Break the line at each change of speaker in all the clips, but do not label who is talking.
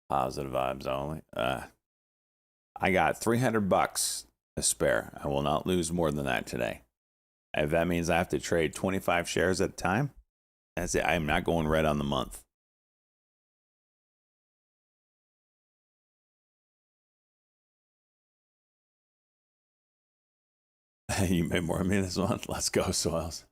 Positive vibes only. I got $300 to spare. I will not lose more than that today. If that means I have to trade 25 shares at a time, that's it. I am not going red on the month. You made more of me this month. Let's go, Soils.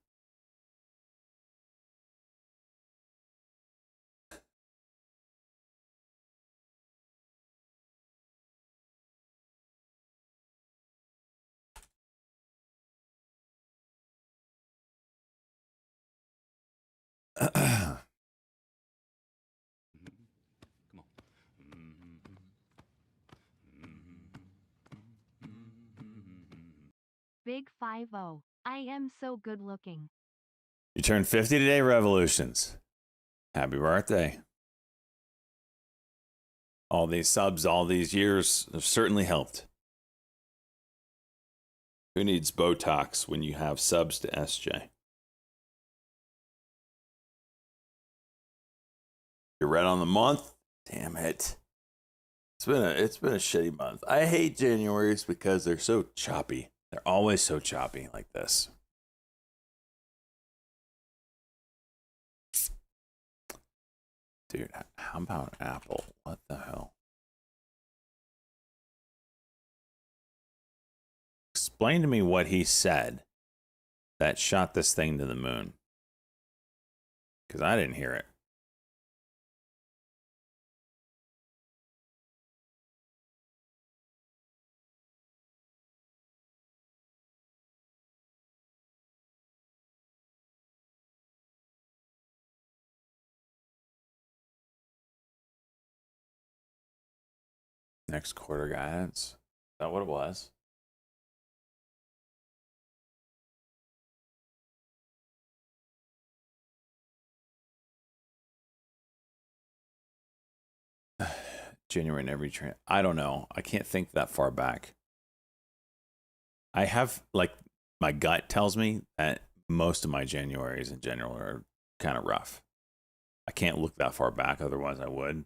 Big 5-0. I am so good looking.
You turned 50 today, Revolutions. Happy birthday. All these subs, all these years have certainly helped. Who needs Botox when you have subs to SJ? You're red on the month? Damn it. It's been a shitty month. I hate Januaries because they're so choppy. They're always so choppy like this. Dude, how about Apple? What the hell? Explain to me what he said that shot this thing to the moon. Because I didn't hear it. Next quarter guidance. Is that what it was? January in every train. I don't know. I can't think that far back. I have, like, my gut tells me that most of my Januaries in general are kind of rough. I can't look that far back, otherwise I would.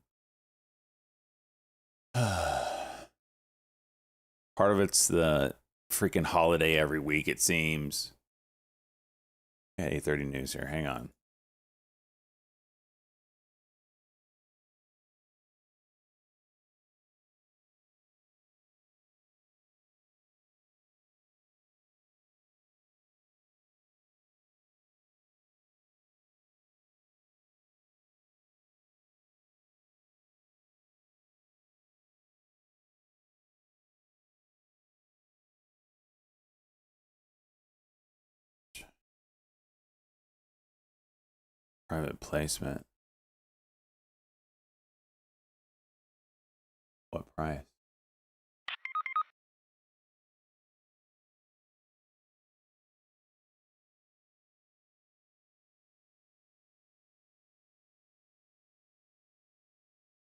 Part of it's the freaking holiday every week, it seems. Yeah, 8:30 news here. Hang on. Private placement. What price?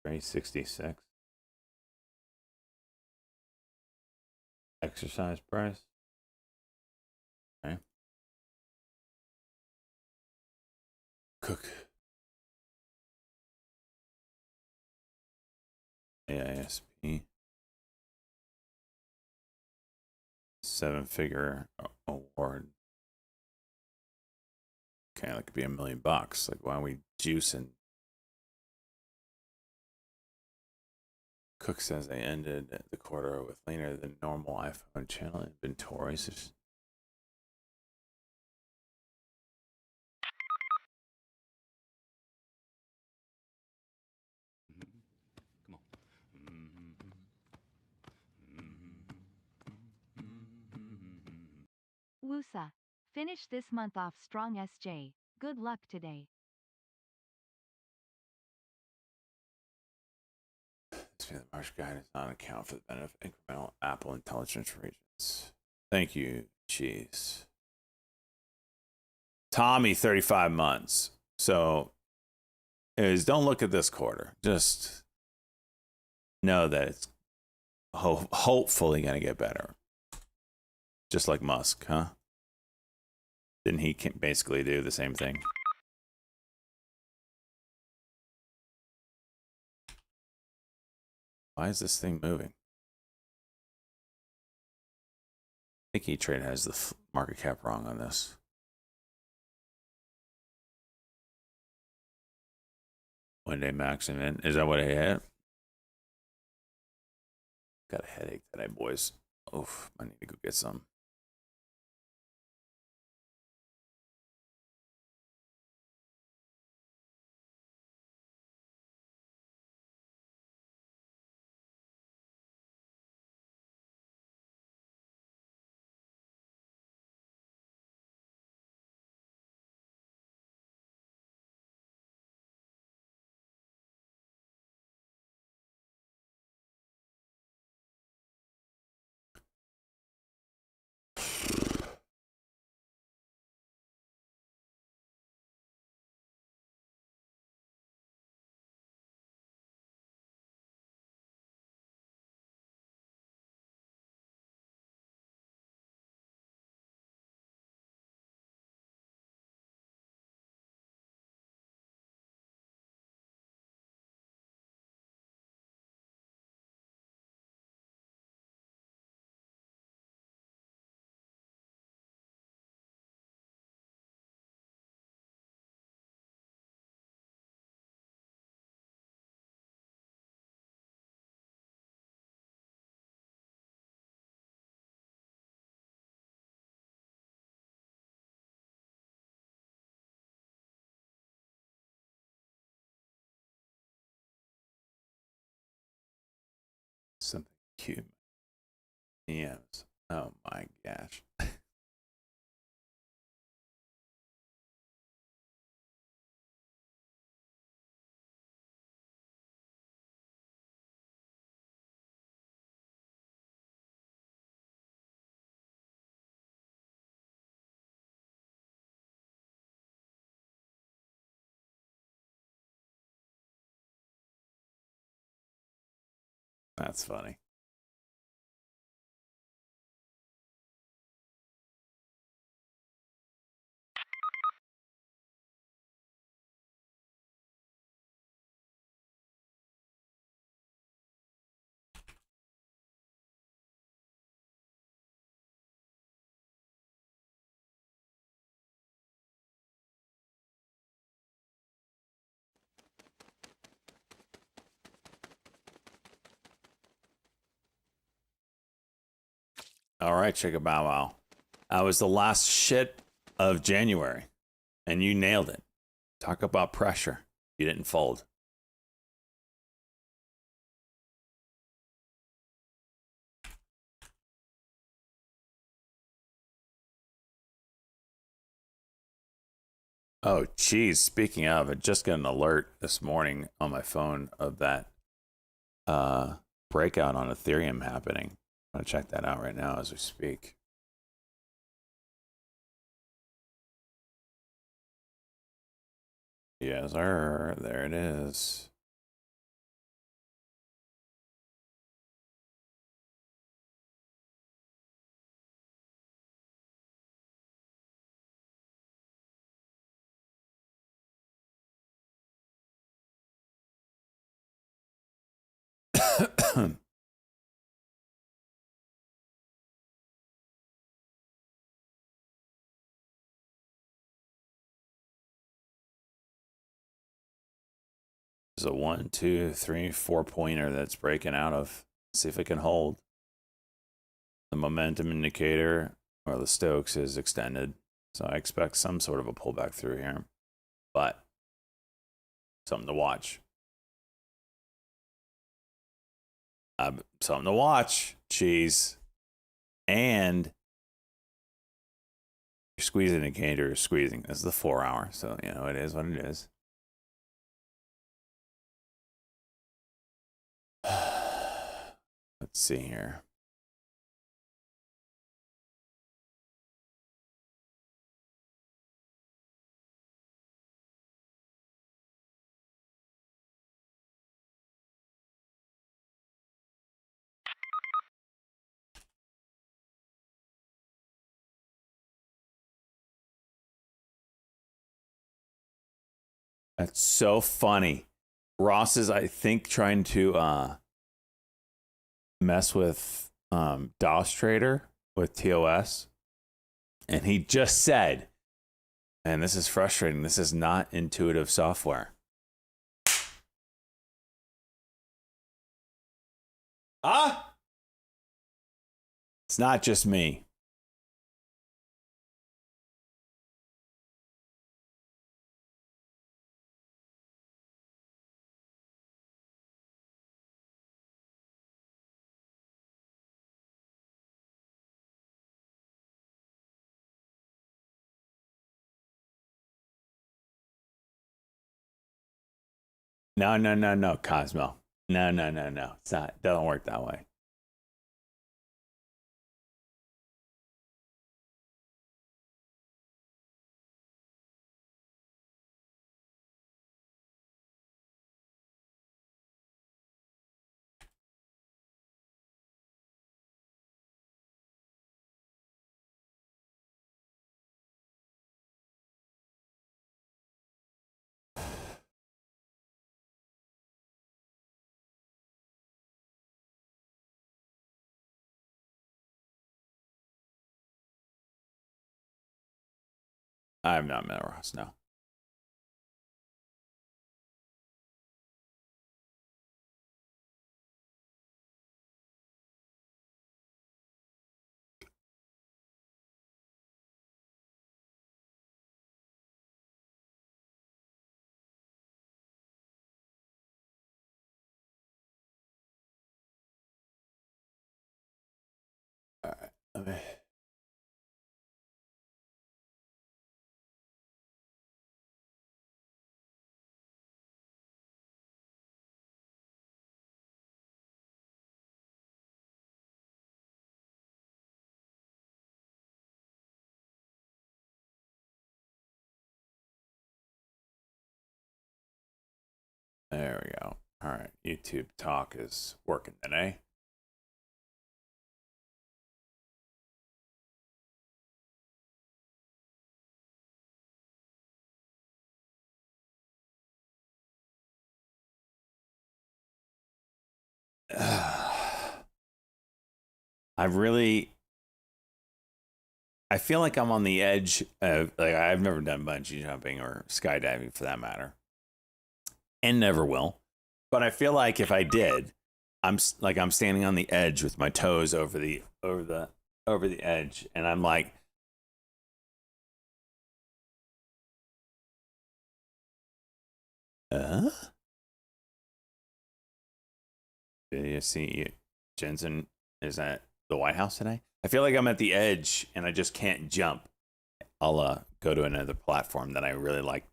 $366. Exercise price. Okay. Cook. AISP. 7-figure award. Okay, that could be $1 million. Like, why are we juicing? Cook says they ended the quarter with leaner than normal iPhone channel inventories.
Wusa. Finish this month off strong, SJ. Good luck today.
The March guide does not account for the benefit of incremental Apple intelligence regions. Thank you, cheese. Tommy, 35 months. So, don't look at this quarter. Just know that it's hopefully going to get better. Just like Musk, huh? Didn't he basically do the same thing? Why is this thing moving? I think E-Trade has the market cap wrong on this. One day maximum. Is that what I had? Got a headache today, boys. Oof, I need to go get some. Something cute. Yes. Oh my gosh. That's funny. All right, Chicka Bow Wow. That was the last shit of January, and you nailed it. Talk about pressure. You didn't fold. Oh, geez. Speaking of, I just got an alert this morning on my phone of that breakout on Ethereum happening. I'm going to check that out right now as we speak. Yes, sir. There it is. There's a 1, 2, 3, 4 pointer that's breaking out of. See if it can hold. The momentum indicator or the Stokes is extended. So I expect some sort of a pullback through here. But something to watch. Something to watch. Cheese. And your squeeze indicator is squeezing. This is the 4 hour. So, you know, it is what it is. Let's see here. That's so funny. Ross is, I think, trying to mess with DOS Trader with TOS, and he just said, "Man, this is frustrating. This is not intuitive software." It's not just me. No, no, no, no, Cosmo. No, no, no, no. It's not. It doesn't work that way. I'm not Melrose. No. All right. Okay. There we go. All right. YouTube talk is working today. I feel like I'm on the edge of, like, I've never done bungee jumping or skydiving for that matter, and never will. But I feel like if I did, I'm standing on the edge with my toes over the edge, and I'm like, uh? Did you see Jensen is at the White House today? I feel like I'm at the edge and I just can't jump. I'll go to another platform that I really like.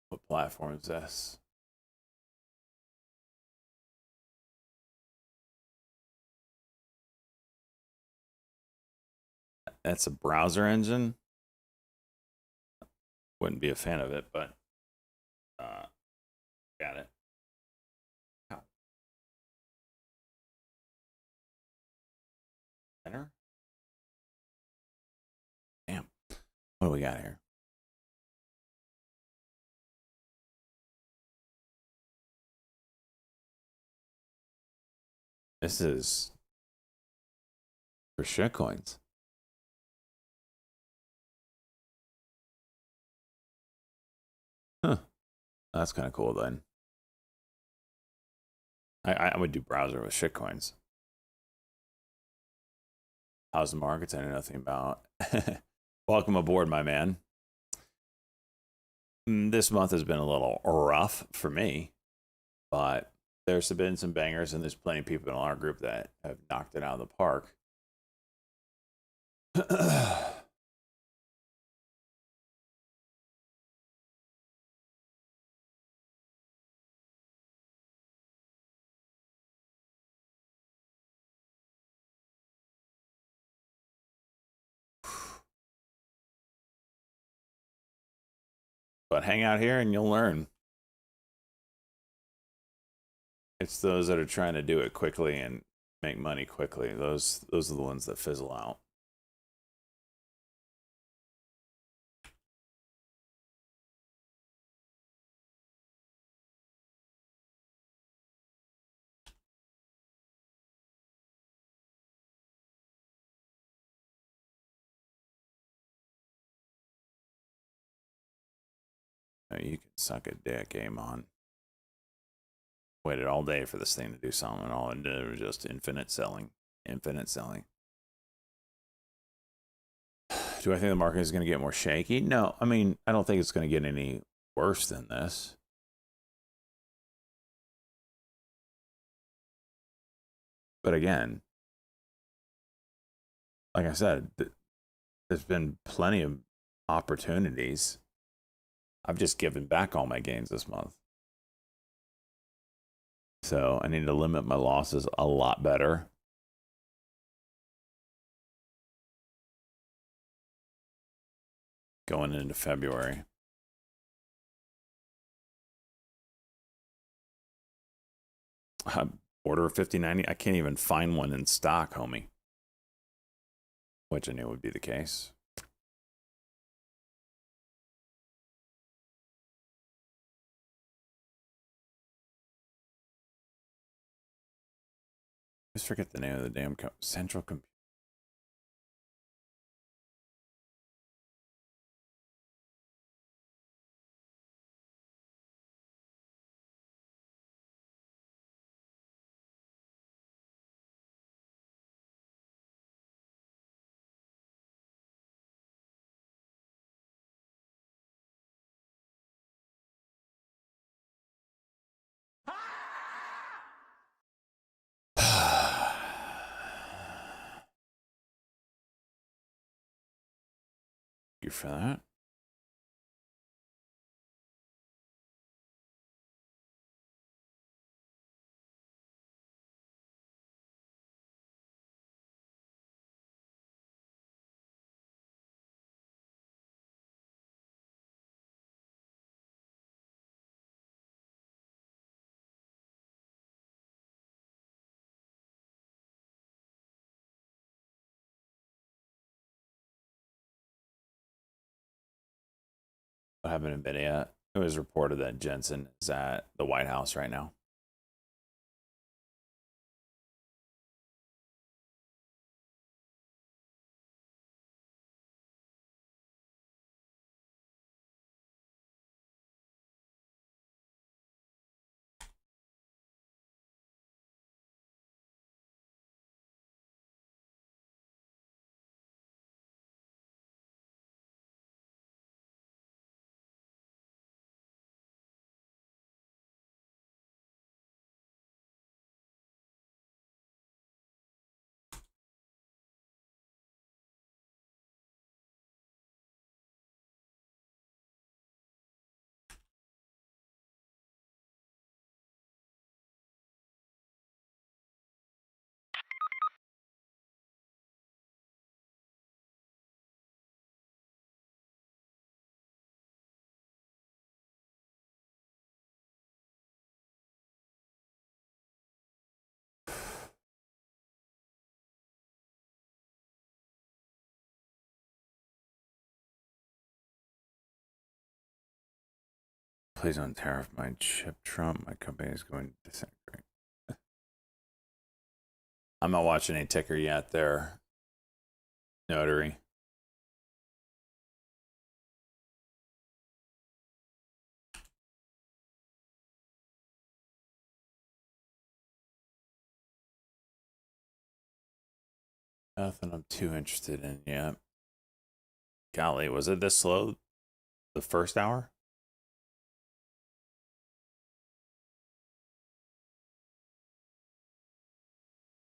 What platform is this? That's a browser engine. Wouldn't be a fan of it, but got it. Enter. Damn. What do we got here? This is for shitcoins. Huh. That's kind of cool then. I would do browser with shitcoins. How's the markets? I know nothing about. Welcome aboard, my man. This month has been a little rough for me, but there's been some bangers, and there's plenty of people in our group that have knocked it out of the park. but hang out here and you'll learn. It's those that are trying to do it quickly and make money quickly. Those are the ones that fizzle out. You can suck a dick, Amon. Waited all day for this thing to do something, and all it did was just infinite selling. Infinite selling. Do I think the market is going to get more shaky? No. I mean, I don't think it's going to get any worse than this. But again, like I said, there's been plenty of opportunities. I've just given back all my gains this month. So I need to limit my losses a lot better. Going into February. Order 5090. I can't even find one in stock, homie. Which I knew would be the case. Just forget the name of the damn central computer. You for that? What happened in NVIDIA? It was reported that Jensen is at the White House right now. Please don't tariff my chip, Trump. My company is going to disintegrate. I'm not watching a ticker yet there. Notary. Nothing I'm too interested in yet. Golly, was it this slow the first hour?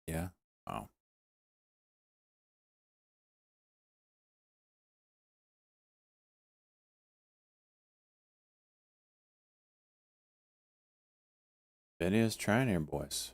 Yeah. Oh. Video's trying here, boys.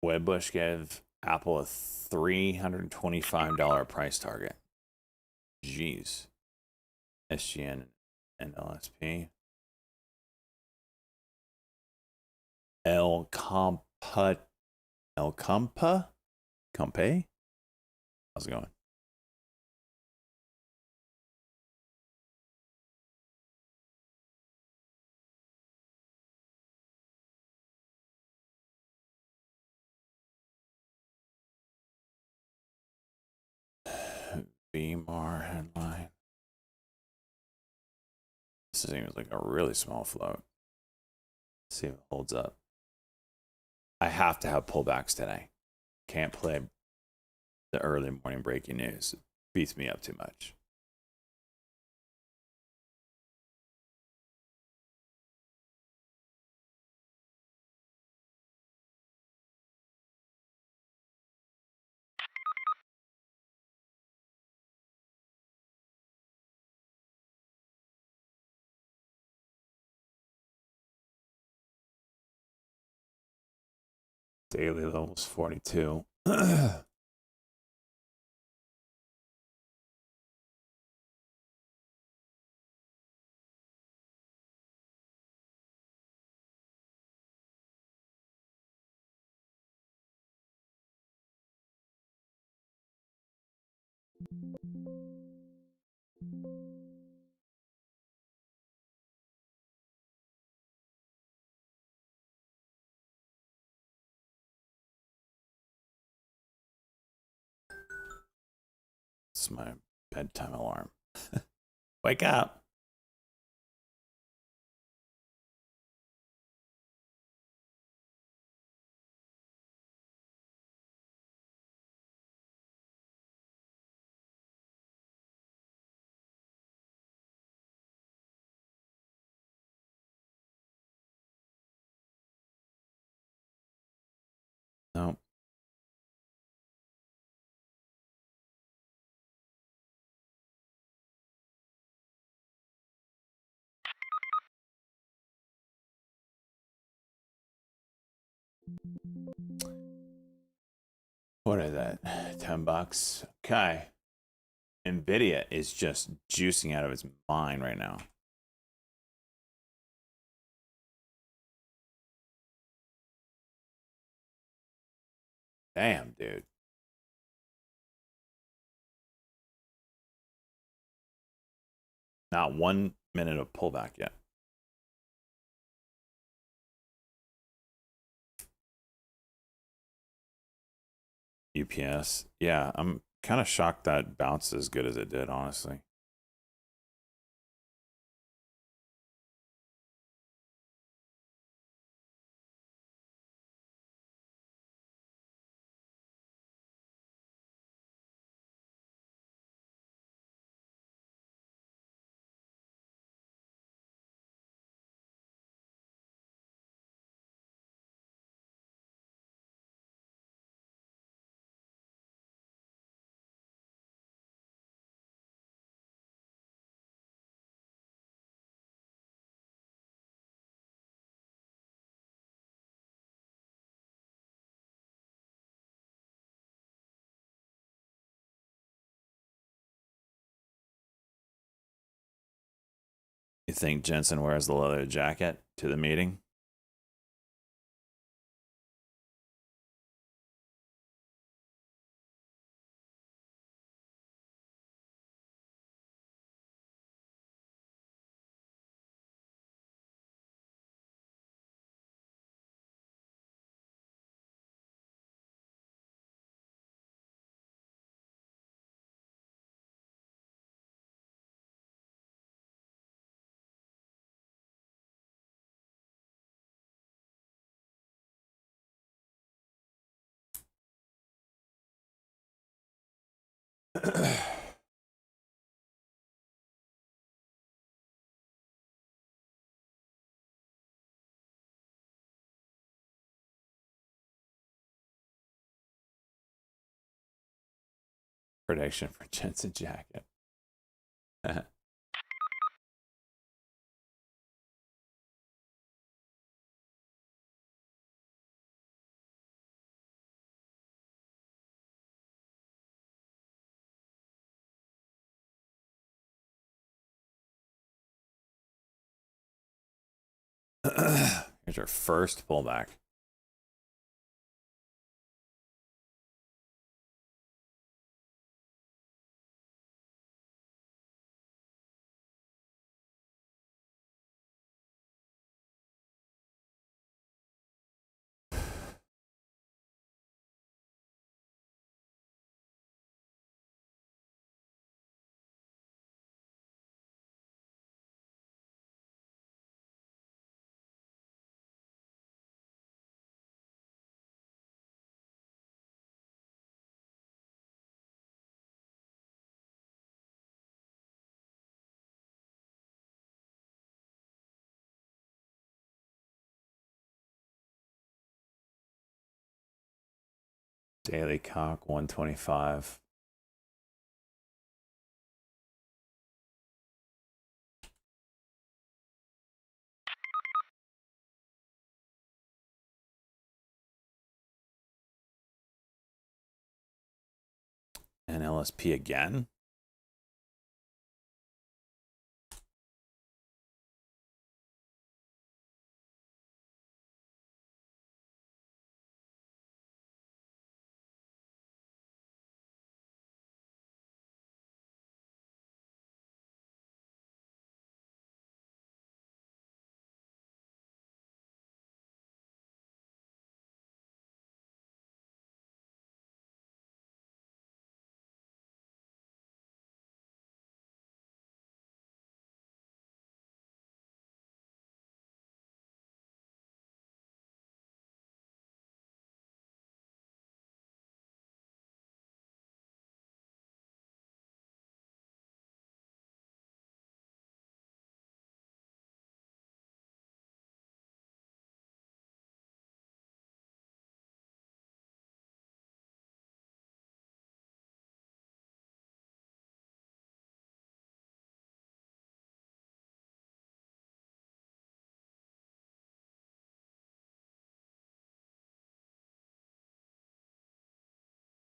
Wedbush gave Apple a $325 price target. Jeez. SGN and LSP. El Compa. El Compa? Compe? How's it going? BMAR headline. This seems like a really small float. Let's see if it holds up. I have to have pullbacks today. Can't play the early morning breaking news. It beats me up too much. Daily levels 42. It's my bedtime alarm. Wake up. No. What is that? $10. Okay. Nvidia is just juicing out of its mind right now. Damn, dude. Not 1 minute of pullback yet. UPS. Yeah, I'm kind of shocked that bounced as good as it did, honestly. You think Jensen wears the leather jacket to the meeting? prediction for Jensen Jacket. Here's your first pullback. Daily cock 125. And LSP again.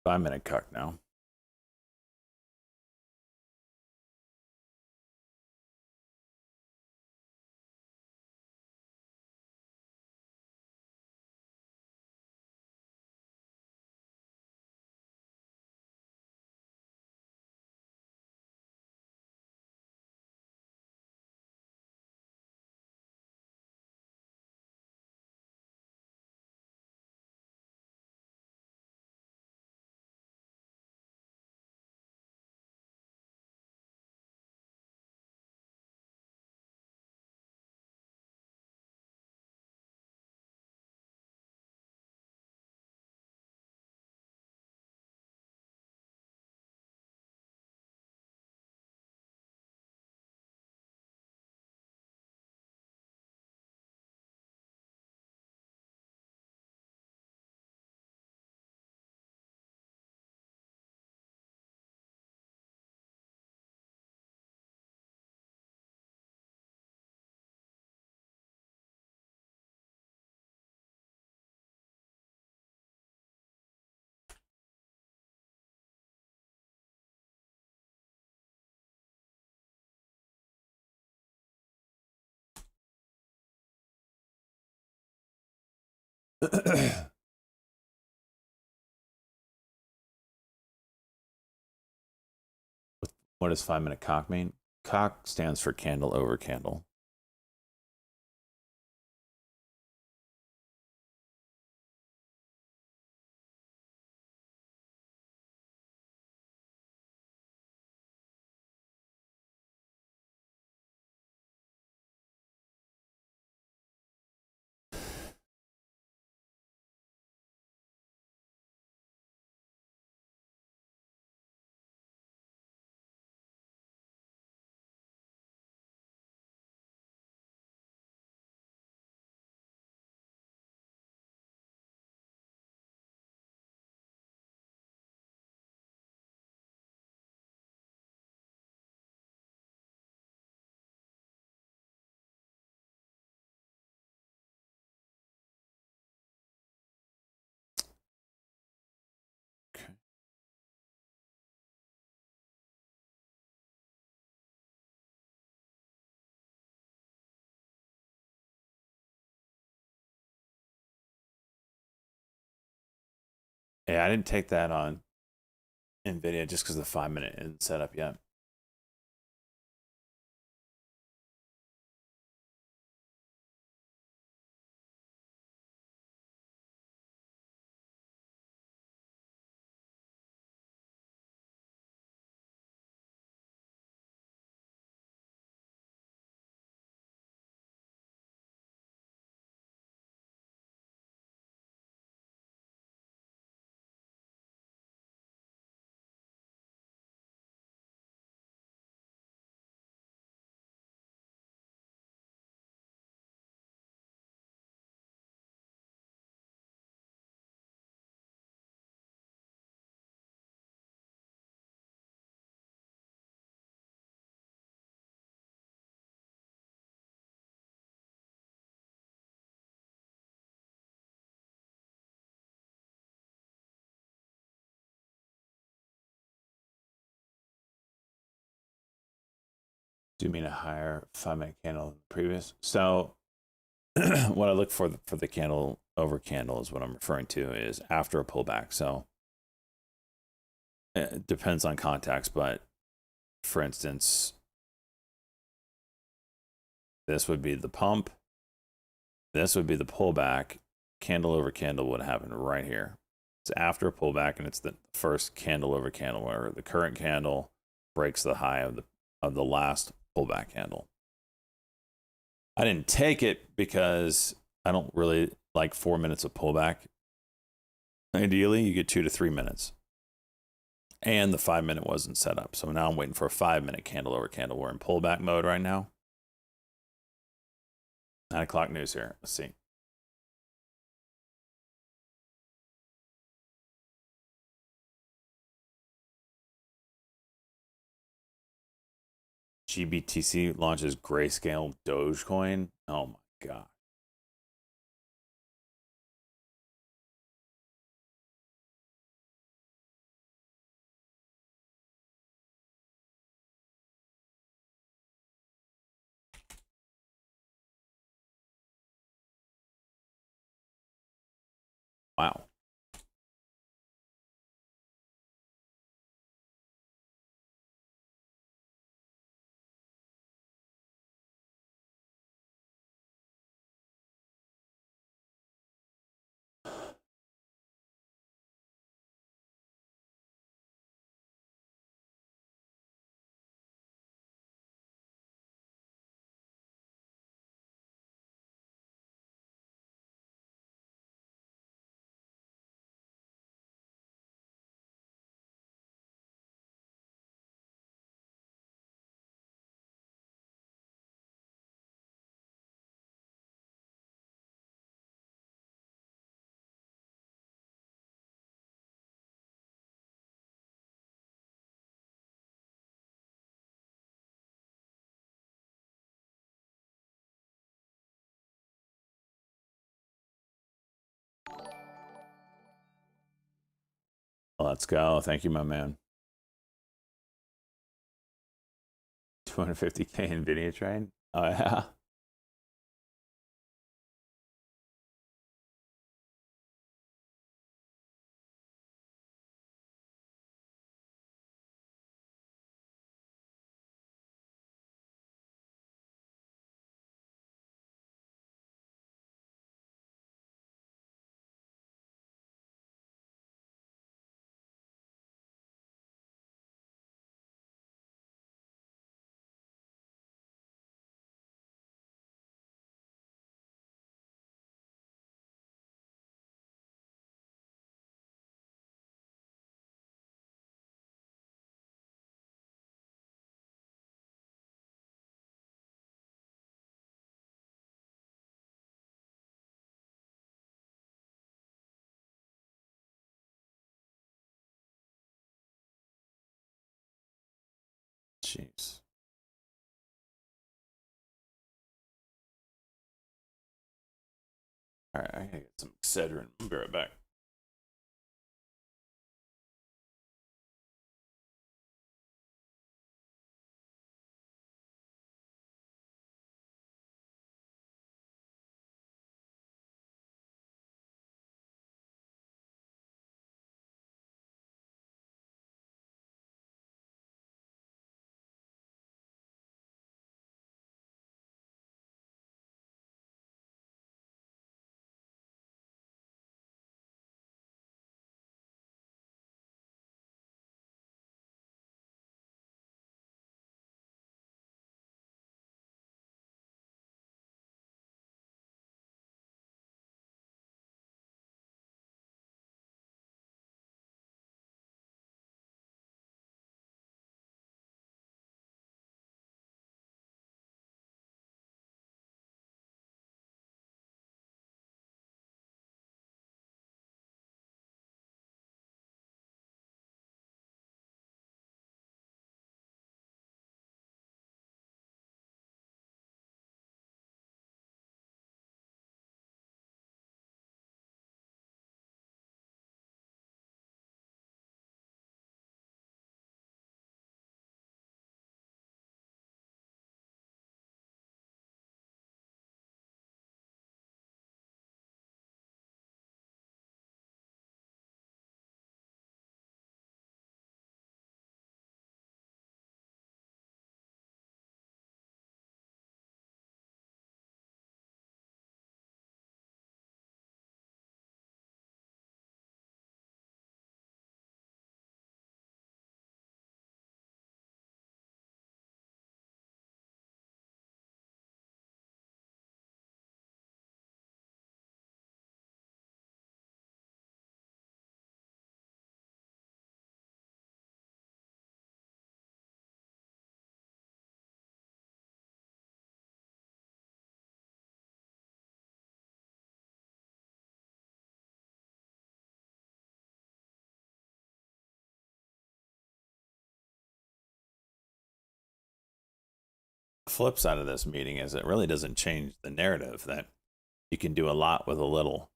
Five-minute cuck now. What does 5-minute cock mean? Cock stands for candle over candle. Yeah, I didn't take that on NVIDIA just because the 5-minute isn't set up yet. Do you mean a higher 5-minute candle than the previous? So what I look for the candle over candle is what I'm referring to is after a pullback. So it depends on context, but for instance, this would be the pump. This would be the pullback. Candle over candle would happen right here. It's after a pullback, and it's the first candle over candle where the current candle breaks the high of the last pullback candle. I didn't take it because I don't really like 4 minutes of pullback. Ideally, you get 2 to 3 minutes. And the 5-minute wasn't set up. So now I'm waiting for a 5-minute candle over candle. We're in pullback mode right now. 9 o'clock news here. Let's see. GBTC launches Grayscale Dogecoin. Oh my God. Wow. Let's go. Thank you, my man. 250K NVIDIA trade. Oh, yeah. Jeez. All right, I gotta get some Excedrin. I'll be right back. flip side of this meeting is it really doesn't change the narrative that you can do a lot with a little.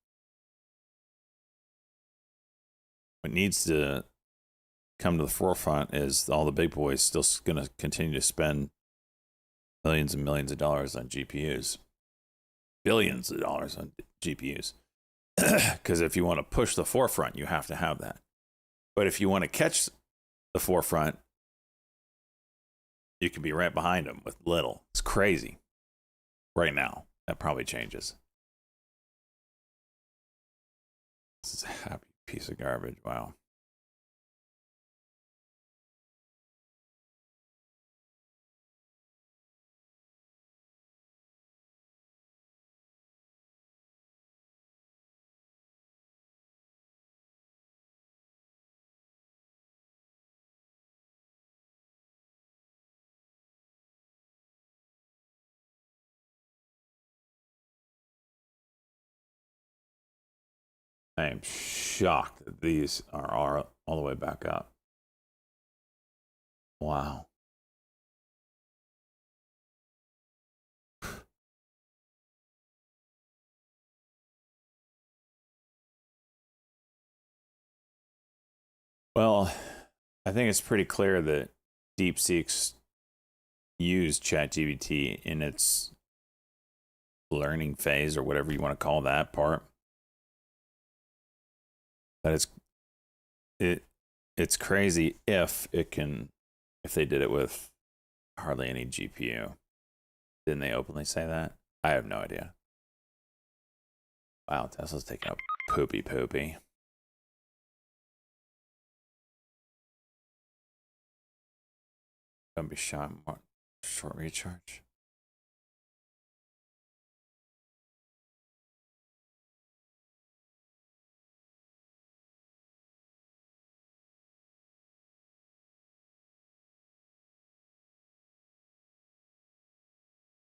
What needs to come to the forefront is all the big boys still going to continue to spend millions and millions of dollars on GPUs, billions of dollars on GPUs. Because if you want to push the forefront, you have to have that. But if you want to catch the forefront, you can be right behind them with little. It's crazy. Right now, that probably changes. This is a happy piece of garbage. Wow. I am shocked that these are all the way back up. Wow. Well, I think it's pretty clear that DeepSeek's used ChatGPT in its learning phase or whatever you want to call that part. That it's crazy if they did it with hardly any GPU. Didn't they openly say that? I have no idea. Wow, Tesla's taking a poopy. Gonna be shot more short recharge.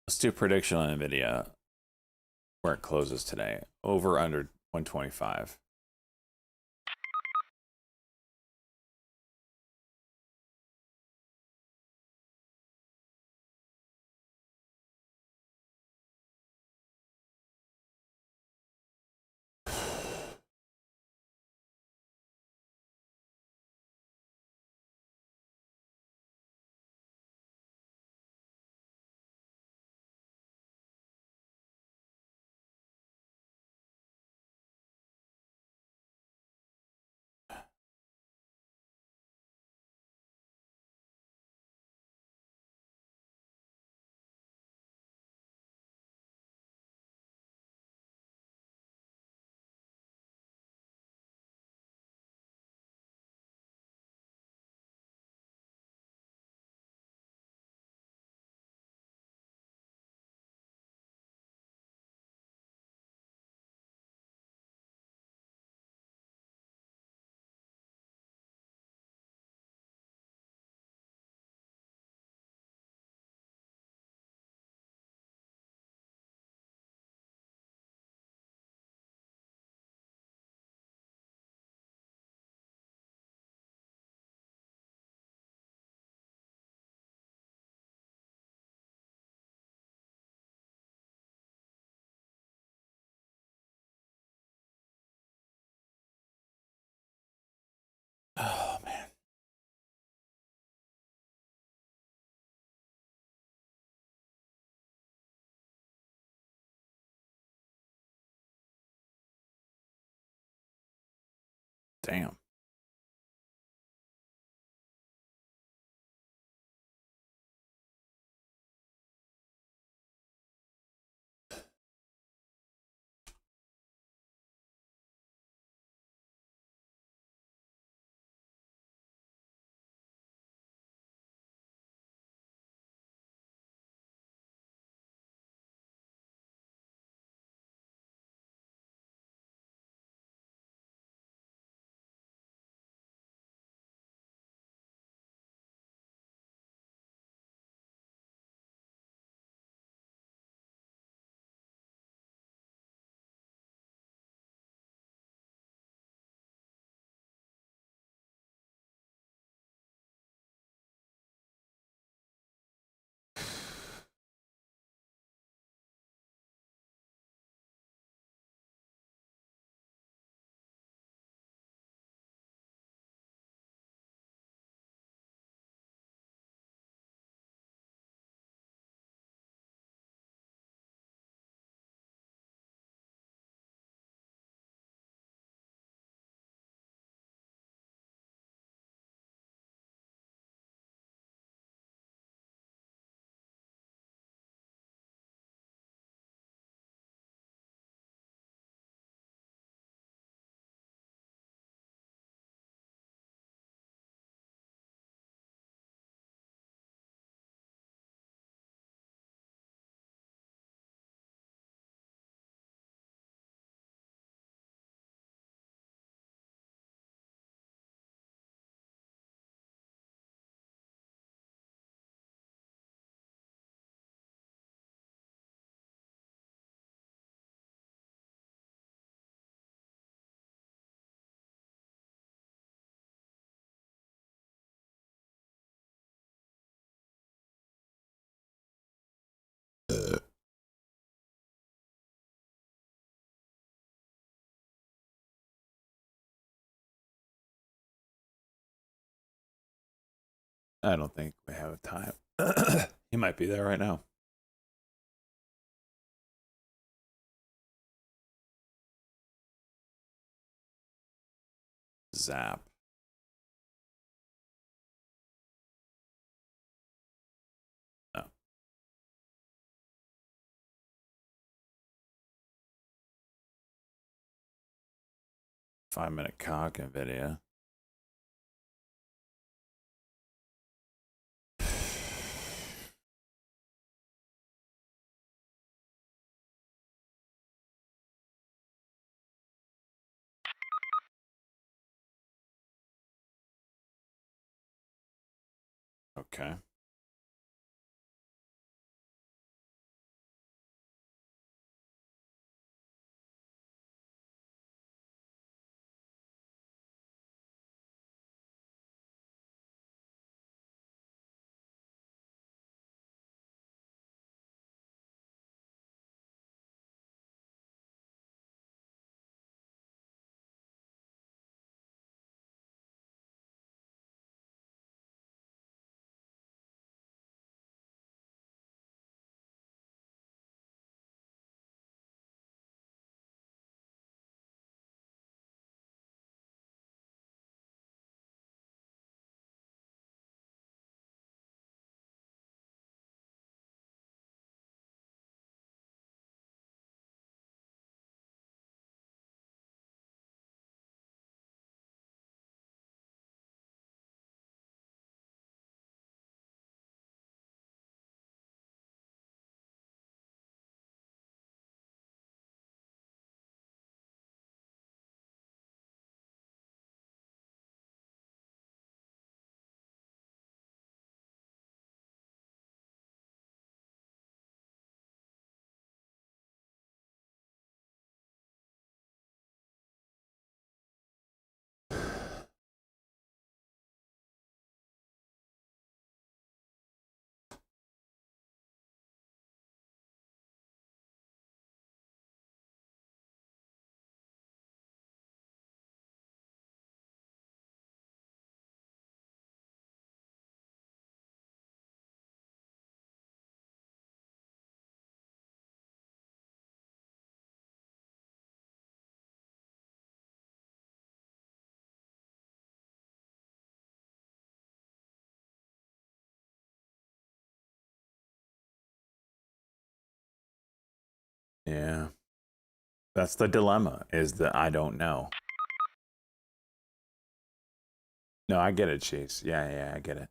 Let's do a prediction on Nvidia where it closes today. Over under 125. Oh man. Damn. I don't think we have time. He might be there right now. Zap. No. Five-minute cock video. Okay. Yeah. That's the dilemma, is that I don't know. No, I get it, Chase. Yeah, I get it.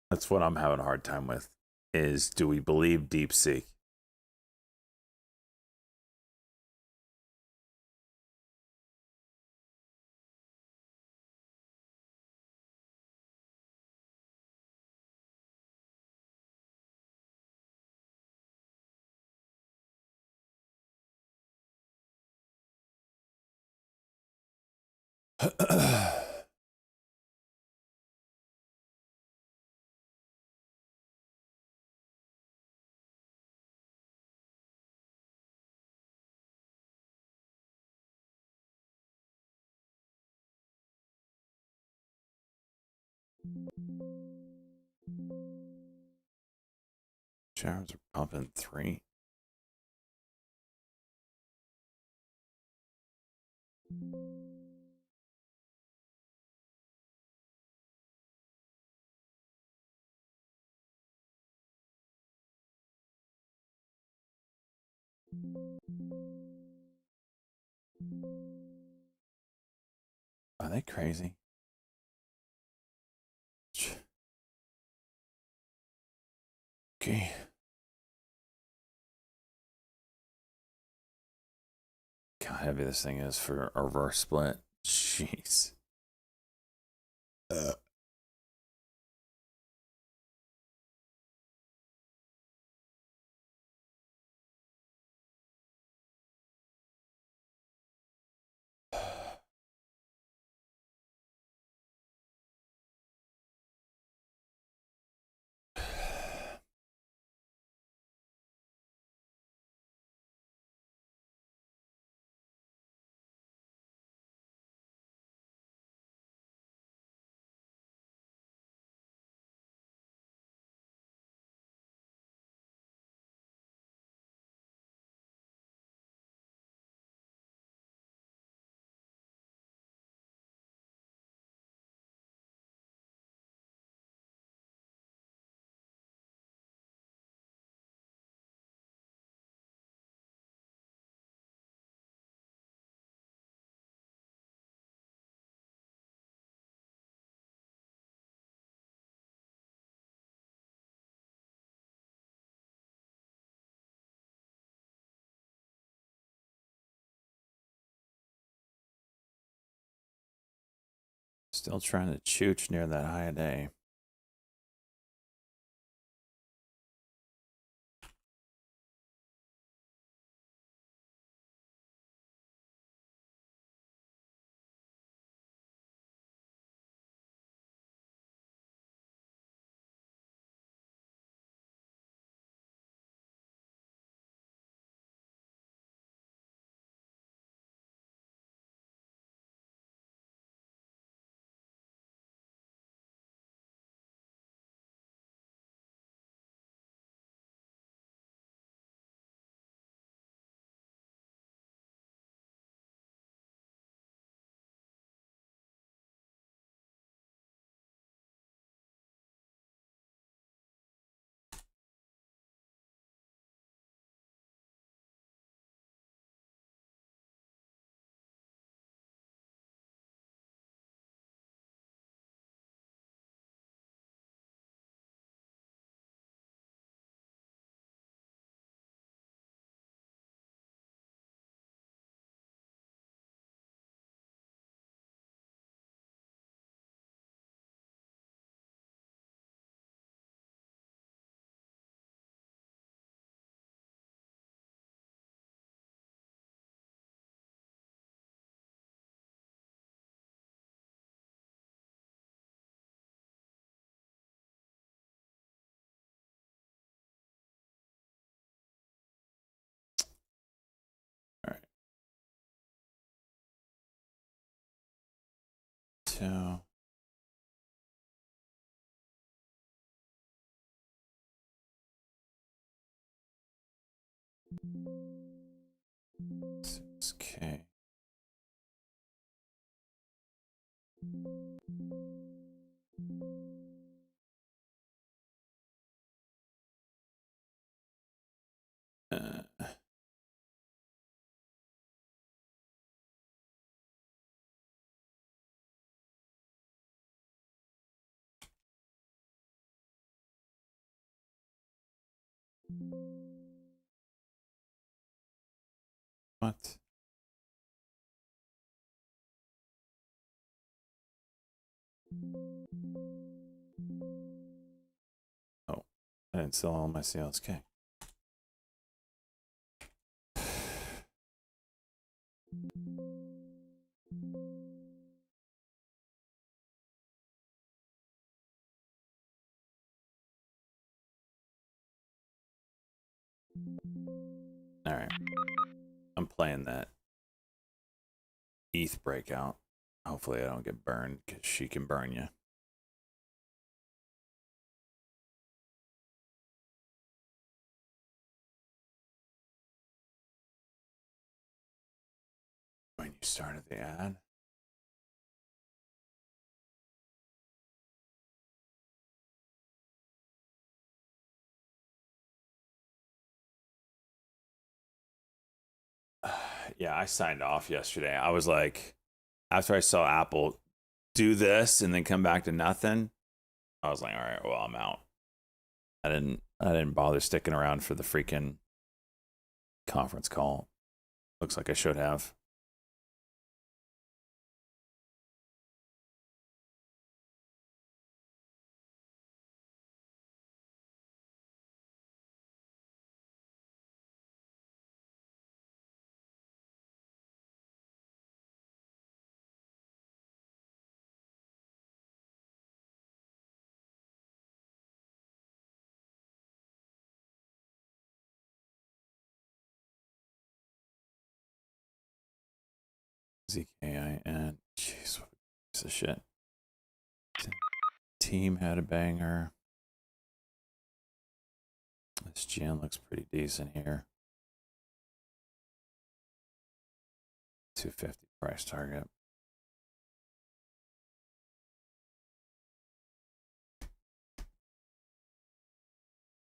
That's what I'm having a hard time with, is do we believe DeepSeek? Showers are pumping 3. Are they crazy? Okay. How heavy this thing is for a reverse split. Jeez. Still trying to chooch near that high a day. All right. So. Okay. Uh, what? Oh, I didn't sell all my sales. Okay. All right. I'm playing that ETH breakout. Hopefully I don't get burned because she can burn you. When you started the ad. Yeah, I signed off yesterday. I was like, after I saw Apple do this and then come back to nothing, I was like, all right, well, I'm out. I didn't bother sticking around for the freaking conference call. Looks like I should have. ZKIN. Jeez, what a piece of shit. Team had a banger. This GN looks pretty decent here. 250 price target.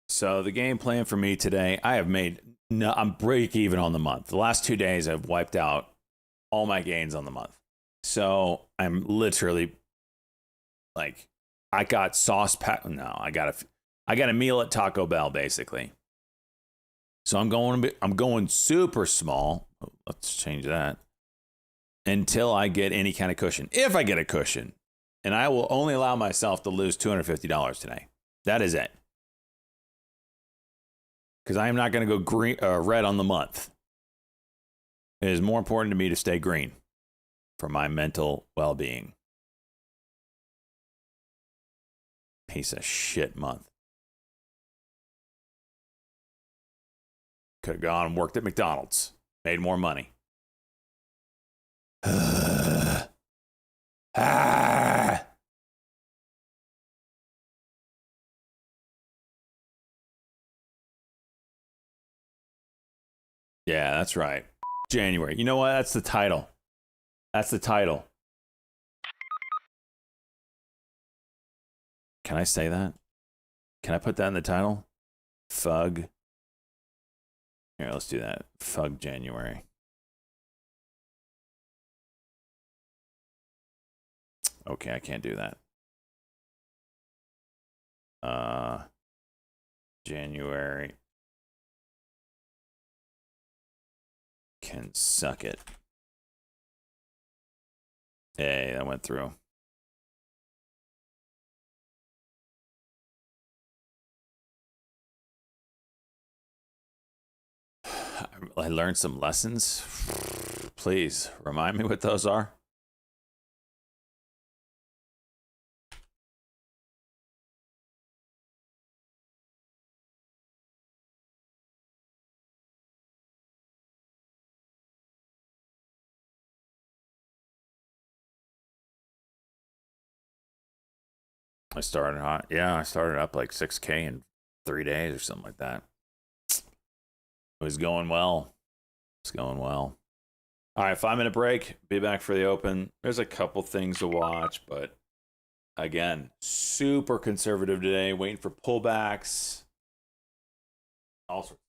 So the game plan for me today, I have made I'm break even on the month. The last 2 days I've wiped out all my gains on the month. So I'm literally like, I got sauce pack. No, I got a meal at Taco Bell basically. So I'm going super small. Let's change that until I get any kind of cushion. If I get a cushion, And I will only allow myself to lose $250 today. That is it. Because I am not going to go red on the month. It is more important to me to stay green for my mental well-being. Piece of shit month. Could have gone and worked at McDonald's. Made more money. Yeah, that's right. January. You know what? That's the title. That's the title. Can I say that? Can I put that in the title? Fug. Here, let's do that. Fug January. Okay, I can't do that. January can suck it. Hey, that went through. I learned some lessons. Please remind me what those are. I started hot. Yeah, I started up like 6K in 3 days or something like that. It was going well. It's going well. All right, 5-minute break. Be back for the open. There's a couple things to watch, but again, super conservative today, waiting for pullbacks. All sorts.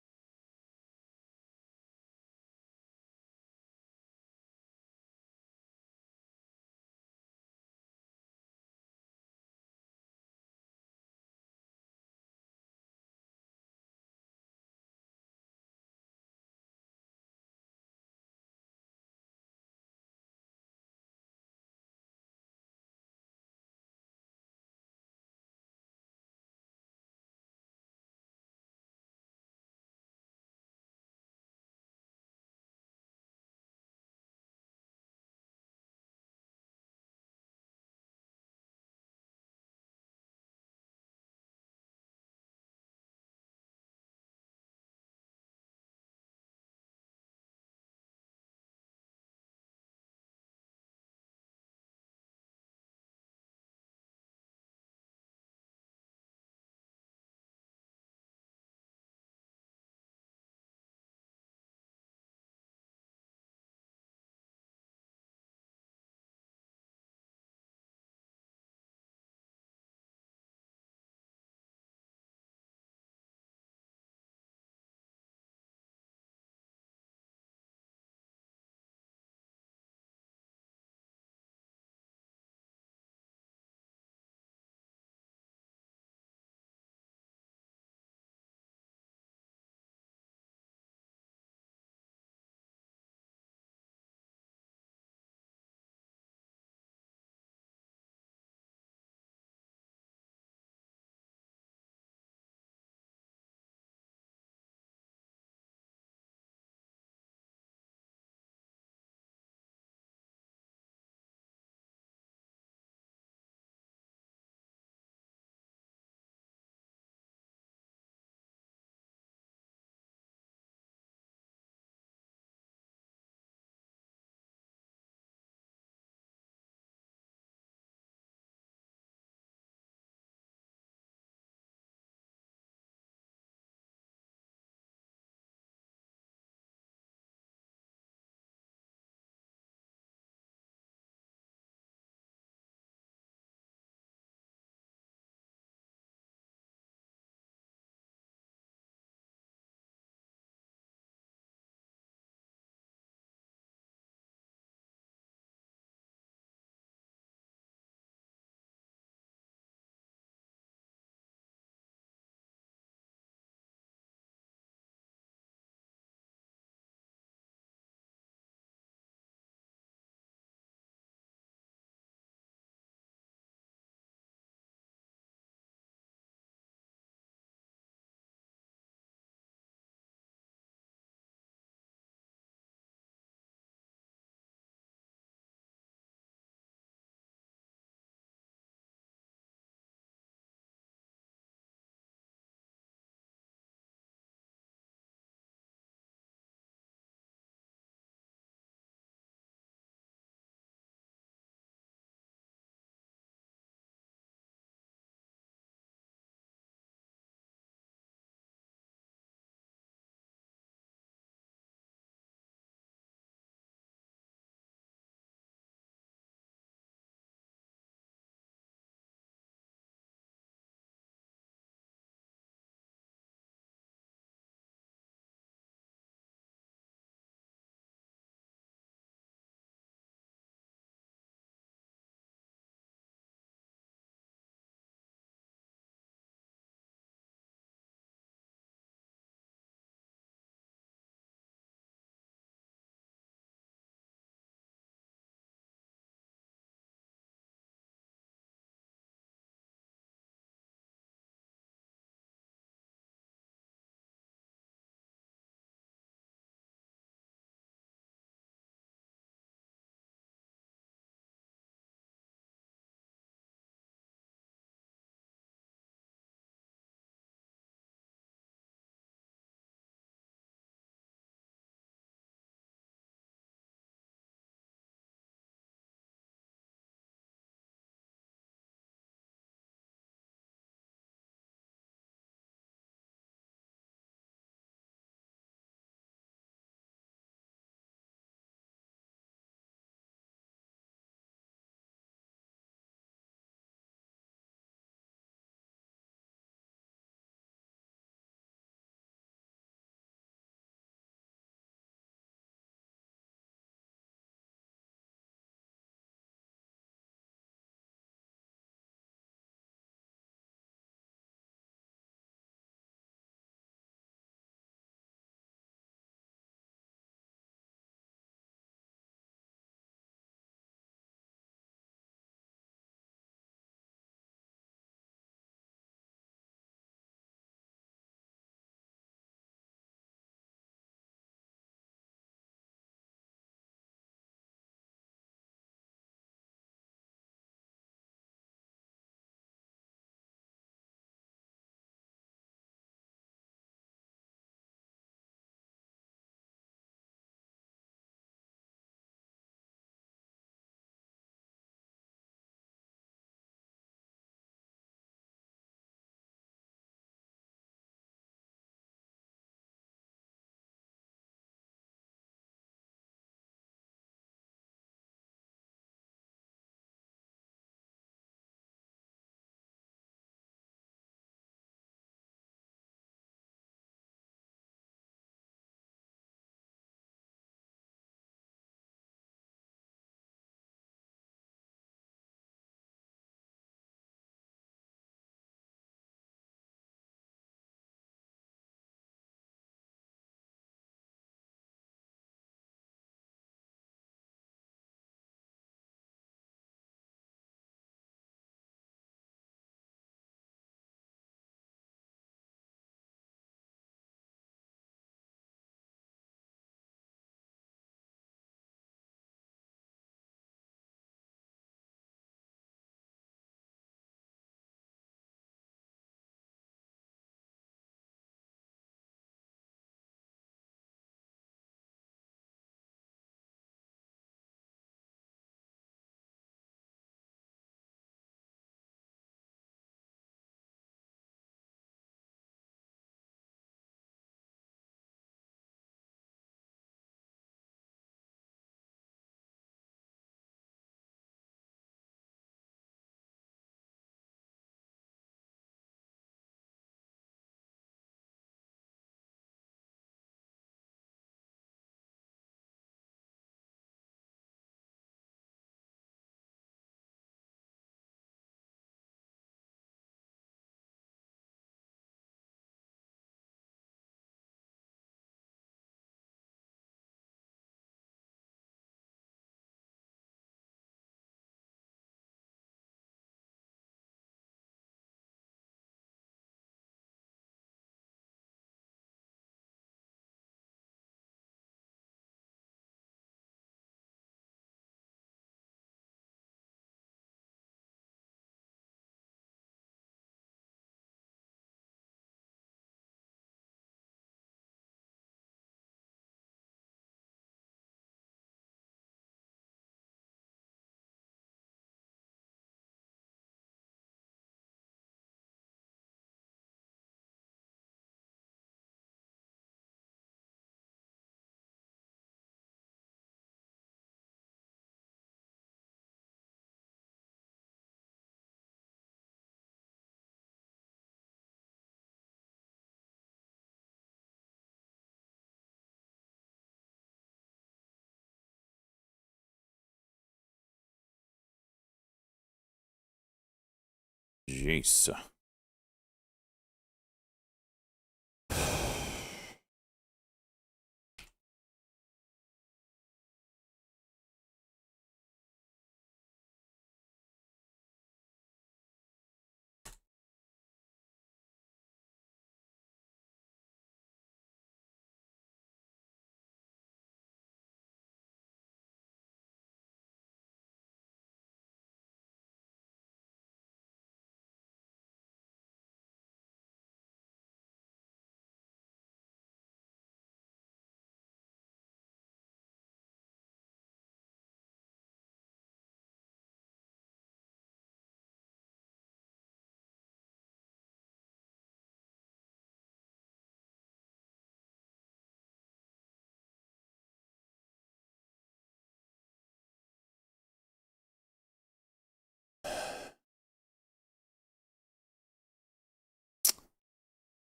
Jeez.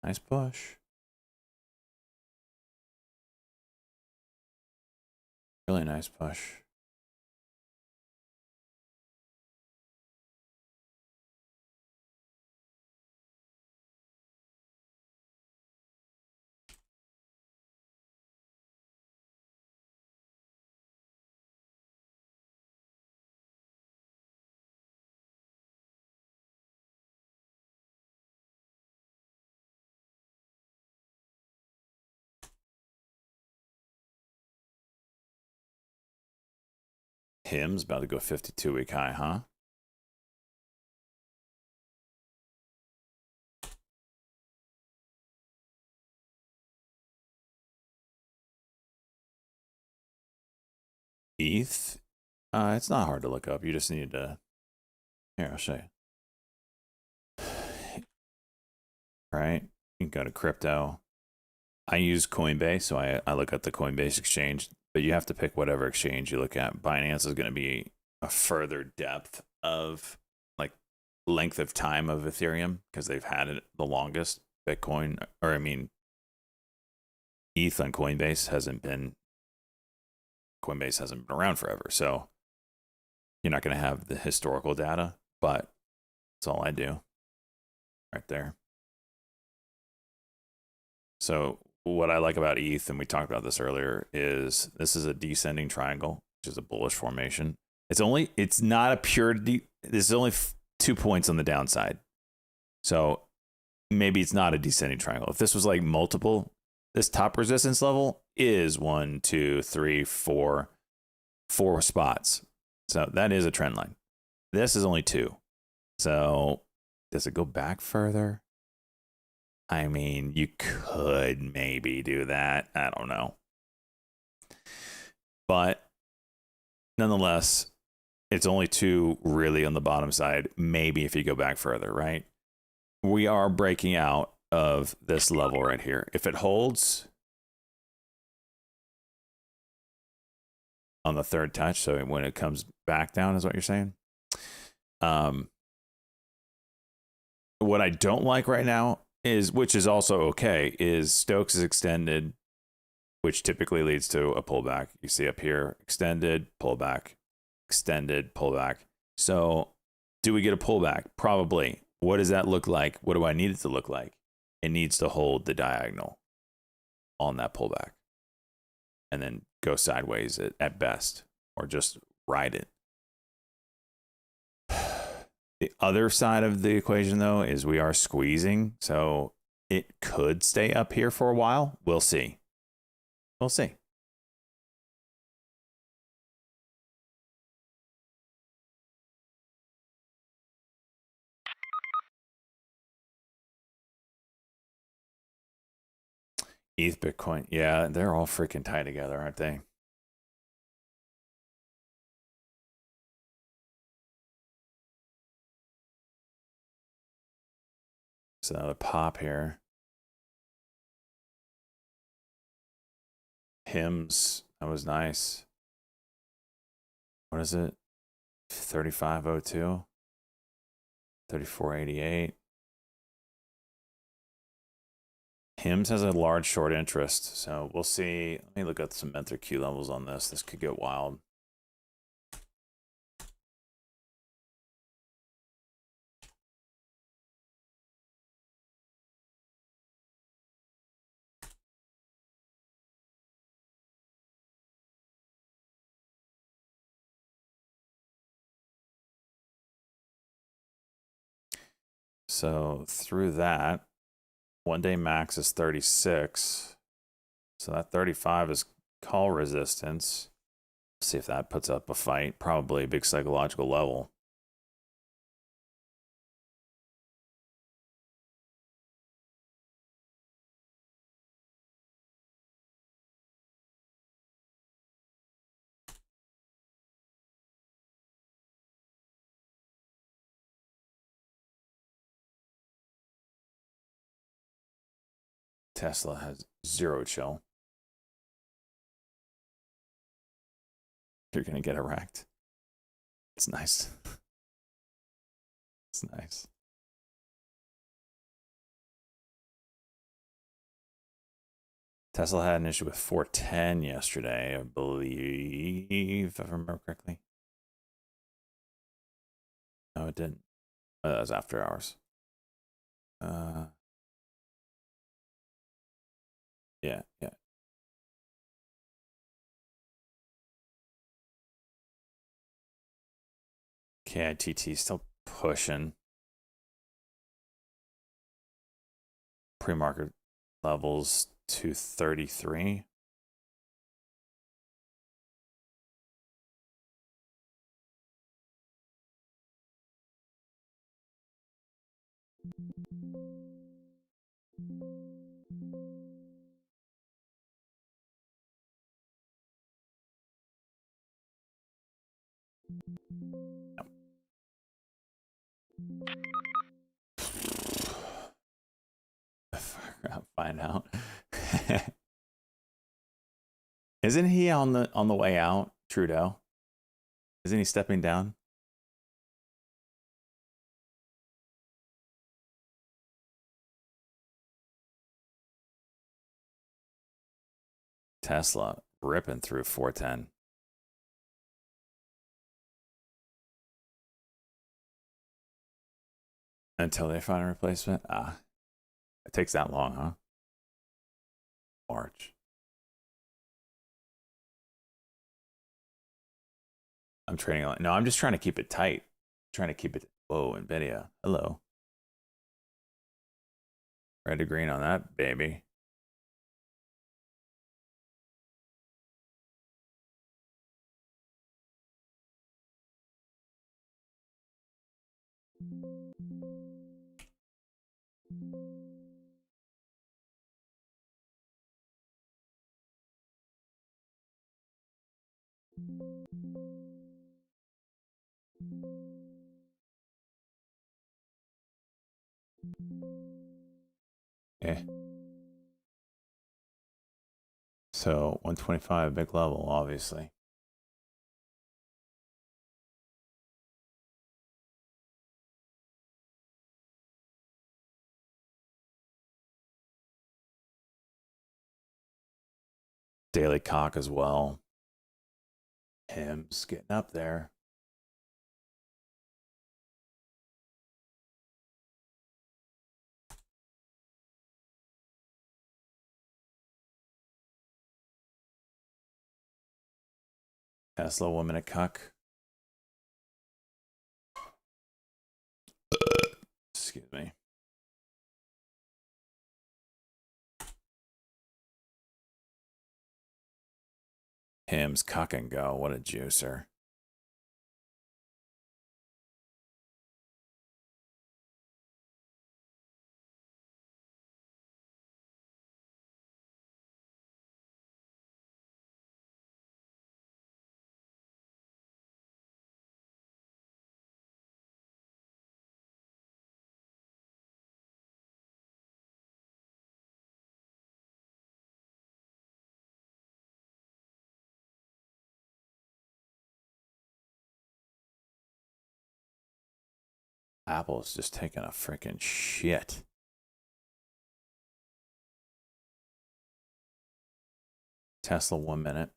Nice push. Really nice push. Him's about to go 52-week high, huh? ETH? It's not hard to look up. You just need to... Here, I'll show you. Right? You can go to crypto. I use Coinbase, so I look at the Coinbase exchange, but you have to pick whatever exchange you look at. Binance is going to be a further depth of, like, length of time of Ethereum because they've had it the longest. Bitcoin, or I mean, ETH on Coinbase hasn't been around forever. So you're not going to have the historical data, but that's all I do right there. So what I like about ETH, and we talked about this earlier, is this is a descending triangle, which is a bullish formation. It's not a pure, there's only 2 points on the downside. So maybe it's not a descending triangle. If this was like multiple, this top resistance level is 1, 2, 3, 4 spots. So that is a trend line. This is only 2. So does it go back further? I mean, you could maybe do that. I don't know. But nonetheless, it's only 2 really on the bottom side. Maybe if you go back further, right? We are breaking out of this level right here. If it holds on the third touch, so when it comes back down is what you're saying. What I don't like right now is, which is also okay, is Stokes is extended, which typically leads to a pullback. You see up here, extended, pullback, extended, pullback. So do we get a pullback? Probably. What does that look like? What do I need it to look like? It needs to hold the diagonal on that pullback and then go sideways at best, or just ride it. The other side of the equation, though, is we are squeezing, so it could stay up here for a while. We'll see. We'll see. ETH, Bitcoin. Yeah, they're all freaking tied together, aren't they? So another pop here. Hymns. That was nice. What is it? 3502. 3488. Hymns has a large short interest, so we'll see. Let me look at some Mentor Q levels on this. This could get wild. So through that, 1-day max is 36. So that 35 is call resistance. See if that puts up a fight. Probably a big psychological level. Tesla has zero chill. You're going to get erect. It's nice. It's nice. Tesla had an issue with 410 yesterday, I believe, if I remember correctly. No, it didn't. Oh, that was after hours. Yeah. KITT still pushing. Pre-market levels 233. I'll find out. Isn't he on the way out, Trudeau? Isn't he stepping down? Tesla ripping through 410. Until they find a replacement? It takes that long, huh? March. I'm trading on. No, I'm just trying to keep it tight. Trying to keep it. Whoa, NVIDIA. Hello. Red to green on that, baby. Eh. So 125, big level, obviously. Daily cock as well. Him's getting up there. Tesla woman at cuck. Excuse me. Him's cock and go. What a juicer. Apple's just taking a freaking shit. Tesla 1 minute.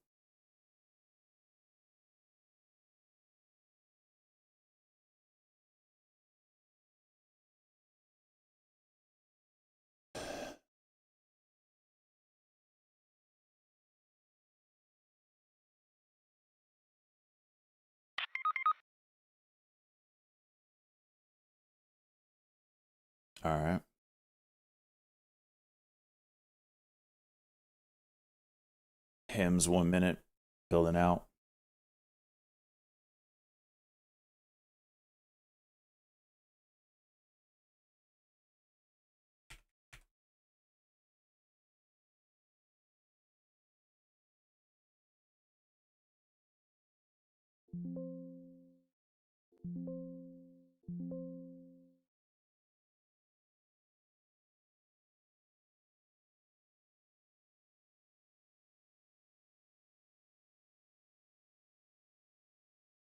All right. Hymns 1 minute. Building out.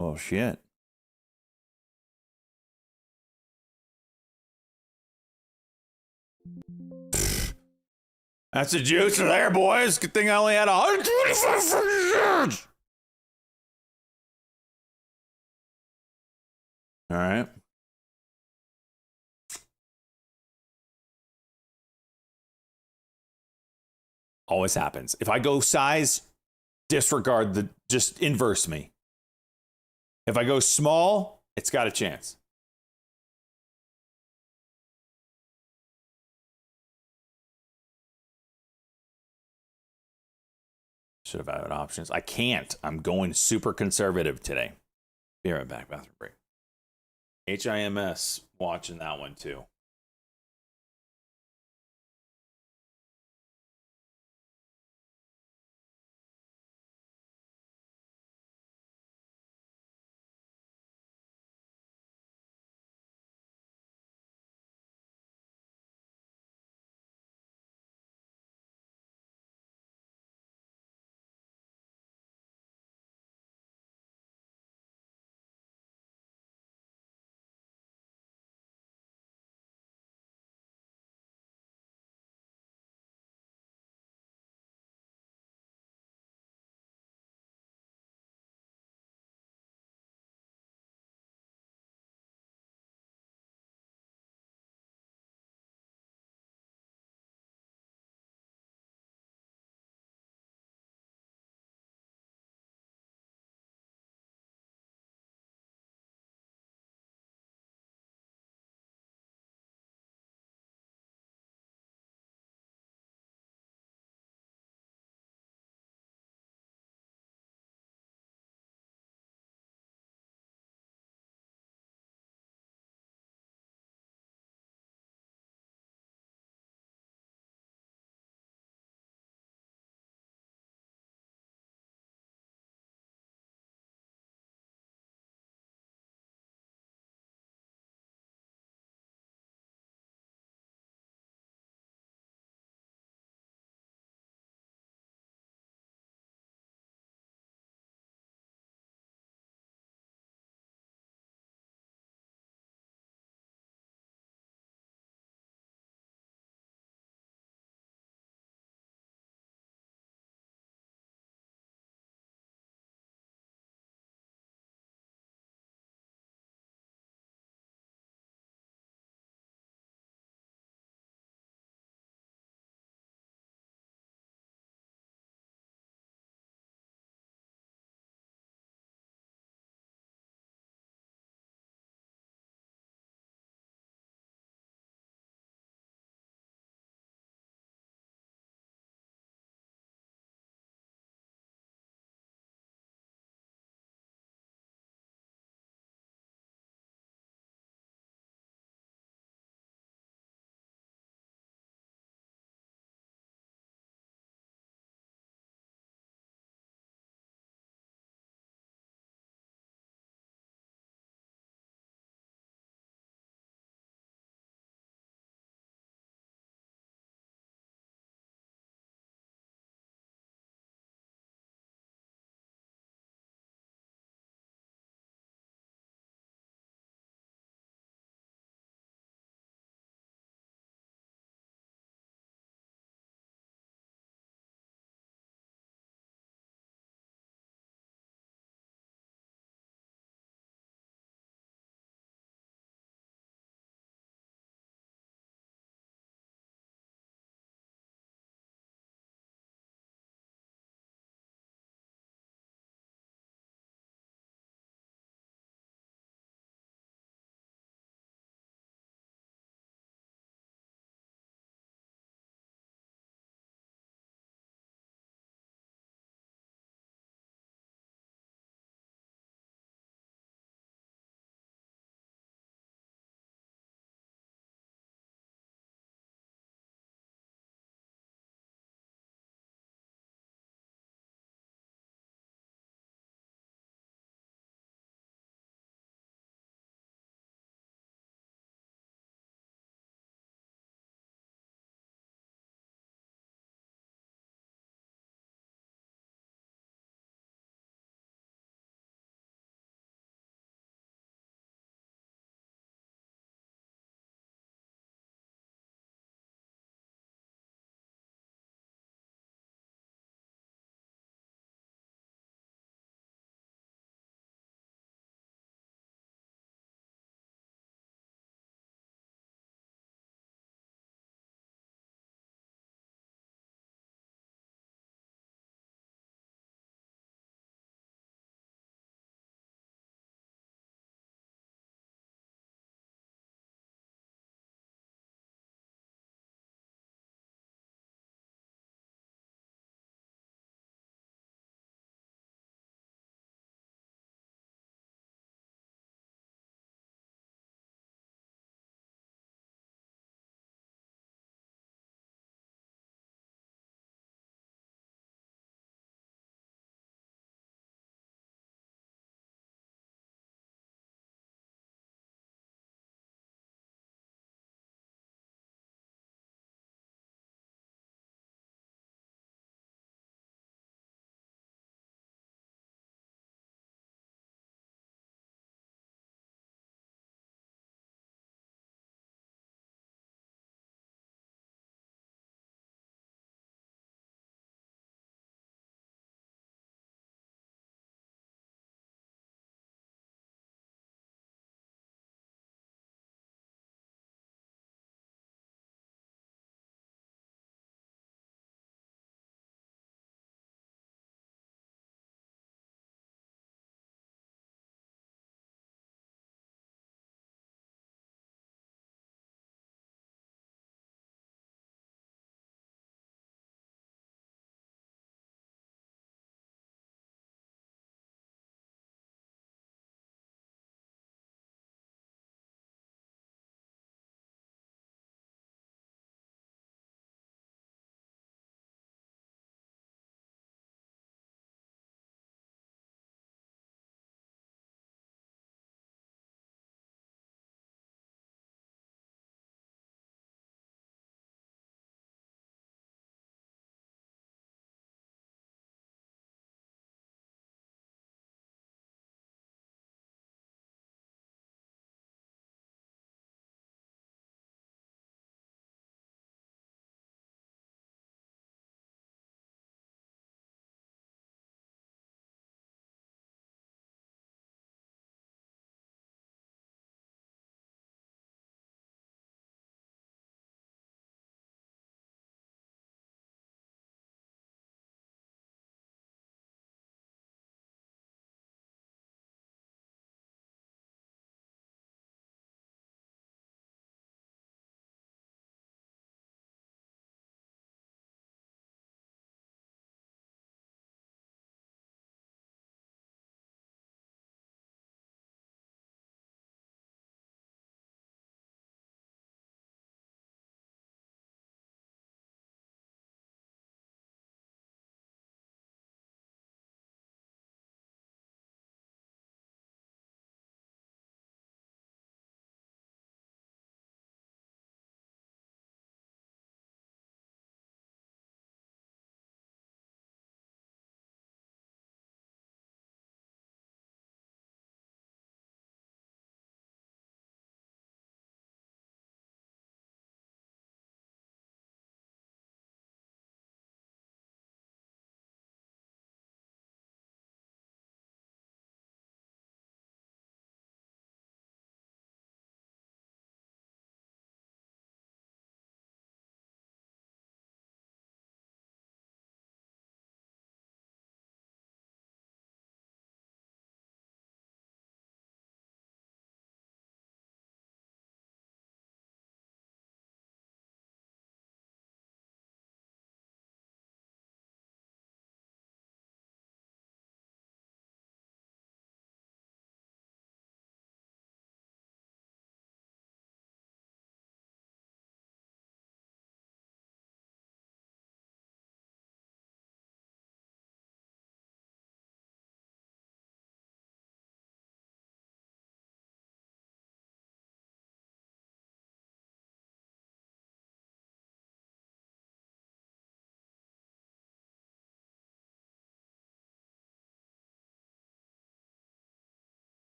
Oh, shit. That's the juice there, boys. Good thing I only had 125 yards. All right. Always happens. If I go size, disregard the, just inverse me. If I go small, it's got a chance. Should have added options. I can't. I'm going super conservative today. Be right back. Bathroom break. HIMS watching that one too.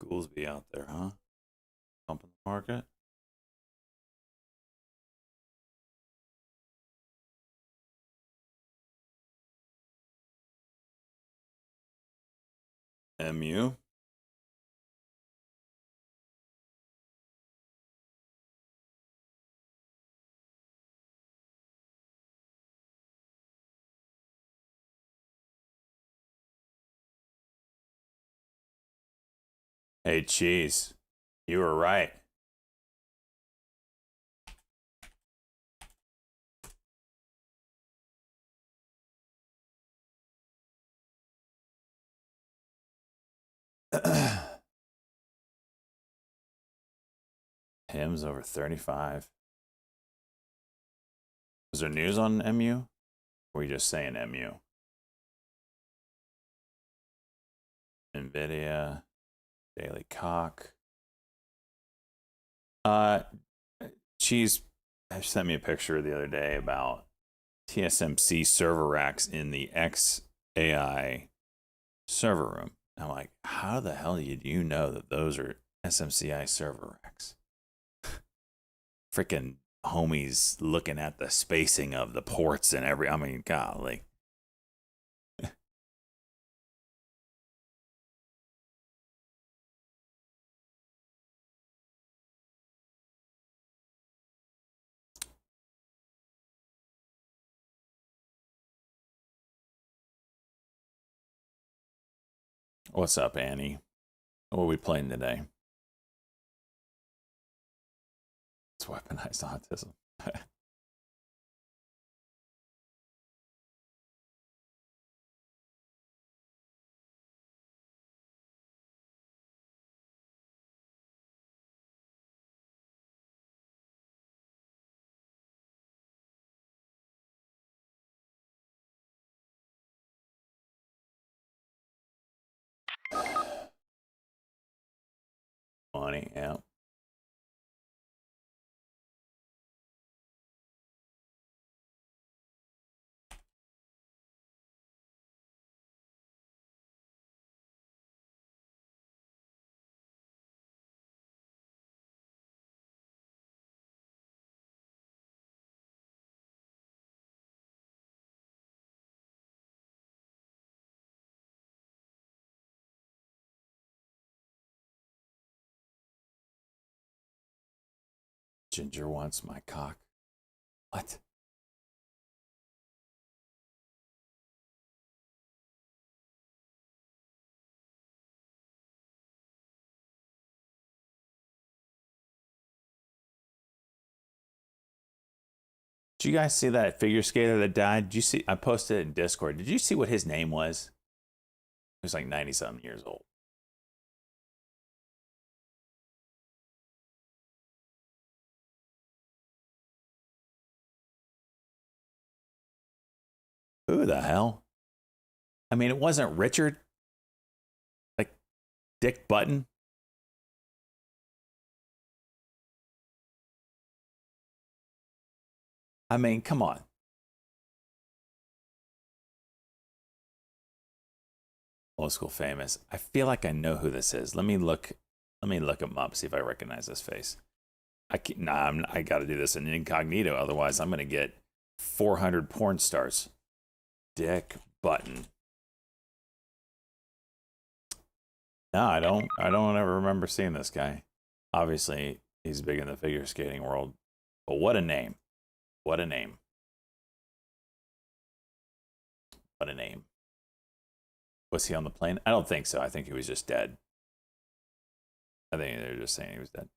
Goolsby out there, huh? Pumping the market. MU. Hey, Cheese. You were right. Hymns over 35. Was there news on MU? Or were you just saying MU? NVIDIA, Daily Cock. Cheese sent me a picture the other day about TSMC server racks in the XAI server room. I'm like, how the hell did you know that those are SMCI server racks? Freaking homies looking at the spacing of the ports and I mean, golly. What's up, Annie? What are we playing today? It's weaponized autism. Money, yeah. Ginger wants my cock. What? Did you guys see that figure skater that died? Did you see? I posted it in Discord. Did you see what his name was? He was like 90 something years old. Who the hell? I mean, it wasn't Richard. Like Dick Button. I mean, come on. Old school famous. I feel like I know who this is. Let me look him up, see if I recognize this face. I got to do this in incognito, otherwise I'm gonna get 400 porn stars. Dick Button. No, I don't ever remember seeing this guy. Obviously, he's big in the figure skating world. But what a name. What a name. What a name. Was he on the plane? I don't think so. I think he was just dead. I think they're just saying he was dead.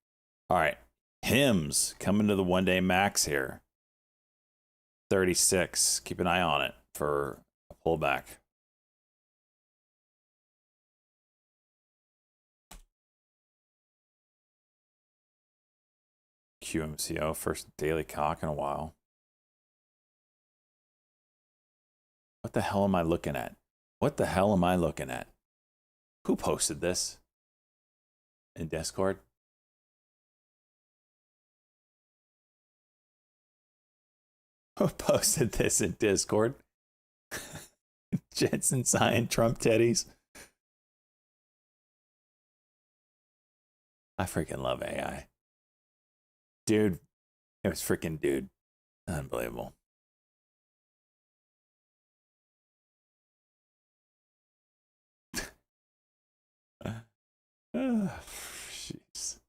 All right. Hymns coming to the 1-day max here. 36. Keep an eye on it for a pullback. QMCO, first daily cock in a while. What the hell am I looking at? What the hell am I looking at? Who posted this? In Discord? Who posted this in Discord? Jensen sign Trump teddies. I freaking love AI. Dude, it was freaking dude. Unbelievable. Jeez.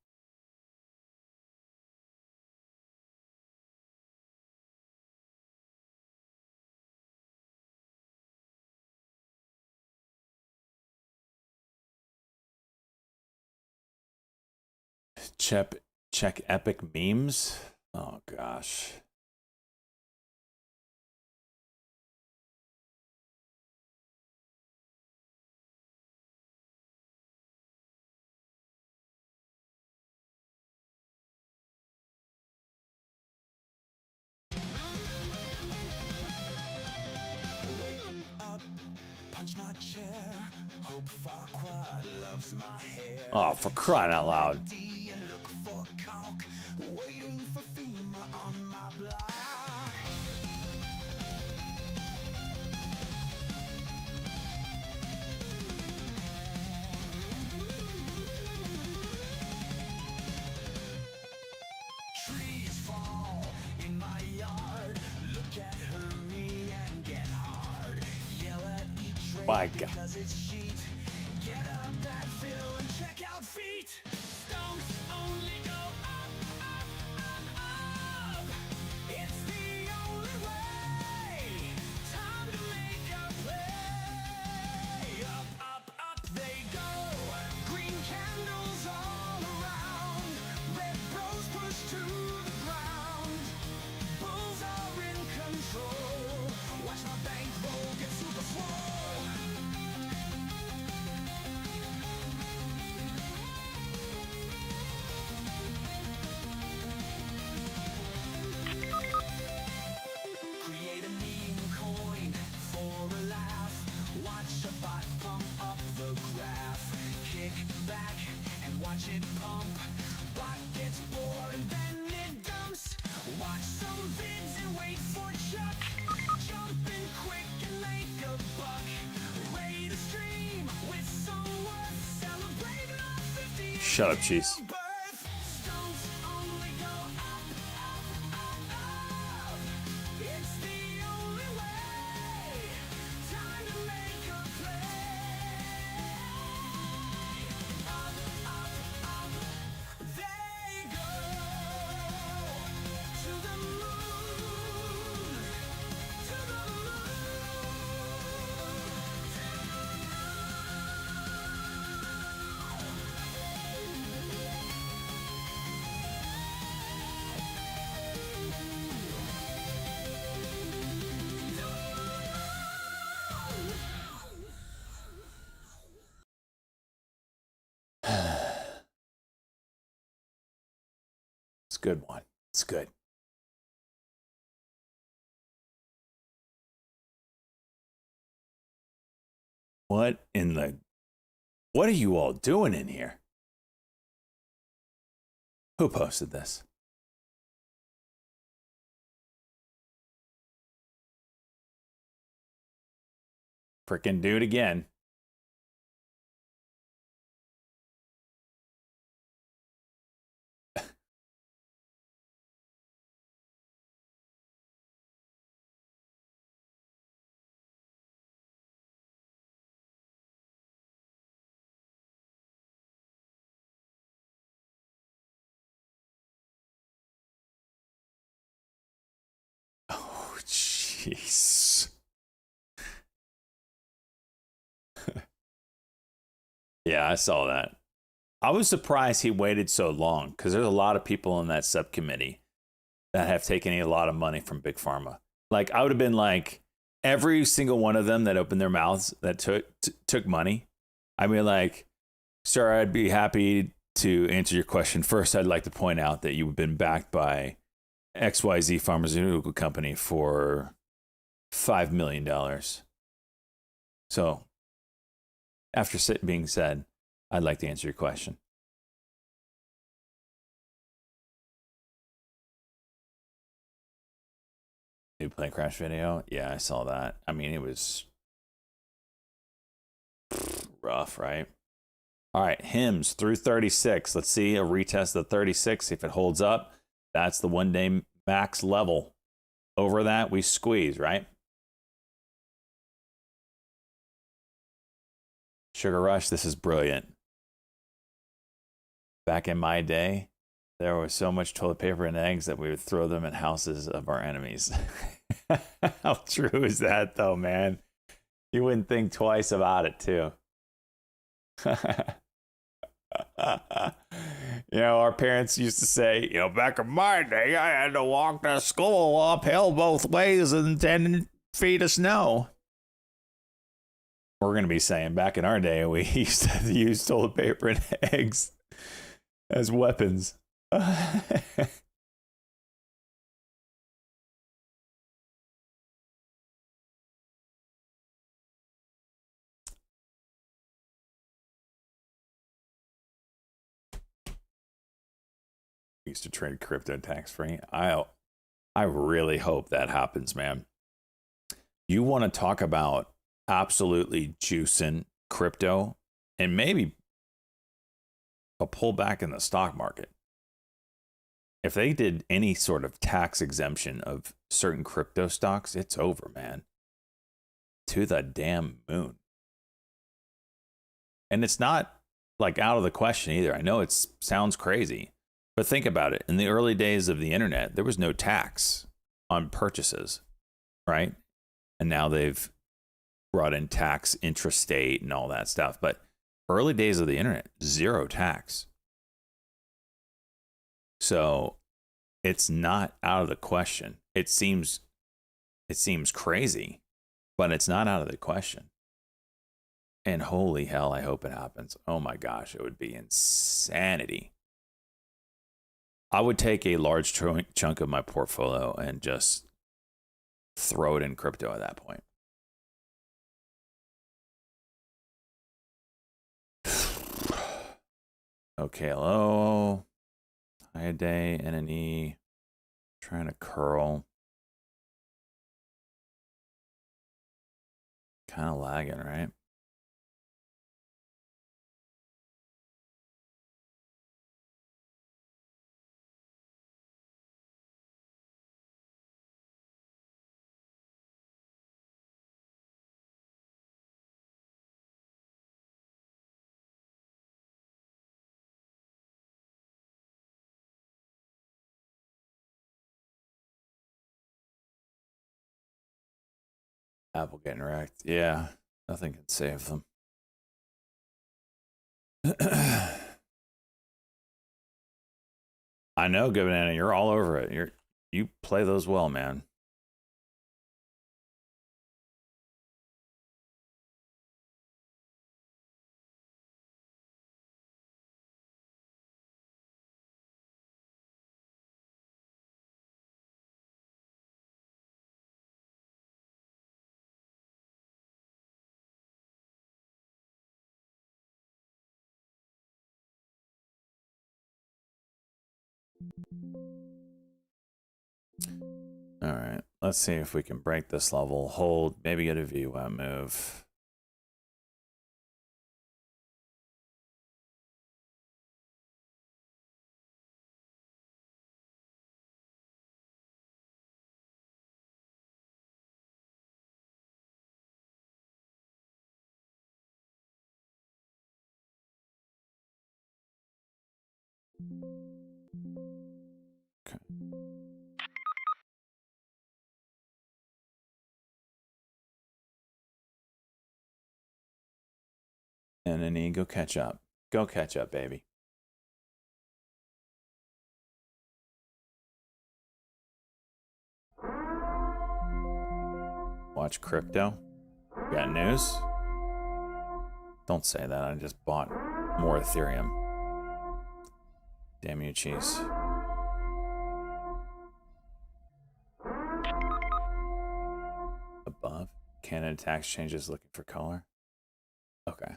Check epic memes. Oh gosh. Oh, for crying out loud.
Trees fall in my yard. Look at her and get hard. Yell at each rain
My God.
because it's sheet. Get up that fill and check out feet. Stones only go up, up, up, up. It's the only way. Time to make a play. Up, up, up they go. Green candles all around. Red rose pushed to the ground. Bulls are in control. Watch my bankroll get super swole. Create a meme coin for a laugh. Watch a bot pump up the graph. Kick back and watch it pump. Bot gets bored and then it dumps. Watch some vids and wait for Chuck. Jump in quick and make a buck. Ready to stream with some worth. Celebrating our 50th
Shut up, Cheese.
birth. Stones only go up, up, up, up. It's the only way. Time to make a play. Up, up, up. They go to the moon. To the moon.
It's a good one. It's good. What are you all doing in here? Who posted this? Frickin' do it again. Oh, jeez. Yeah, I saw that. I was surprised he waited so long because there's a lot of people in that subcommittee that have taken a lot of money from Big Pharma. Like, I would have been like, every single one of them that opened their mouths that took money. I mean, like, sir, I'd be happy to answer your question. First, I'd like to point out that you've been backed by XYZ Pharmaceutical Company for $5 million. So, after being said, I'd like to answer your question. New plane crash video? Yeah, I saw that. I mean, it was rough, right? All right, HIMS through 36. Let's see a retest of 36. If it holds up, that's the 1 day max level. Over that, we squeeze, right? Sugar Rush, this is brilliant. Back in my day, there was so much toilet paper and eggs that we would throw them at houses of our enemies. How true is that, though, man? You wouldn't think twice about it, too. You know, our parents used to say, you know, back in my day, I had to walk to school uphill both ways in 10 feet of snow. We're going to be saying back in our day, we used to use toilet paper and eggs as weapons. Used to trade crypto tax free. I really hope that happens, man. You want to talk about absolutely juicing crypto and maybe a pullback in the stock market. If they did any sort of tax exemption of certain crypto stocks, it's over, man. To the damn moon. And it's not like out of the question either. I know it sounds crazy, but think about it. In the early days of the internet, there was no tax on purchases, right? And now they've brought in tax intrastate and all that stuff. But early days of the internet, zero tax. So it's not out of the question. It seems crazy, but it's not out of the question. And holy hell, I hope it happens. Oh my gosh, it would be insanity. I would take a large chunk of my portfolio and just throw it in crypto at that point. Okay, hello. Hi, a day, NNE. Trying to curl. Kind of lagging, right? Apple getting wrecked. Yeah, nothing can save them. I know, Good Banana, you're all over it. You play those well, man. All right, let's see if we can break this level. Hold, maybe get a VWAP move. Okay. And then go catch up. Go catch up, baby. Watch crypto. Got news? Don't say that. I just bought more Ethereum. Damn you, cheese. Above. Canada tax changes looking for color. Okay.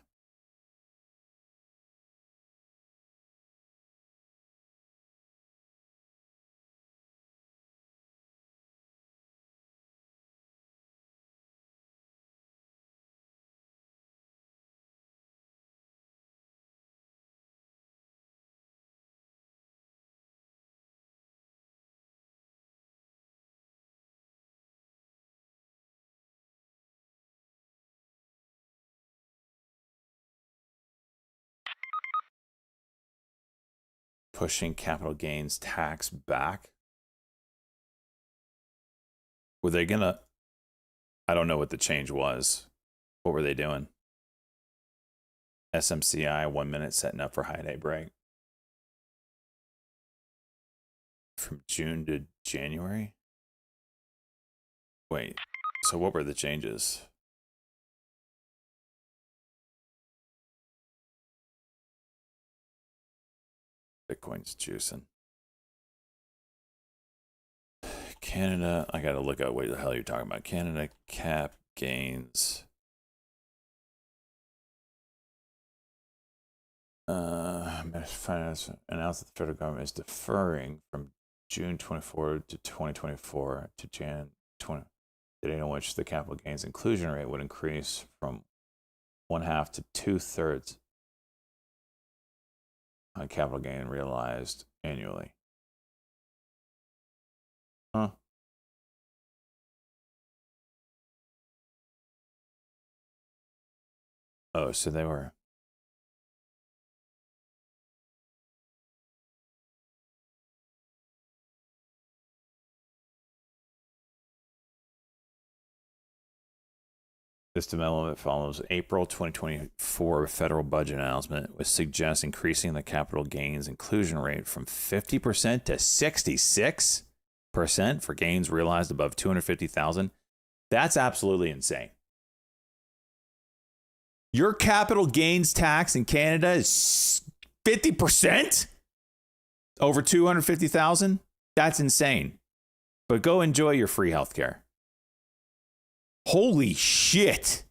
pushing capital gains tax back. Were they gonna? I don't know what the change was. What were they doing? SMCI 1 minute setting up for high day break. From June to January? Wait, so what were the changes? Bitcoin's juicing. Canada, I gotta look up what the hell you're talking about. Canada cap gains. Finance announced that the federal government is deferring from June 24 to 2024 to Jan 20, the date on which the capital gains inclusion rate would increase from 1/2 to 2/3 on capital gain realized annually. Huh? Oh, so they were. This development follows April 2024 federal budget announcement, which suggests increasing the capital gains inclusion rate from 50% to 66% for gains realized above 250,000. That's absolutely insane. Your capital gains tax in Canada is 50% over 250,000. That's insane. But go enjoy your free healthcare. Holy shit.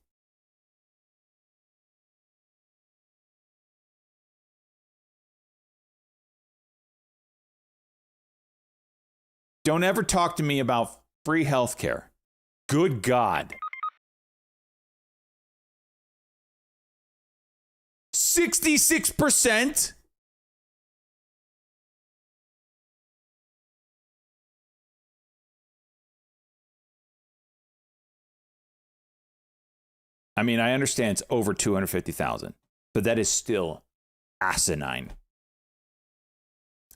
Don't ever talk to me about free healthcare. Good God. 66%? I mean, I understand it's over 250,000, but that is still asinine.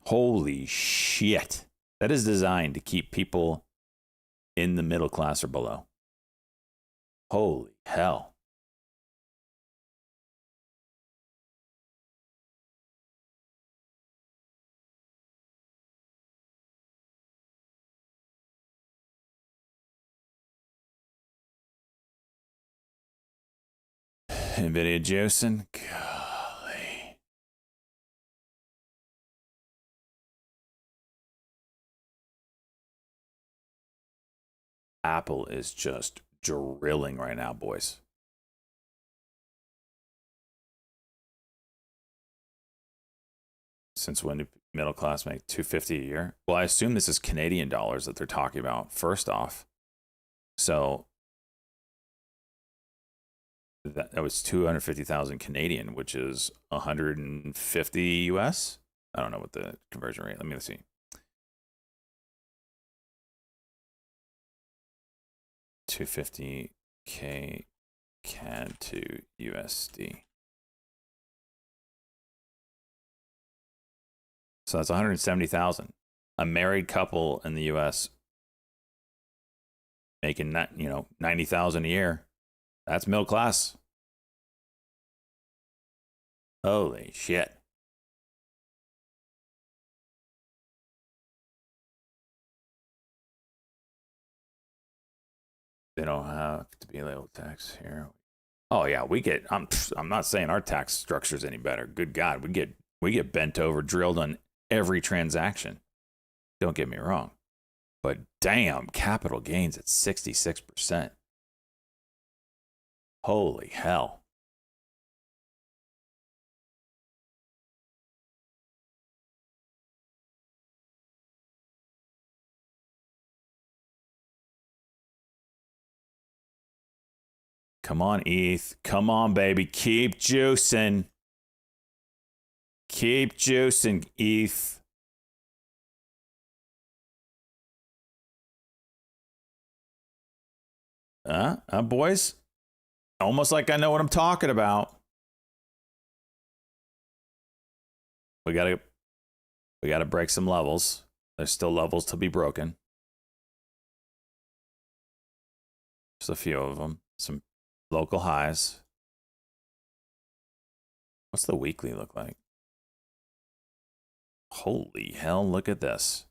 Holy shit. That is designed to keep people in the middle class or below. Holy hell. NVIDIA juicing. Golly. Apple is just drilling right now, boys. Since when do middle class make $250 a year? Well, I assume this is Canadian dollars that they're talking about first off. So that was 250,000 Canadian, which is 150 US. I don't know what the conversion rate. Let me see. $250K CAD to USD. So that's 170,000. A married couple in the US making 90,000 a year. That's middle class. Holy shit. They don't have to be labeled tax here. Oh yeah, we get. I'm not saying our tax structure is any better. Good God, we get bent over, drilled on every transaction. Don't get me wrong, but damn, capital gains at 66%. Holy hell. Come on, ETH. Come on, baby. Keep juicing. Keep juicing, ETH. Boys? Almost like I know what I'm talking about. We gotta We got to break some levels. There's still levels to be broken. Just a few of them. Some local highs. What's the weekly look like? Holy hell, look at this.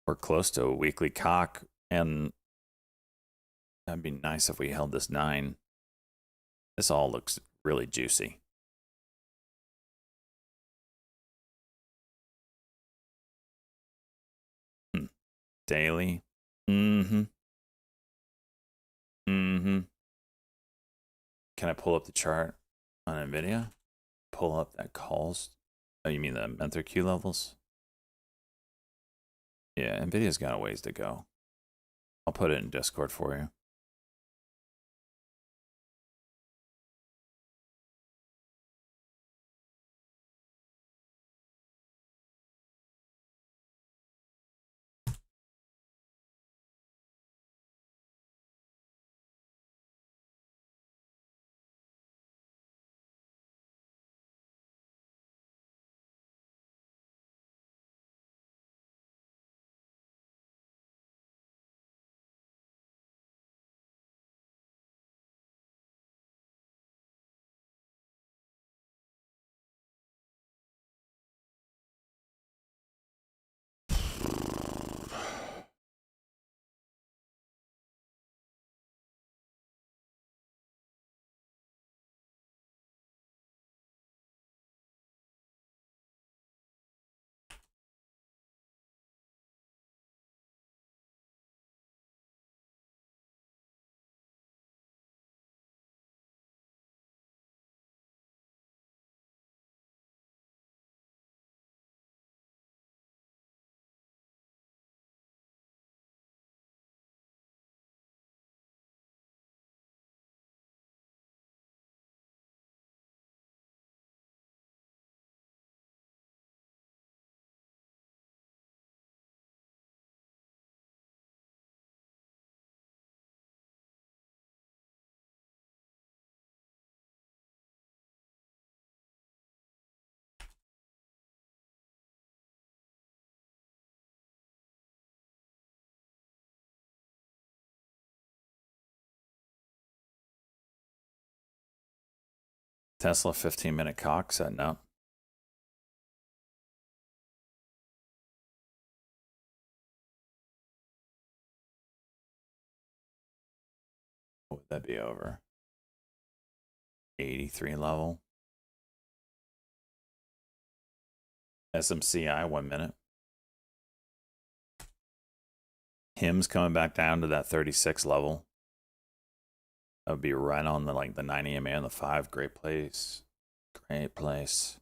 We're close to a weekly cock, and that'd be nice if we held this 9. This all looks really juicy. Daily. Mm-hmm. Mm-hmm. Can I pull up the chart on NVIDIA? Pull up that calls. Oh, you mean the Mentor Q levels? Yeah, NVIDIA's got a ways to go. I'll put it in Discord for you. Tesla 15-minute cock setting up. What would that be over? 83 level. SMCI 1 minute. HIM's coming back down to that 36 level. That would be right on the the 9 EMA and the 5. Great place. Great place.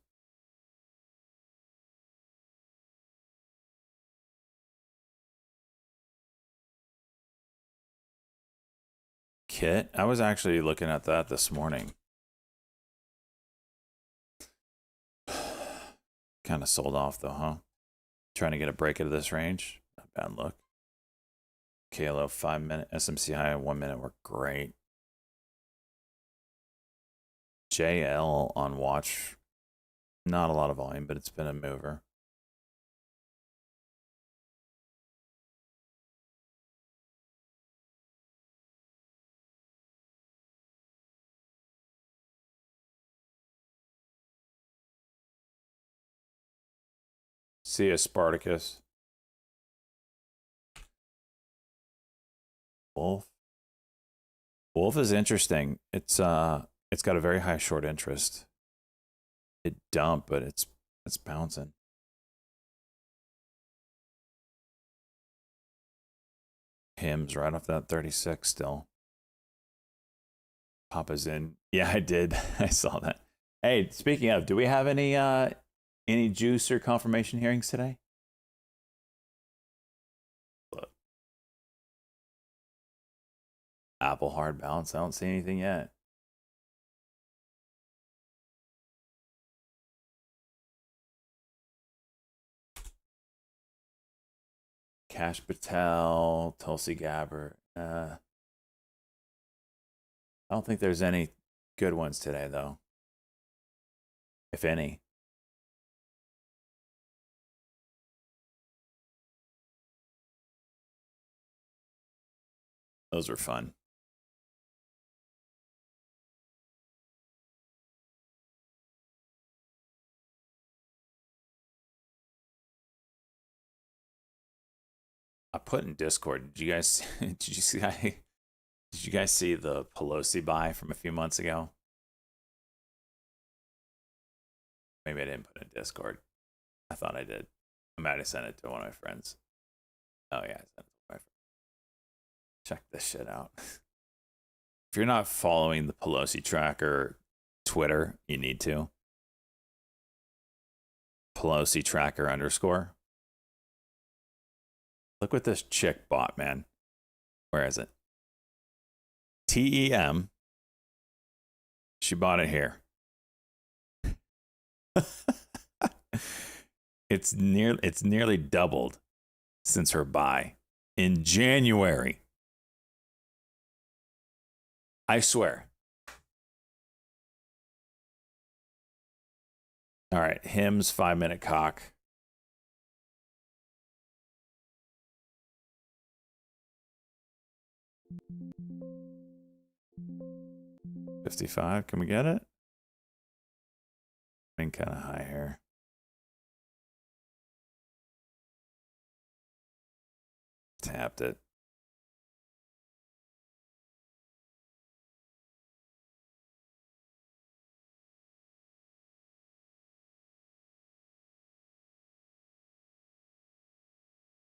Kit. I was actually looking at that this morning. Kind of sold off though, huh? Trying to get a break into this range. Not bad look. KLO 5 minute. SMCI 1 minute were great. JL on watch. Not a lot of volume, but it's been a mover. See ya, Spartacus. Wolf. Wolf is interesting. It's got a very high short interest. It dumped, but it's bouncing. HIM's right off that 36 still. Papa's in. Yeah, I did. I saw that. Hey, speaking of, do we have any juice or confirmation hearings today? Apple hard balance. I don't see anything yet. Cash Patel, Tulsi Gabbard. I don't think there's any good ones today, though. If any. Those were fun. I put in Discord. Did you guys did you guys see the Pelosi buy from a few months ago? Maybe I didn't put it in Discord. I thought I did. I might have sent it to one of my friends. Oh yeah, I sent it to my friend. Check this shit out. If you're not following the Pelosi tracker Twitter, you need to. Pelosi tracker _ Look what this chick bought, man. Where is it? TEM. She bought it here. It's nearly doubled since her buy in January. I swear. All right, Hims 5-minute cock. $55. Can we get it? Been kind of high here. Tapped it.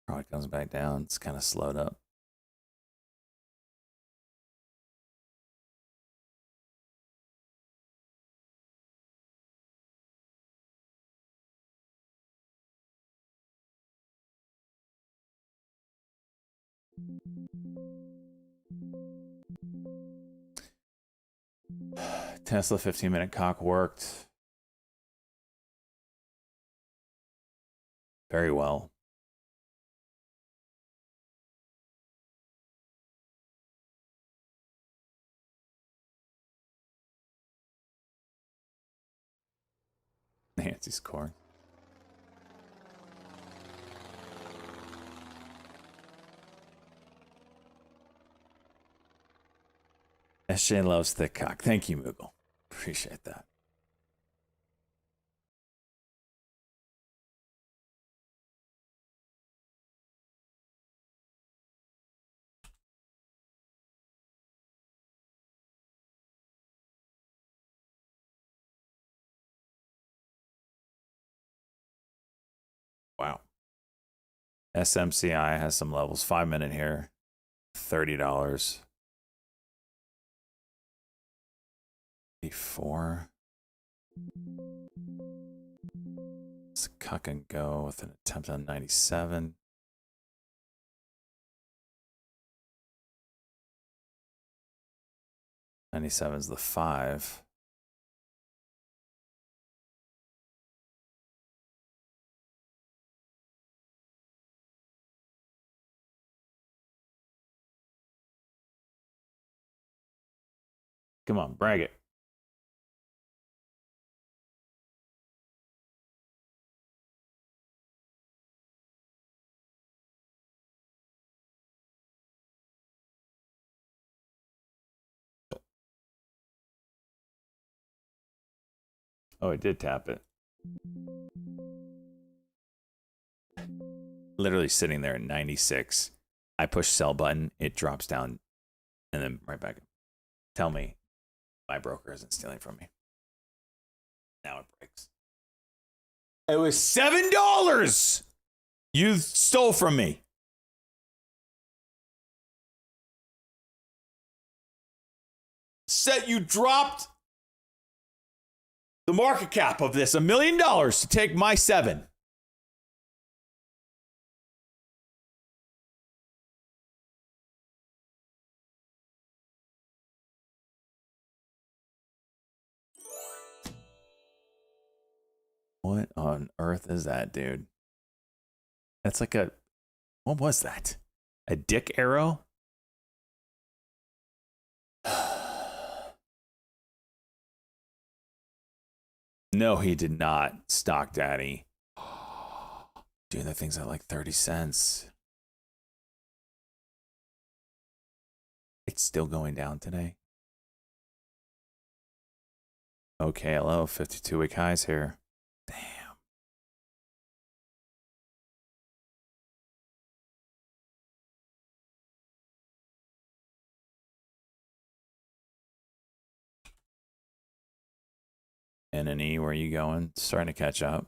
Probably comes back down. It's kind of slowed up. Tesla 15-minute cock worked very well. Nancy's corn. SJ loves thick cock. Thank you, Moogle. Appreciate that. Wow. SMCI has some levels. 5-minute here. $30. 84. It's cuck and go with an attempt on 97. $97 is the 5. Come on, brag it. Oh, it did tap it. Literally sitting there at 96. I push sell button, it drops down, and then right back. Tell me my broker isn't stealing from me. Now it breaks. It was $7 you stole from me. Said you dropped the market cap of this $1 million to take my 7. What on earth is that, dude? That's like a. What was that? A dick arrow? No, he did not. Stock Daddy. Dude, that thing's at like 30 cents. It's still going down today. Okay, hello. 52-week highs here. Damn. N and E, where are you going? Starting to catch up.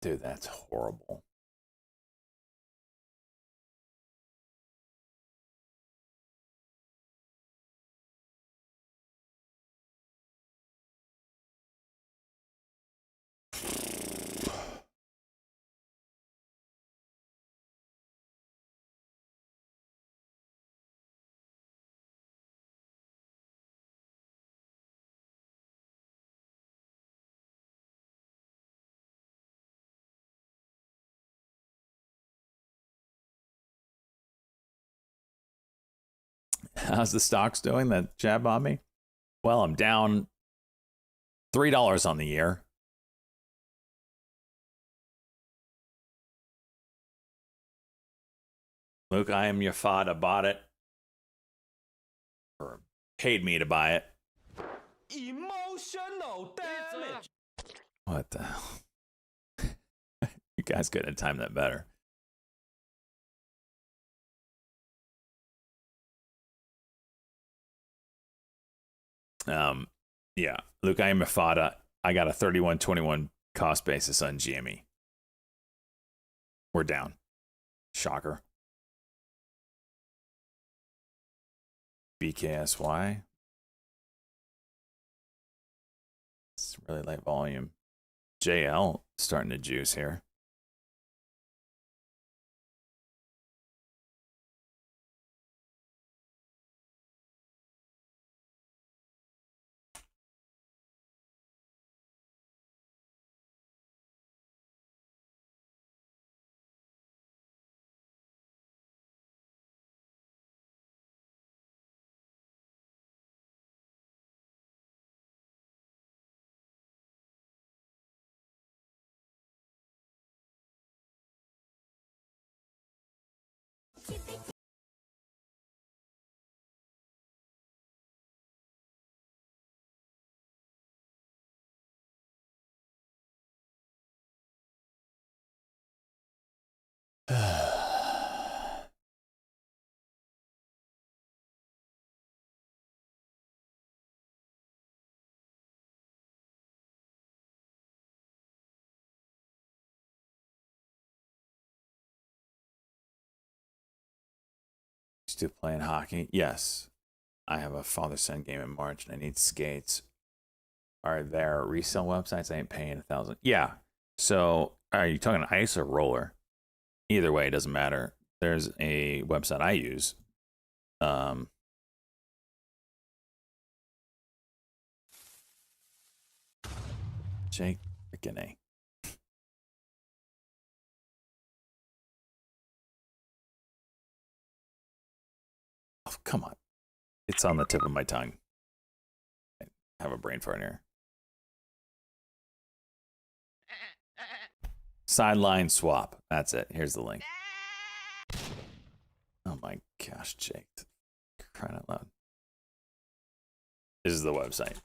Dude, that's horrible. How's the stocks doing that jab on me? Well, I'm down $3 on the year. Luke, I am your father. Bought it. Or paid me to buy it.
Emotional damage.
What the hell? You guys couldn't have timed that better. Yeah. Luke, I am your father. I got a 31.21 cost basis on GME. We're down. Shocker. BKSY. It's really light volume. JL starting to juice here. Still playing hockey? Yes. I have a father-son game in March and I need skates. Are there resale websites? I ain't paying $1,000. Yeah. So are you talking ice or roller? Either way, it doesn't matter. There's a website I use. Jake freaking A. Oh, come on. It's on the tip of my tongue. I have a brain fart here. Sideline swap. That's it. Here's the link. Oh my gosh, Jake. Crying out loud. This is the website.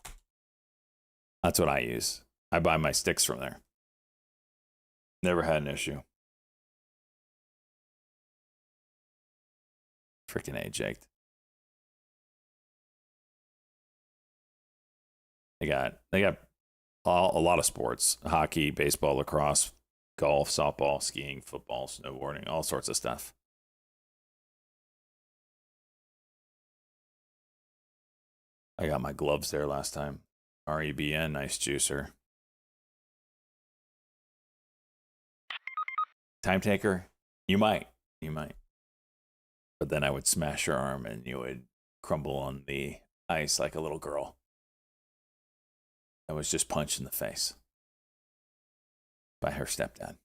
That's what I use. I buy my sticks from there. Never had an issue. Freaking A, Jake. They got a lot of sports: hockey, baseball, lacrosse, golf, softball, skiing, football, snowboarding, all sorts of stuff. I got my gloves there last time. REBN, nice juicer. Time taker? You might. You might. But then I would smash your arm and you would crumble on the ice like a little girl. I was just punched in the face by her stepdad.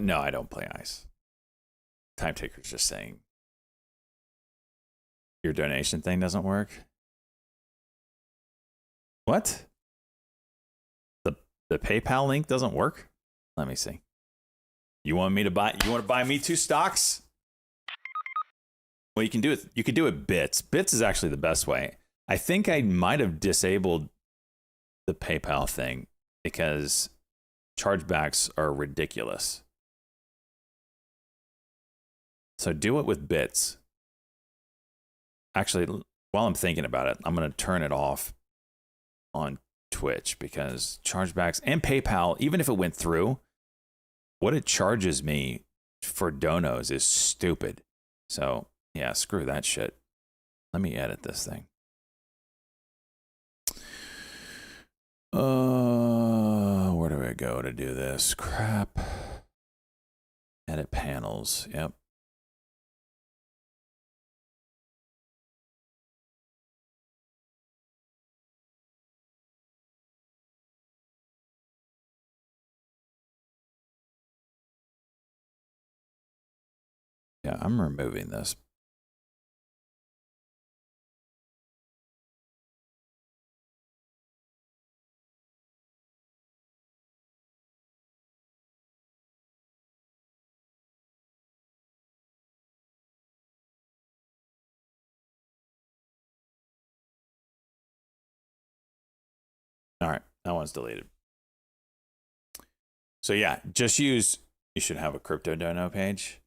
No, I don't play ice. Time taker's just saying your donation thing doesn't work. What? The PayPal link doesn't work? Let me see. You want to buy me 2 stocks? Well, you can do it. You could do it Bits. Bits is actually the best way. I think I might have disabled the PayPal thing because chargebacks are ridiculous. So do it with Bits. Actually, while I'm thinking about it, I'm going to turn it off on Twitch because chargebacks and PayPal, even if it went through, what it charges me for donos is stupid. So yeah, screw that shit. Let me edit this thing. Where do I go to do this? Crap. Edit panels. Yep. Yeah, I'm removing this. All right, that one's deleted. So yeah, just use, you should have a crypto dono page.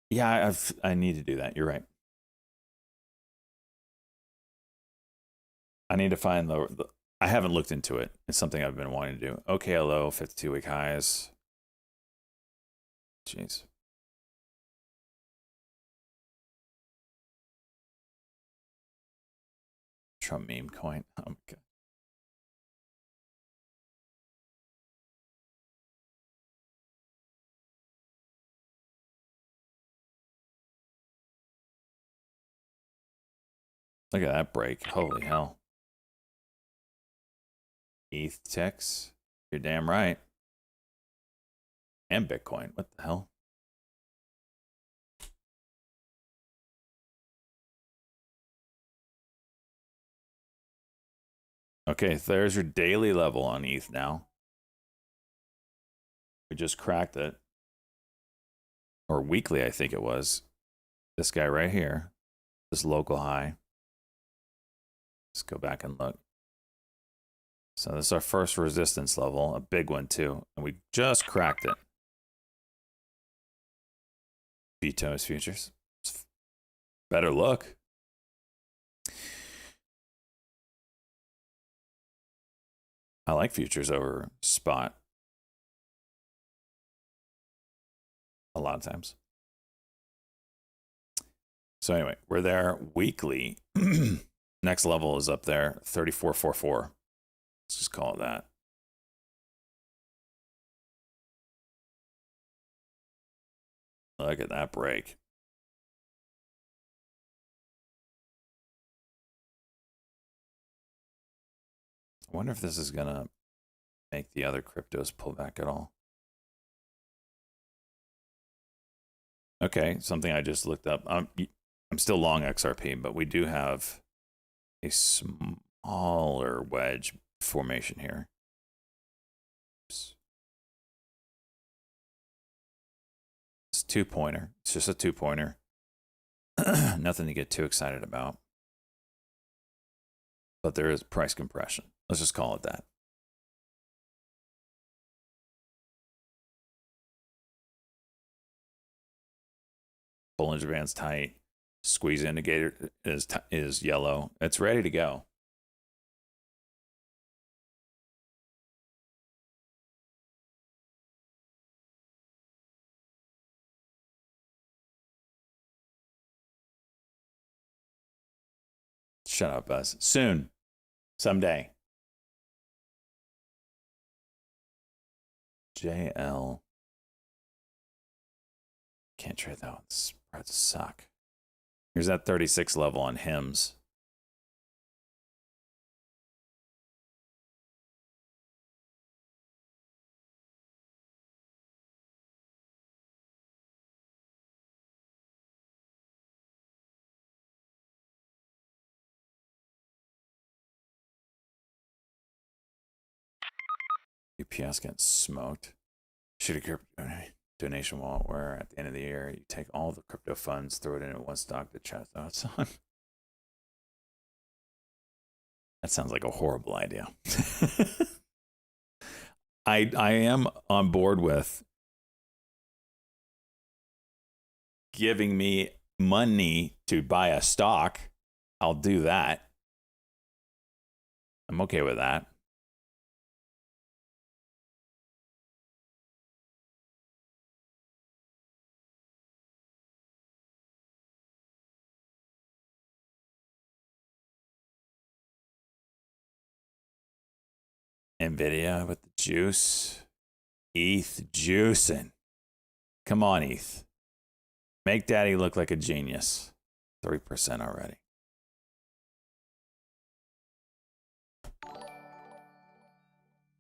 Yeah, I need to do that. You're right. I need to find I haven't looked into it. It's something I've been wanting to do. OKLO, 52-week highs. Jeez. Trump meme coin. Oh my God. Look at that break. Holy hell. ETH ticks. You're damn right. And Bitcoin. What the hell? Okay, there's your daily level on ETH now. We just cracked it. Or weekly, I think it was. This guy right here. This local high. Let's go back and look. So this is our first resistance level, a big one too, and we just cracked it. BTOS futures. Better look. I like futures over spot a lot of times. So anyway, we're there weekly. Next level is up there, 3444. Let's just call it that. Look at that break. I wonder if this is going to make the other cryptos pull back at all. Okay, something I just looked up. I'm still long XRP, but we do have a smaller wedge formation here. Oops. It's a 2-pointer. It's just a 2-pointer. Nothing to get too excited about. But there is price compression. Let's just call it that. Bollinger Band's tight. Squeeze indicator is yellow. It's ready to go. Shut up, Buzz. Soon. Someday. JL. Can't trade that one. Spreads suck. Here's that 36 level on hymns. UPS getting smoked. Should have donation wallet where at the end of the year you take all the crypto funds, throw it into one stock to chat thoughts on. That sounds like a horrible idea. I am on board with giving me money to buy a stock. I'll do that. I'm okay with that. NVIDIA with the juice. ETH juicing. Come on, ETH. Make daddy look like a genius. 3% already.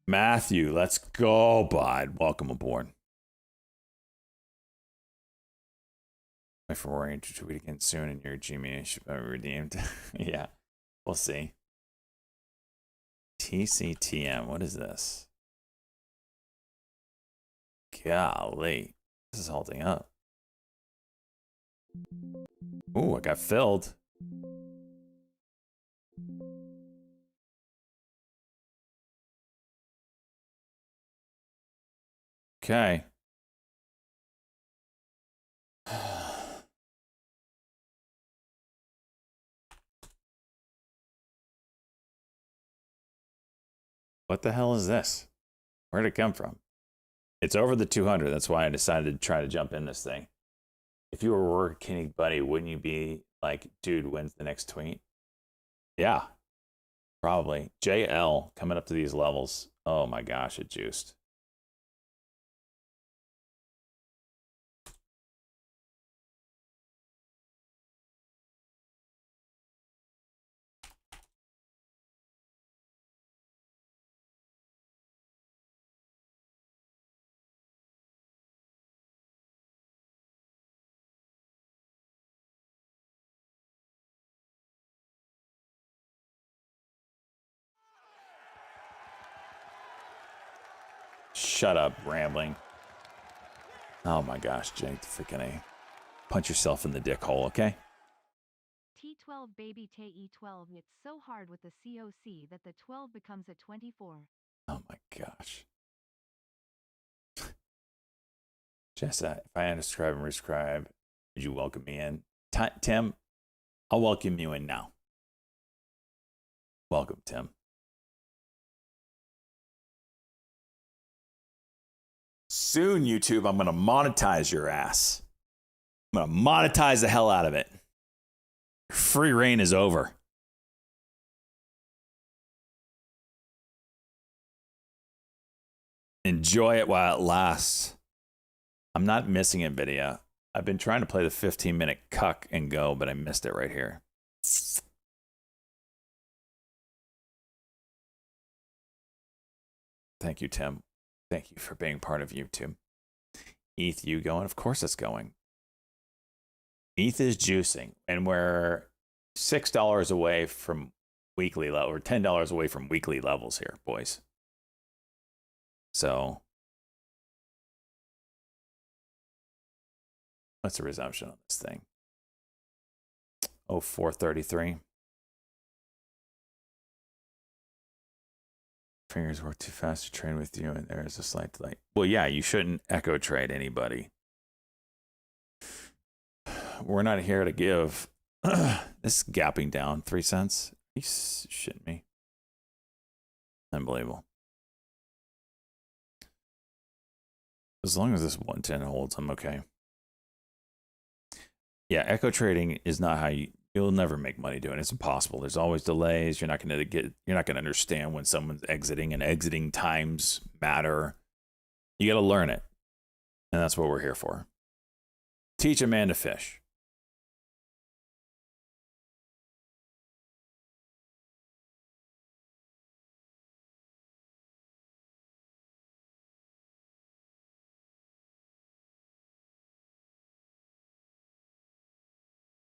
Matthew, let's go, bud. Welcome aboard. Wait for Warrior to tweet again soon and your Gmail should be redeemed. Yeah, we'll see. TCTM, what is this? Golly, this is holding up. Ooh, I got filled. Okay. What the hell is this? Where'd it come from? It's over the 200. That's why I decided to try to jump in this thing. If you were working, buddy, wouldn't you be like, dude, when's the next tweet? Yeah, probably. JL coming up to these levels. Oh my gosh, it juiced. Shut up, rambling. Oh my gosh, Jake, freaking A. Punch yourself in the dick hole, okay?
T12 baby Te12. It's so hard with the COC that the 12 becomes a 24.
Oh my gosh. Jessa, if I unsubscribe and rescribe, would you welcome me in? Tim, I'll welcome you in now. Welcome, Tim. Soon, YouTube, I'm going to monetize your ass. I'm going to monetize the hell out of it. Free reign is over. Enjoy it while it lasts. I'm not missing NVIDIA. I've been trying to play the 15-minute cuck and go, but I missed it right here. Thank you, Tim. Thank you for being part of YouTube. ETH, you going? Of course it's going. ETH is juicing, and we're $6 away from weekly level, or $10 away from weekly levels here, boys. So, what's the resumption on this thing? Oh, 433. Fingers work too fast to trade with you, and there is a slight delay. Well, yeah, you shouldn't echo trade anybody. we're not here to give. This gapping down 3 cents. You shitting me? Unbelievable. As long as this 110 holds, I'm okay. Yeah, echo trading is not how you'll never make money doing it. It's impossible. There's always delays. You're not going to understand when someone's exiting, and exiting times matter. You got to learn it. And that's what we're here for. Teach a man to fish.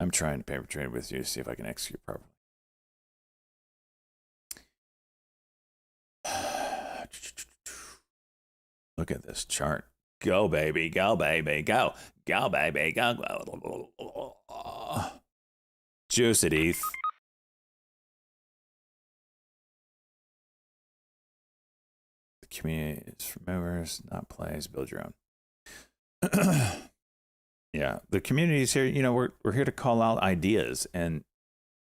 I'm trying to paper trade with you to see if I can execute properly. Look at this chart. Go, baby. Go, baby. Go. Go, baby. Go. Juice it, ETH. The community is for movers, not plays. Build your own. Yeah, the community is here. You know, we're here to call out ideas, and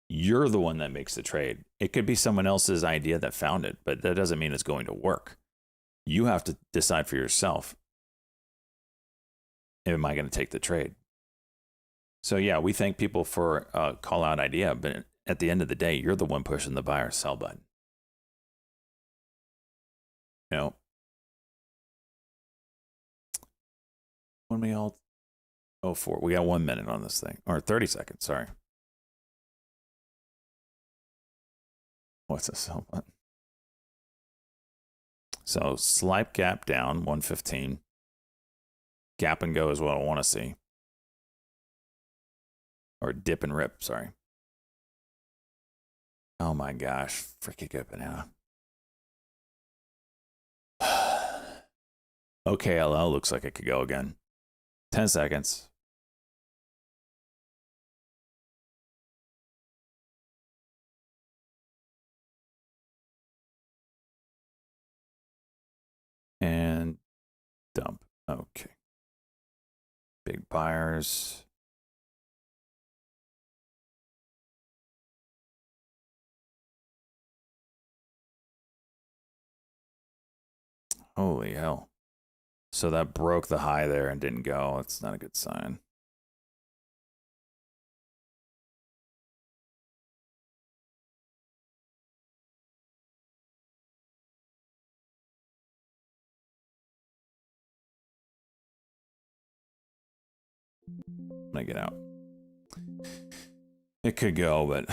you're the one that makes the trade. It could be someone else's idea that found it, but that doesn't mean it's going to work. You have to decide for yourself. Am I going to take the trade? So yeah, we thank people for call out idea, but at the end of the day, you're the one pushing the buy or sell button. You know, when we all 04, we got 1 minute on this thing, or 30 seconds. Sorry. What's a sell button? So slipe gap down 115. Gap and go is what I want to see. Or dip and rip, sorry. Oh my gosh, freaking good banana. OKLL looks like it could go again. 10 seconds. And dump. Okay. Big buyers. Holy hell. So that broke the high there and didn't go. It's not a good sign. I'm gonna get out. It could go, but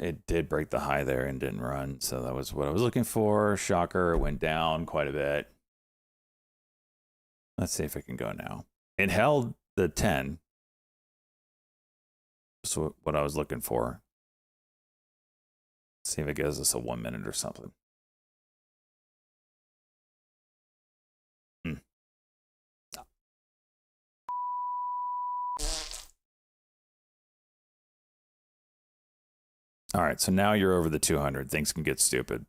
it did break the high there and didn't run. So that was what I was looking for. Shocker, it went down quite a bit. Let's see if it can go now. It held the 10. So what I was looking for. Let's see if it gives us a 1 minute or something. All right, so now you're over the 200. Things can get stupid.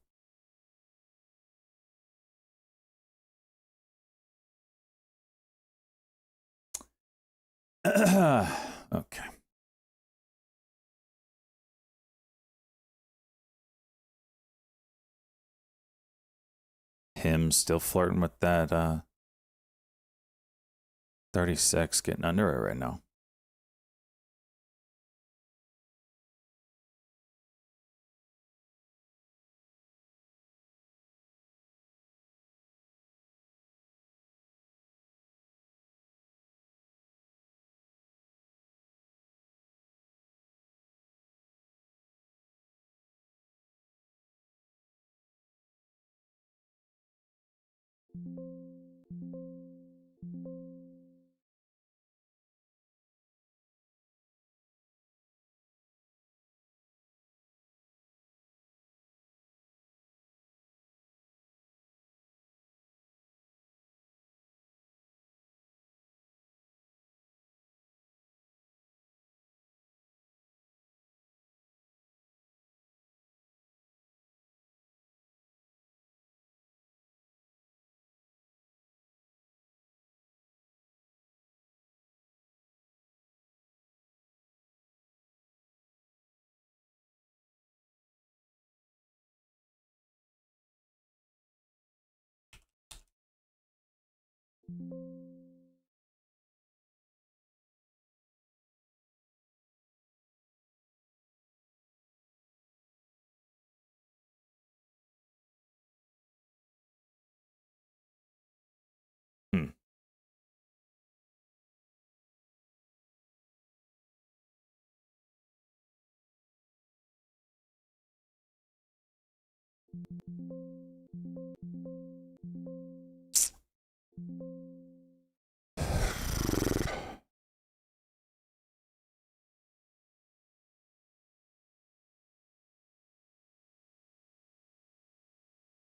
Okay. Him still flirting with that 36, getting under it right now. Hmm.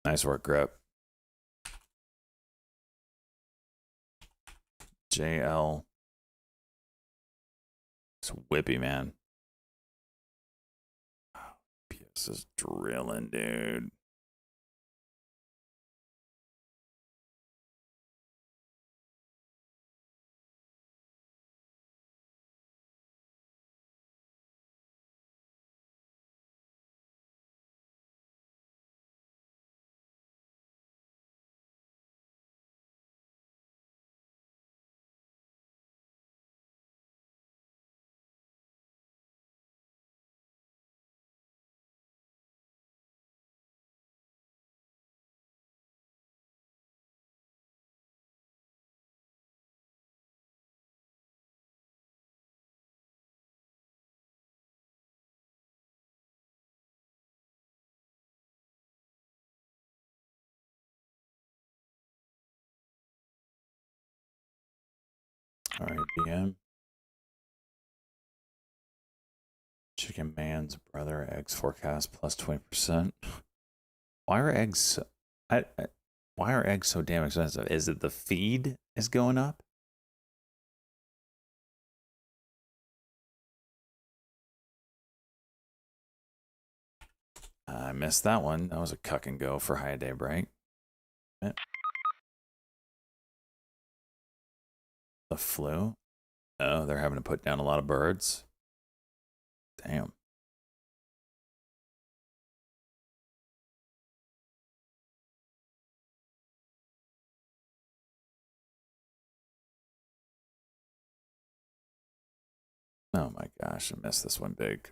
Nice work, Grip. JL. It's whippy, man. PS is drilling, dude. All right, DM. Chicken Man's brother eggs forecast plus 20%. Why are eggs? Why are eggs so damn expensive? Is it the feed is going up? I missed that one. That was a cuck and go for high day break. The flu? Oh, they're having to put down a lot of birds. Damn. Oh my gosh, I missed this one big.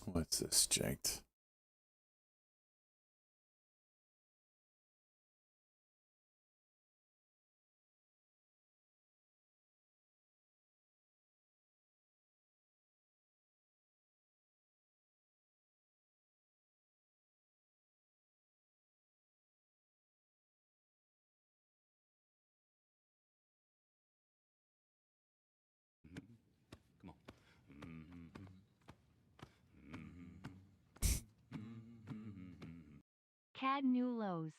What's this, Jaked?
CAD new lows.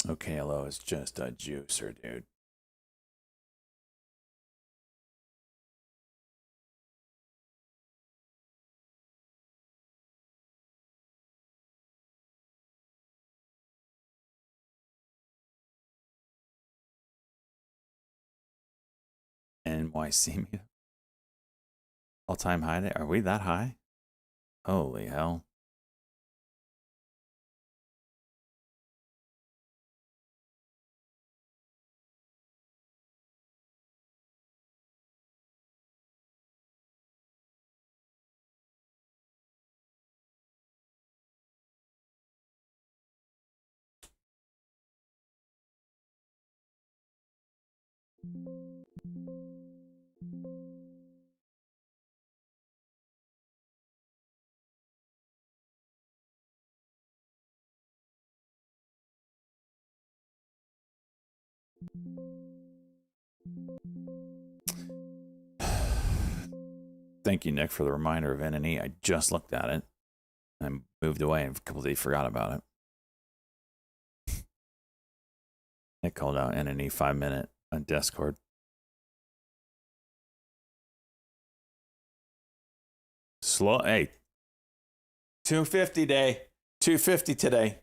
OKLO is just a juicer, dude. NYC meet. All-time high day? Are we that high? Holy hell. Thank you, Nick, for the reminder of NNE. I just looked at it. I moved away and completely forgot about it. Nick called out NNE 5-minute on Discord. Slow. Hey, 250 day. 250 today.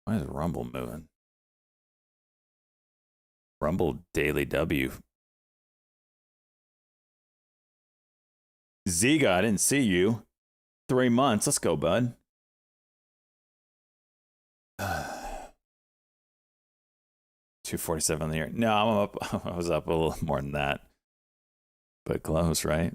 Why is Rumble moving? Rumble Daily W. Ziga, I didn't see you. 3 months. Let's go, bud. 247 on the year. No, I'm up. I was up a little more than that. But close, right?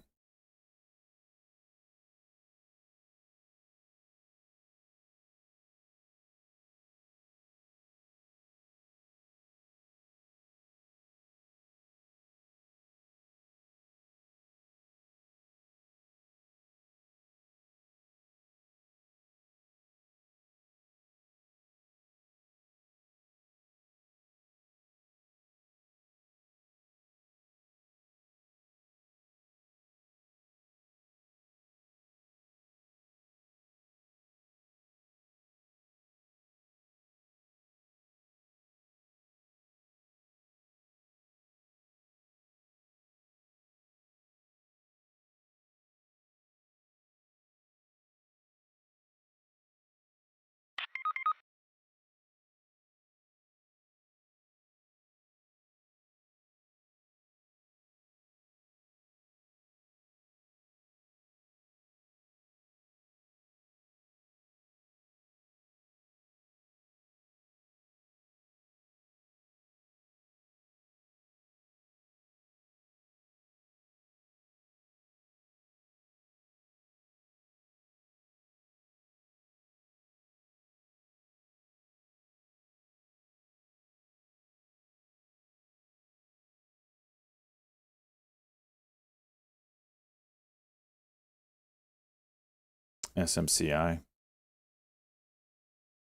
SMCI.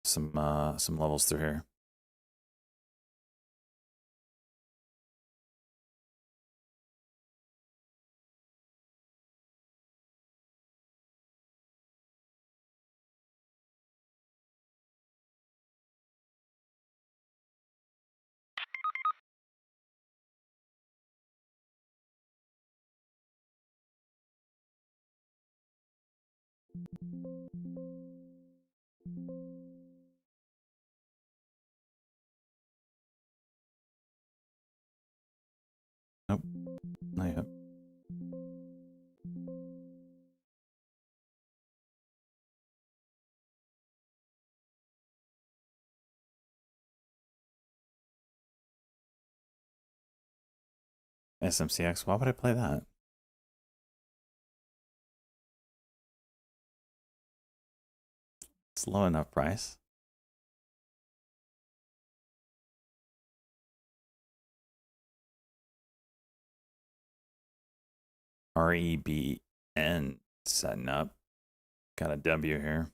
Some levels through here. Nope. Not yet. SMCX. Why would I play that? It's low enough price. REBN setting up. Got a W here.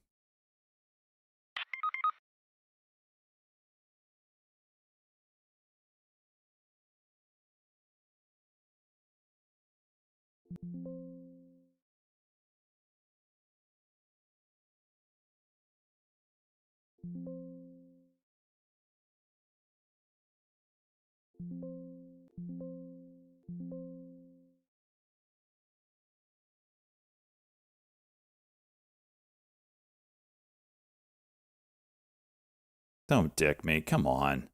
Don't dick me. Come on.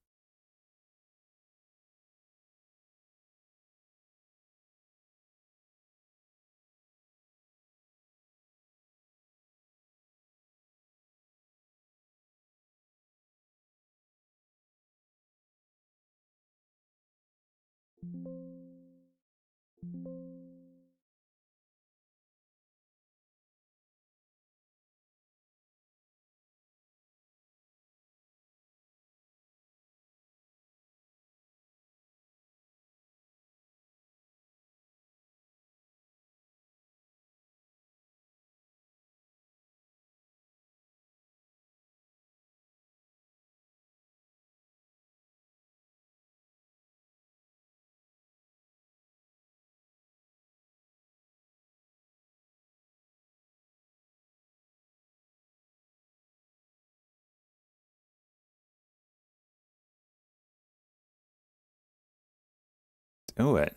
Do it.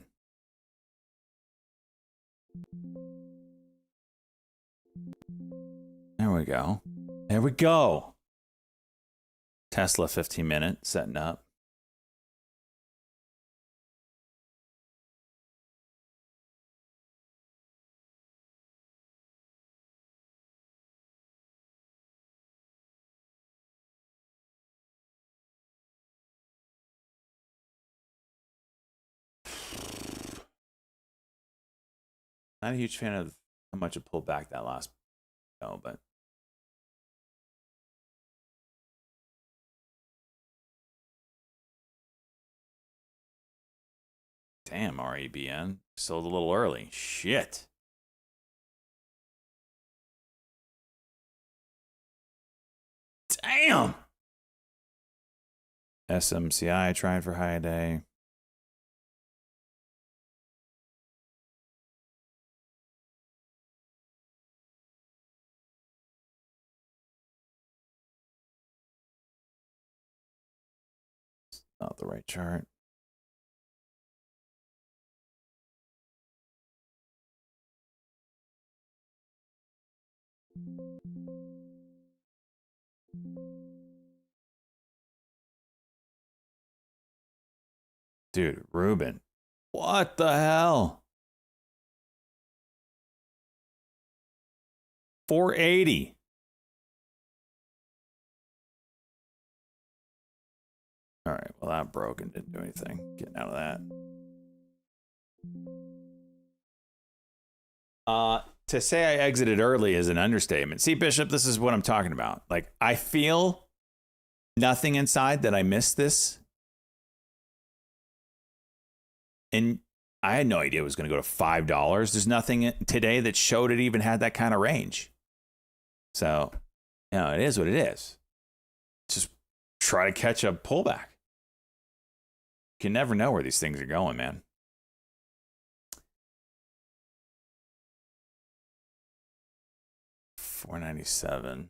There we go. There we go. Tesla 15-minute setting up. Not a huge fan of how much it pulled back that last go, but damn, REBN sold a little early. Shit. Damn. SMCI tried for high day. Not the right chart. Dude, Ruben. What the hell? 480. All right, well, that broke and didn't do anything. Getting out of that. To say I exited early is an understatement. See, Bishop, this is what I'm talking about. Like, I feel nothing inside that I missed this. And I had no idea it was going to go to $5. There's nothing today that showed it even had that kind of range. So, you know, it is what it is. Just try to catch a pullback. You can never know where these things are going, man. $4.97.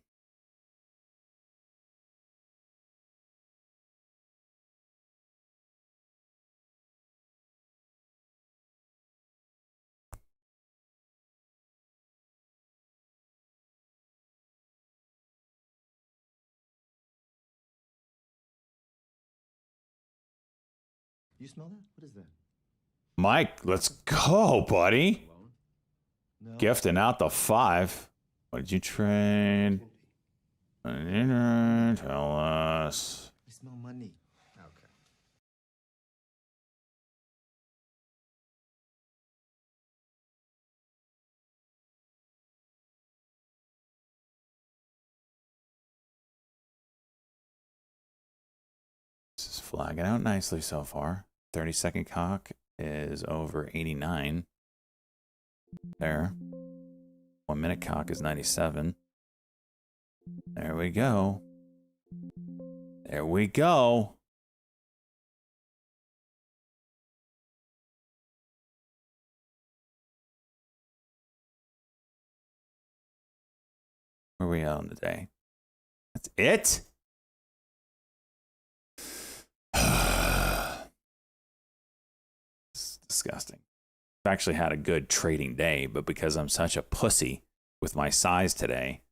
You smell that? What is that?
Mike, let's go, buddy.
No.
Gifting out the 5. What did you trade? Tell us.
I smell money. Okay.
This is flagging out nicely so far. 30-second cock is over 89. There. 1 minute cock is 97. There we go. There we go. Where are we at on the day? That's it? disgusting. I've actually had a good trading day, but because I'm such a pussy with my size today,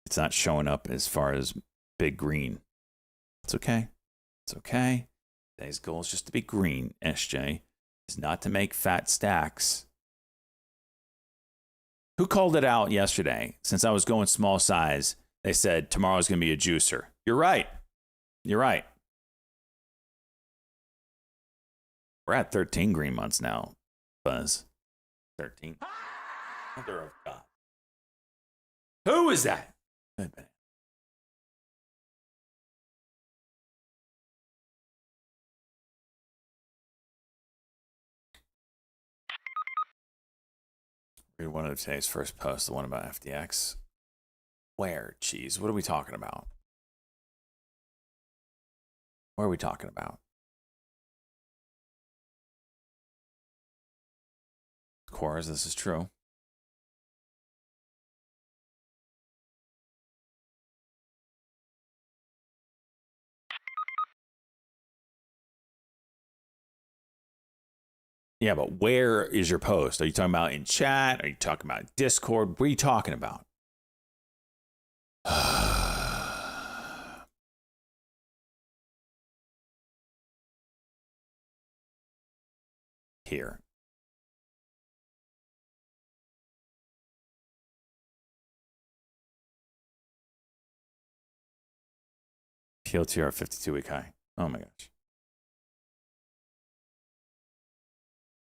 it's not showing up as far as big green. It's okay. It's okay. Today's goal is just to be green, SJ. It's not to make fat stacks. Who called it out yesterday? Since I was going small size, they said tomorrow's going to be a juicer. You're right. You're right. We're at 13 green months now, Buzz. 13. Mother of God. Who is that? Good man. Read one of today's first posts, the one about FTX. Where, cheese? What are we talking about? What are we talking about? Of course, this is true. Yeah, but where is your post? Are you talking about in chat? Are you talking about Discord? What are you talking about? Here. PLTR 52-week high. Oh my gosh.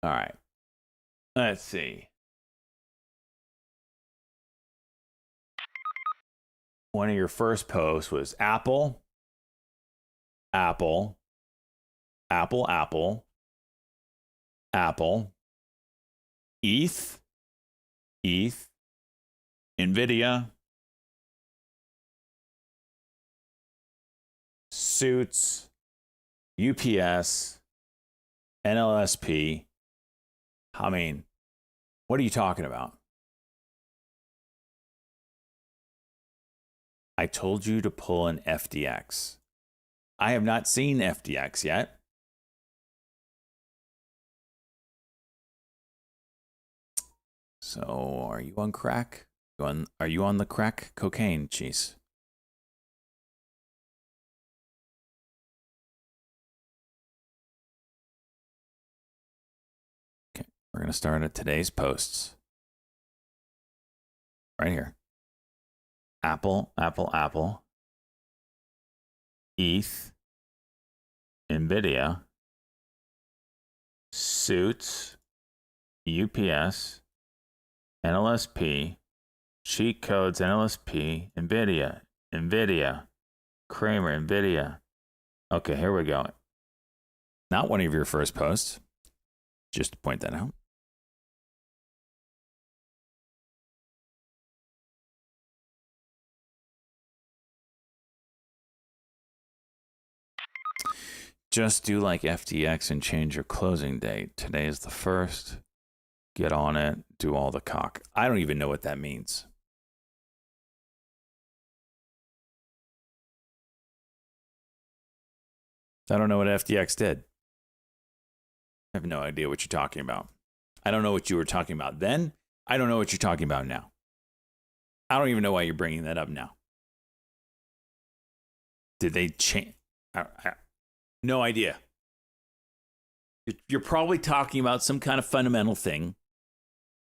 All right. Let's see. One of your first posts was Apple, Apple, Apple, Apple, Apple, ETH, ETH, NVIDIA, Suits, UPS, NLSP. I mean, what are you talking about? I told you to pull an FTX. I have not seen FTX yet. So, are you on crack? Are you on the crack cocaine, cheese? Okay, we're going to start at today's posts. Right here. Apple, Apple, Apple, ETH, NVIDIA, Suits, UPS, NLSP, cheat codes, NLSP, NVIDIA, Kramer, NVIDIA. Okay, here we go. Not one of your first posts, just to point that out. Just do like FTX and change your closing date. Today is the 1st. Get on it. Do all the cock. I don't even know what that means. I don't know what FTX did. I have no idea what you're talking about. I don't know what you were talking about then. I don't know what you're talking about now. I don't even know why you're bringing that up now. Did they change? No idea. You're probably talking about some kind of fundamental thing,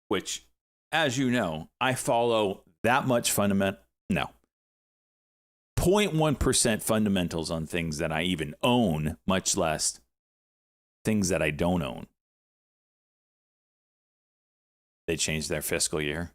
which, as you know, I follow that much fundamental. No. 0.1% fundamentals on things that I even own, much less things that I don't own. They changed their fiscal year.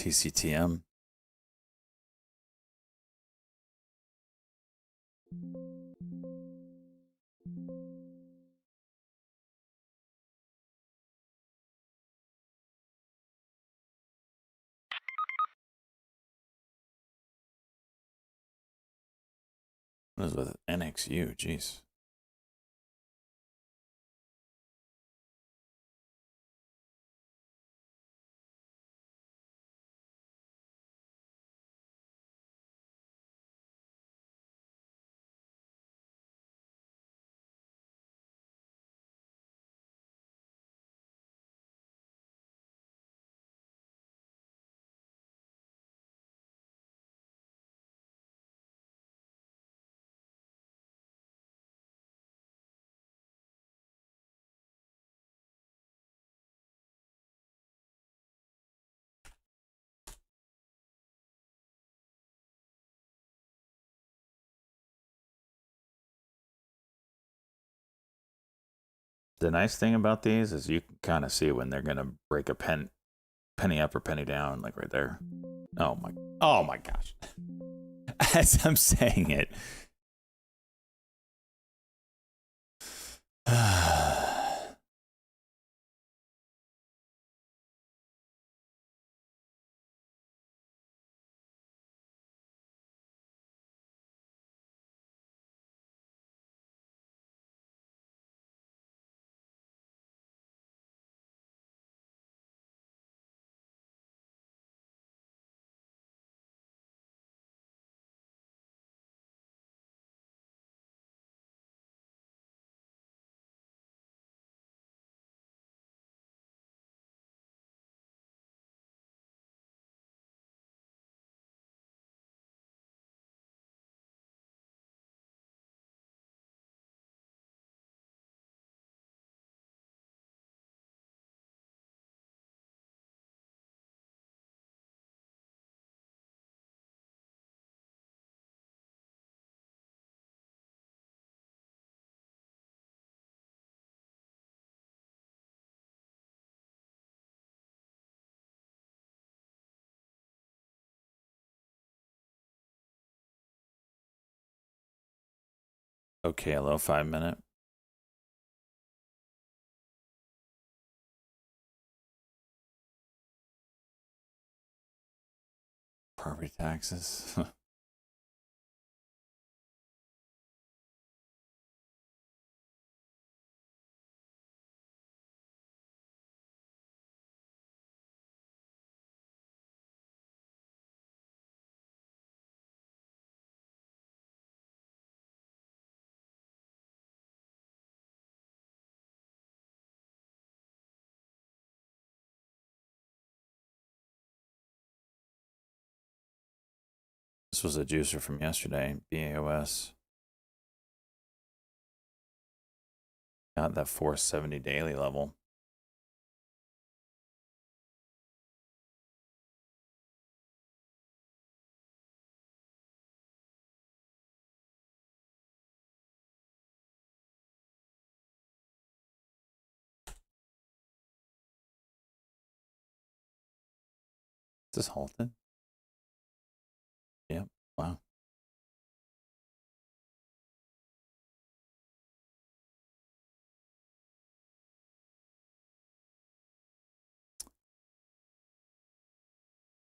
TCTM. What is with NXU? Jeez. The nice thing about these is you can kind of see when they're gonna break a penny up or penny down, like right there. Oh my gosh. As I'm saying it. Okay, hello, 5 minute. Property taxes. This was a juicer from yesterday, BAOS. Got that 470 daily level. Is this halted? Yep. Wow.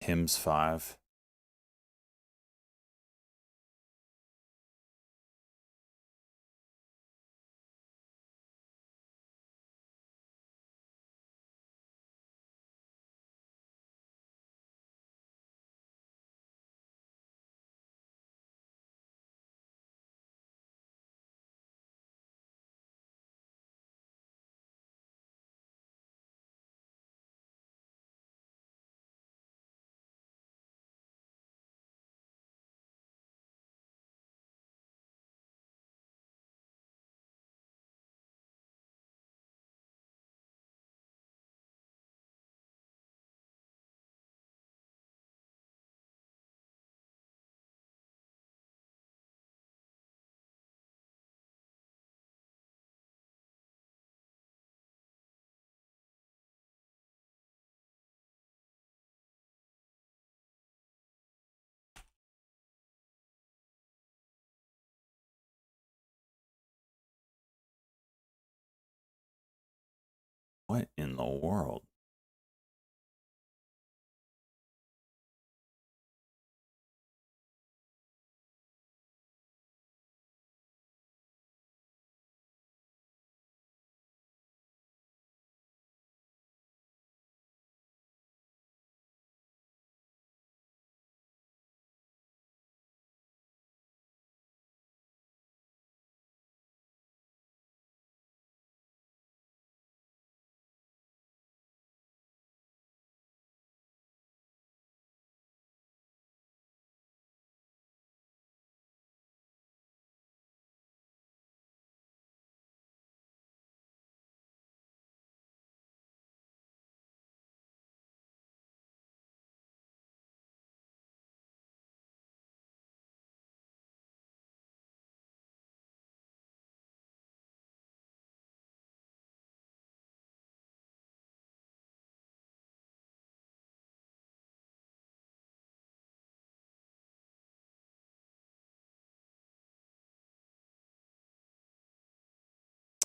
Hymns 5. What in the world?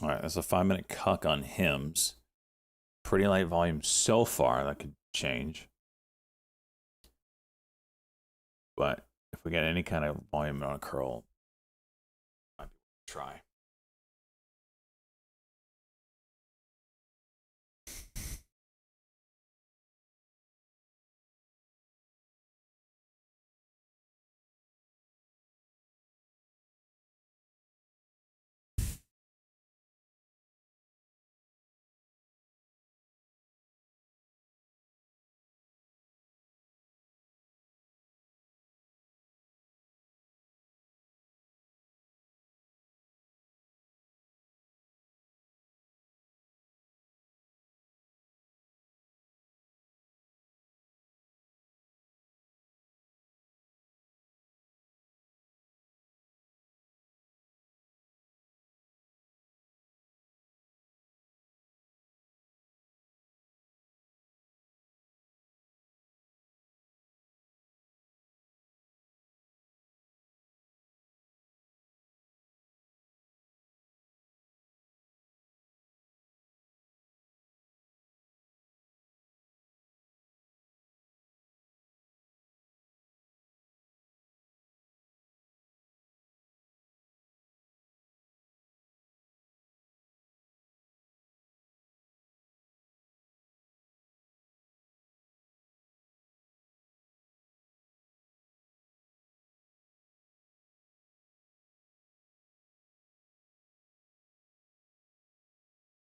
All right, that's a 5-minute cuck on hymns. Pretty light volume so far. That could change. But if we get any kind of volume on a curl, might be worth a try.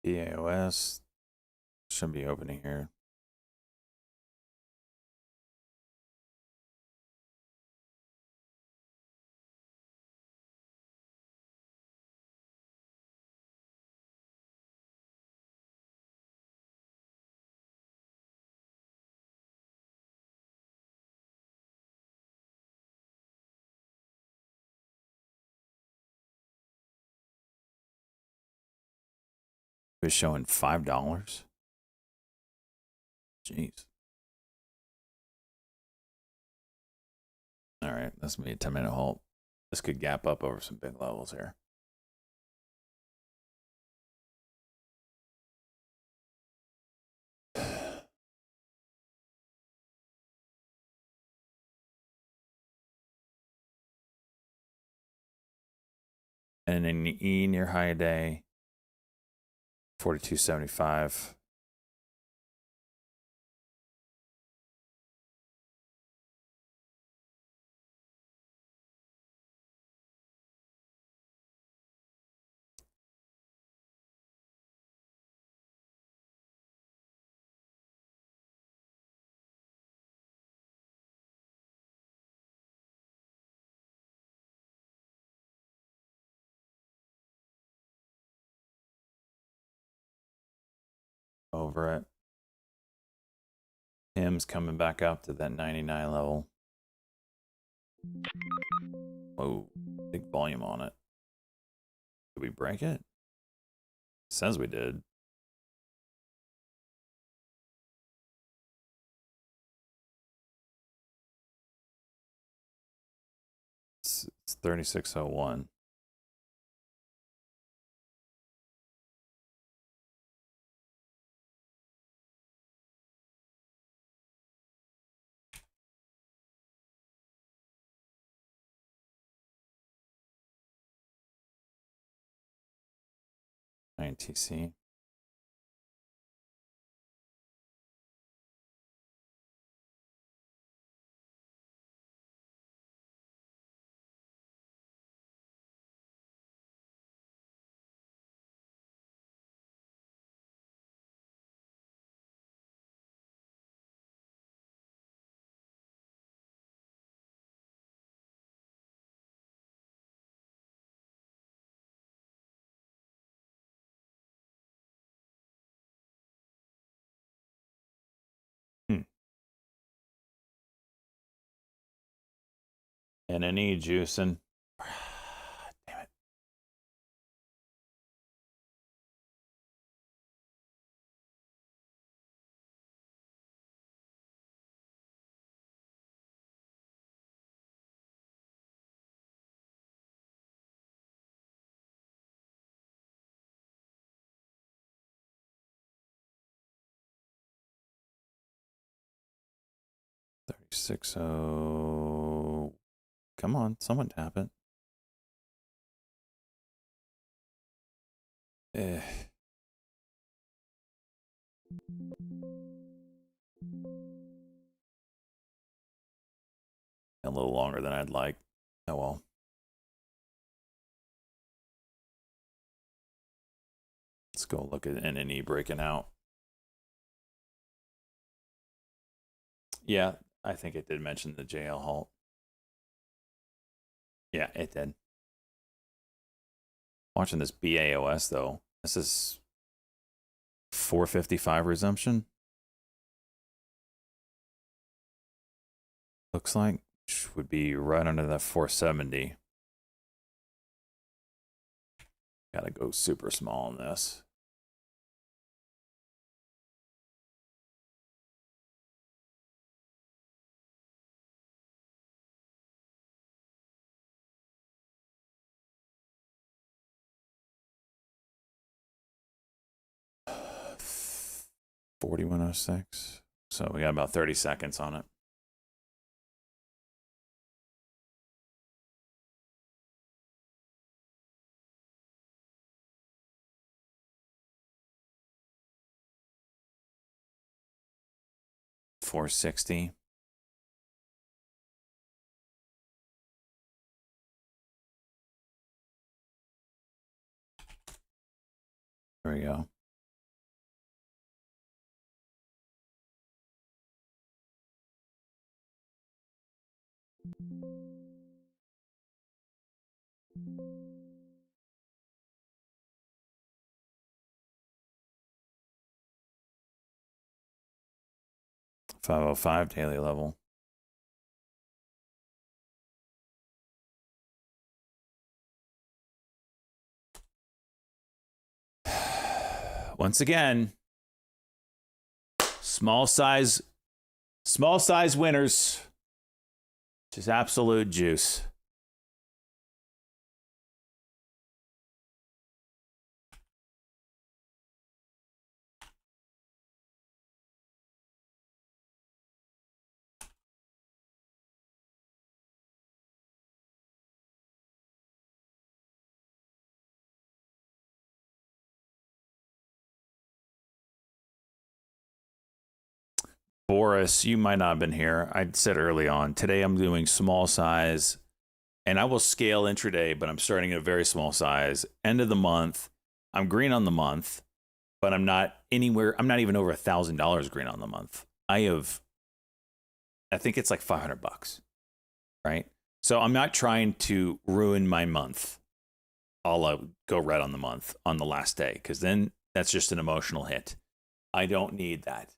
EAOS should be opening here. It was showing $5. Jeez. All right, that's gonna be a 10-minute halt. This could gap up over some big levels here. And an E near high a day, 42.75. Over it. Hymns coming back up to that 99 level. Whoa, big volume on it. Did we break it? Says we did. It's 3601. ITC. And any juicing. Damn it. $36.0. Come on, someone tap it. Eh. A little longer than I'd like. Oh well. Let's go look at NNE breaking out. Yeah, I think it did mention the JL halt. Yeah, it did. Watching this BAOS though. This is 455 resumption. Looks like, which would be right under that 470. Gotta go super small on this. $41.06. So we got about 30 seconds on it. $460. There we go. $505 daily level. Once again, small size winners. Just absolute juice. Boris, you might not have been here. I said early on, today I'm doing small size and I will scale intraday, but I'm starting at a very small size. End of the month, I'm green on the month, but I'm not anywhere. I'm not even over $1,000 green on the month. I think it's like $500, right? So I'm not trying to ruin my month. I'll go red on the month on the last day, because then that's just an emotional hit. I don't need that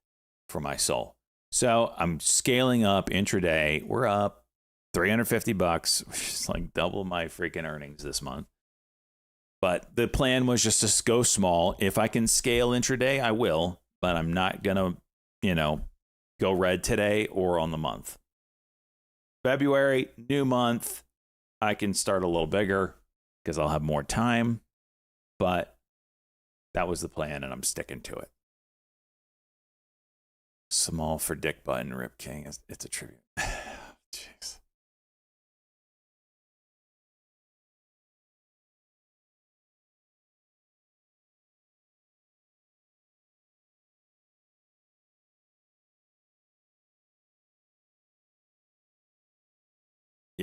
for my soul. So I'm scaling up intraday. We're up $350, which is like double my freaking earnings this month. But the plan was just to go small. If I can scale intraday, I will, but I'm not going to, go red today or on the month. February, new month. I can start a little bigger because I'll have more time, but that was the plan and I'm sticking to it. Small for Dick Button, Rip King. It's a tribute. Jeez.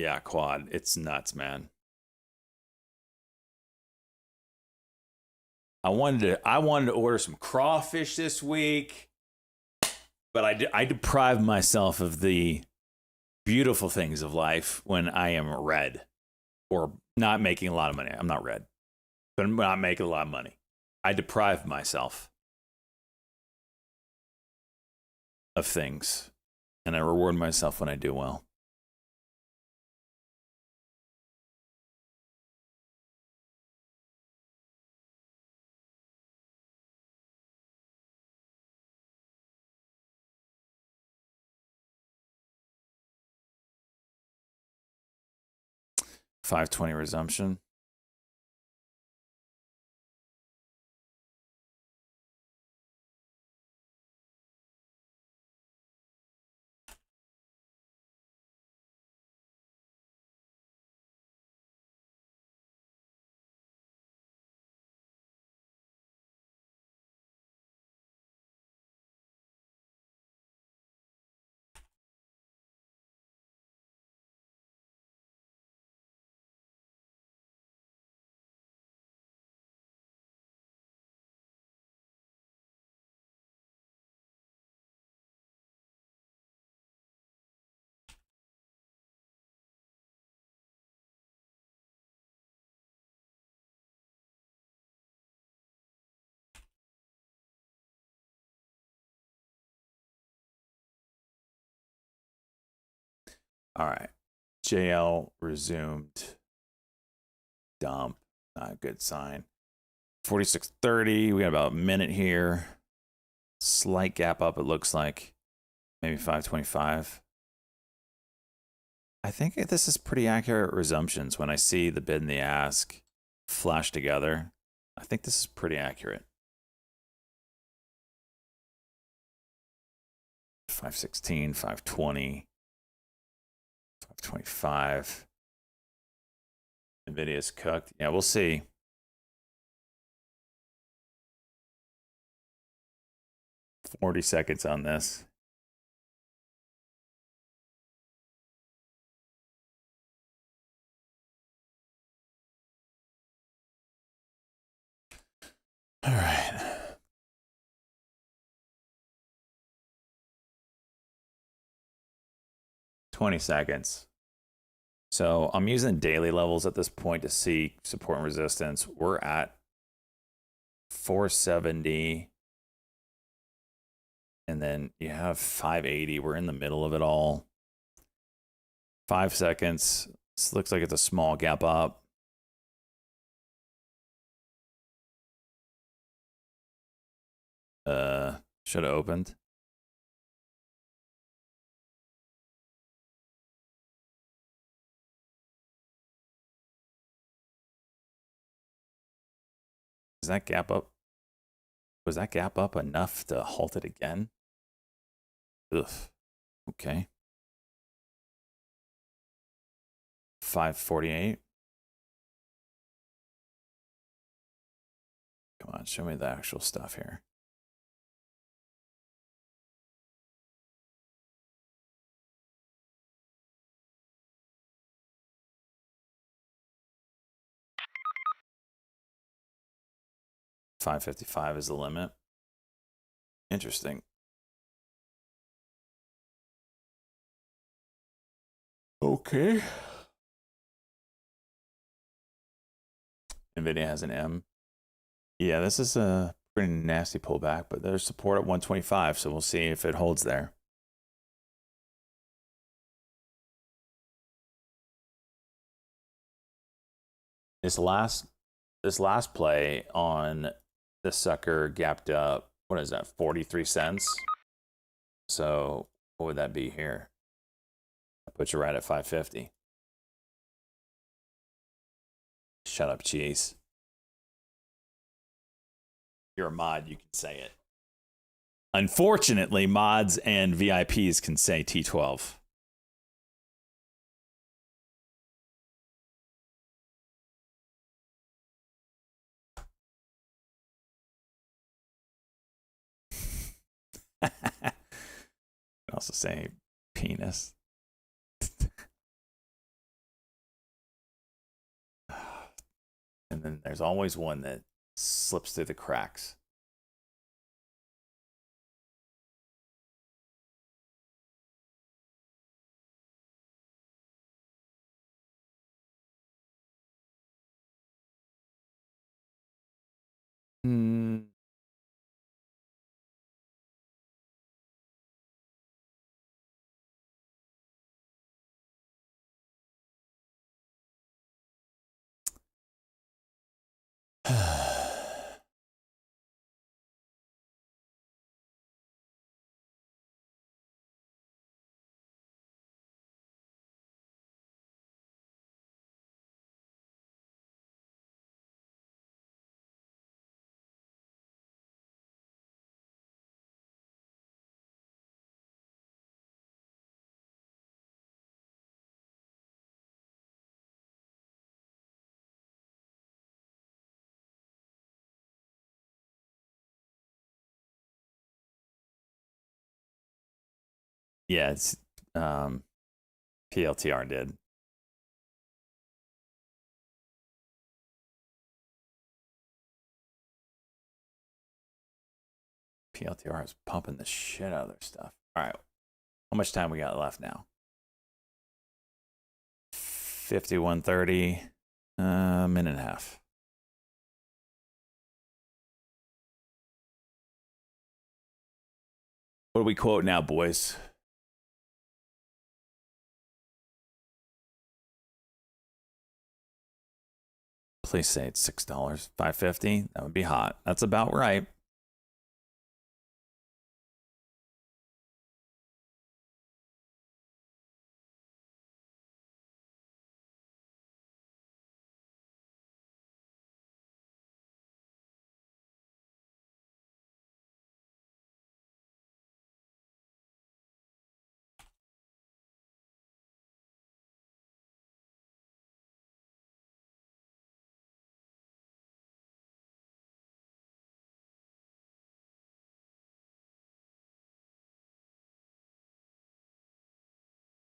Yeah, quad. It's nuts, man. I wanted to order some crawfish this week, but I deprive myself of the beautiful things of life when I am red or not making a lot of money. I'm not red, but I'm not making a lot of money. I deprive myself of things, and I reward myself when I do well. $5.20 resumption. All right. JL resumed. Dump. Not a good sign. 46.30. We got about a minute here. Slight gap up, it looks like. Maybe 5.25. I think this is pretty accurate resumptions when I see the bid and the ask flash together. I think this is pretty accurate. 5.16, 5.20, 5.25. NVIDIA's cooked. Yeah, we'll see. $40 seconds on this. All right. $20 seconds. So I'm using daily levels at this point to see support and resistance. We're at 470. And then you have 580. We're in the middle of it all. 5 seconds. This looks like it's a small gap up. Should have opened. Is that gap up? Was that gap up enough to halt it again? Ugh. Okay. 548. Come on, show me the actual stuff here. $555 is the limit. Interesting. Okay. NVIDIA has an M. Yeah, this is a pretty nasty pullback, but there's support at 125, so we'll see if it holds there. This last play on this sucker gapped up, what is that, 43 cents? So what would that be here? That puts you right at 550. Shut up, cheese. You're a mod, you can say it. Unfortunately, mods and VIPs can say T12. I also say penis. And then there's always one that slips through the cracks. Hmm. Yeah, it's PLTR did. PLTR is pumping the shit out of their stuff. All right. How much time we got left now? 51:30. Minute and a half. What do we quote now, boys? Please say it's $6. $5.50. That would be hot. That's about right.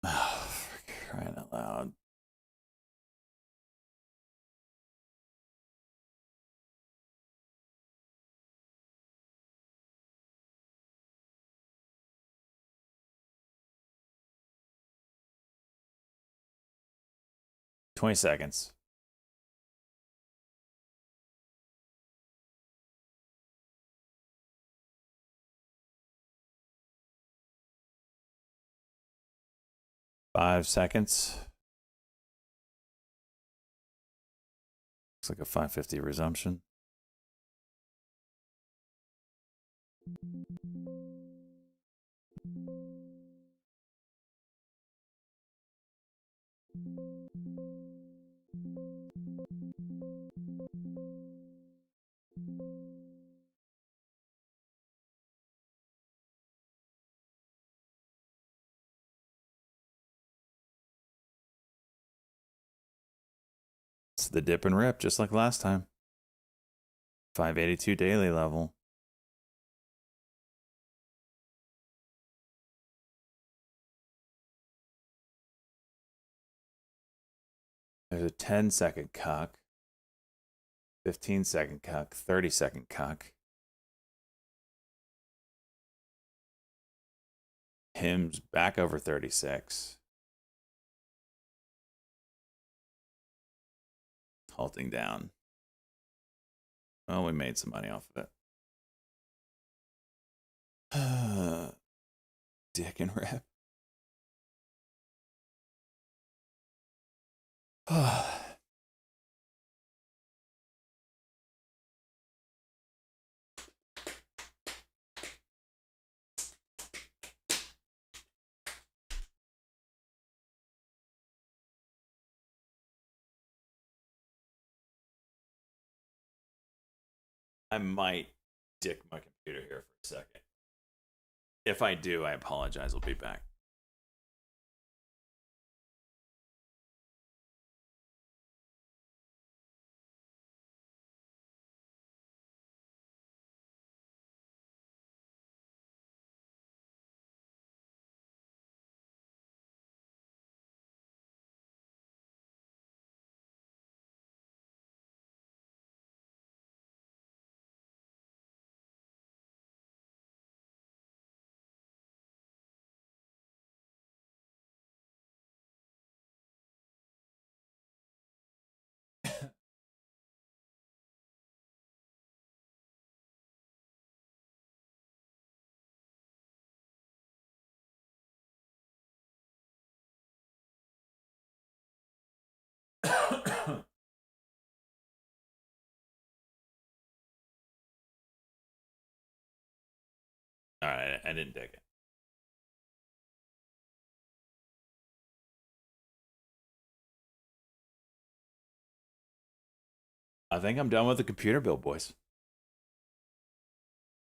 Oh, for crying out loud. $20 seconds. $5 seconds. Looks like a 550 resumption. It's the dip and rip, just like last time. 582 daily level. There's a 10-second cuck, 15-second cuck, 30-second cuck. Him's back over 36. Halting down. Oh, we made some money off of it. Dick and rip. I might dick my computer here for a second. If I do, I apologize. We'll be back. All right, I didn't dig it. I think I'm done with the computer build, boys.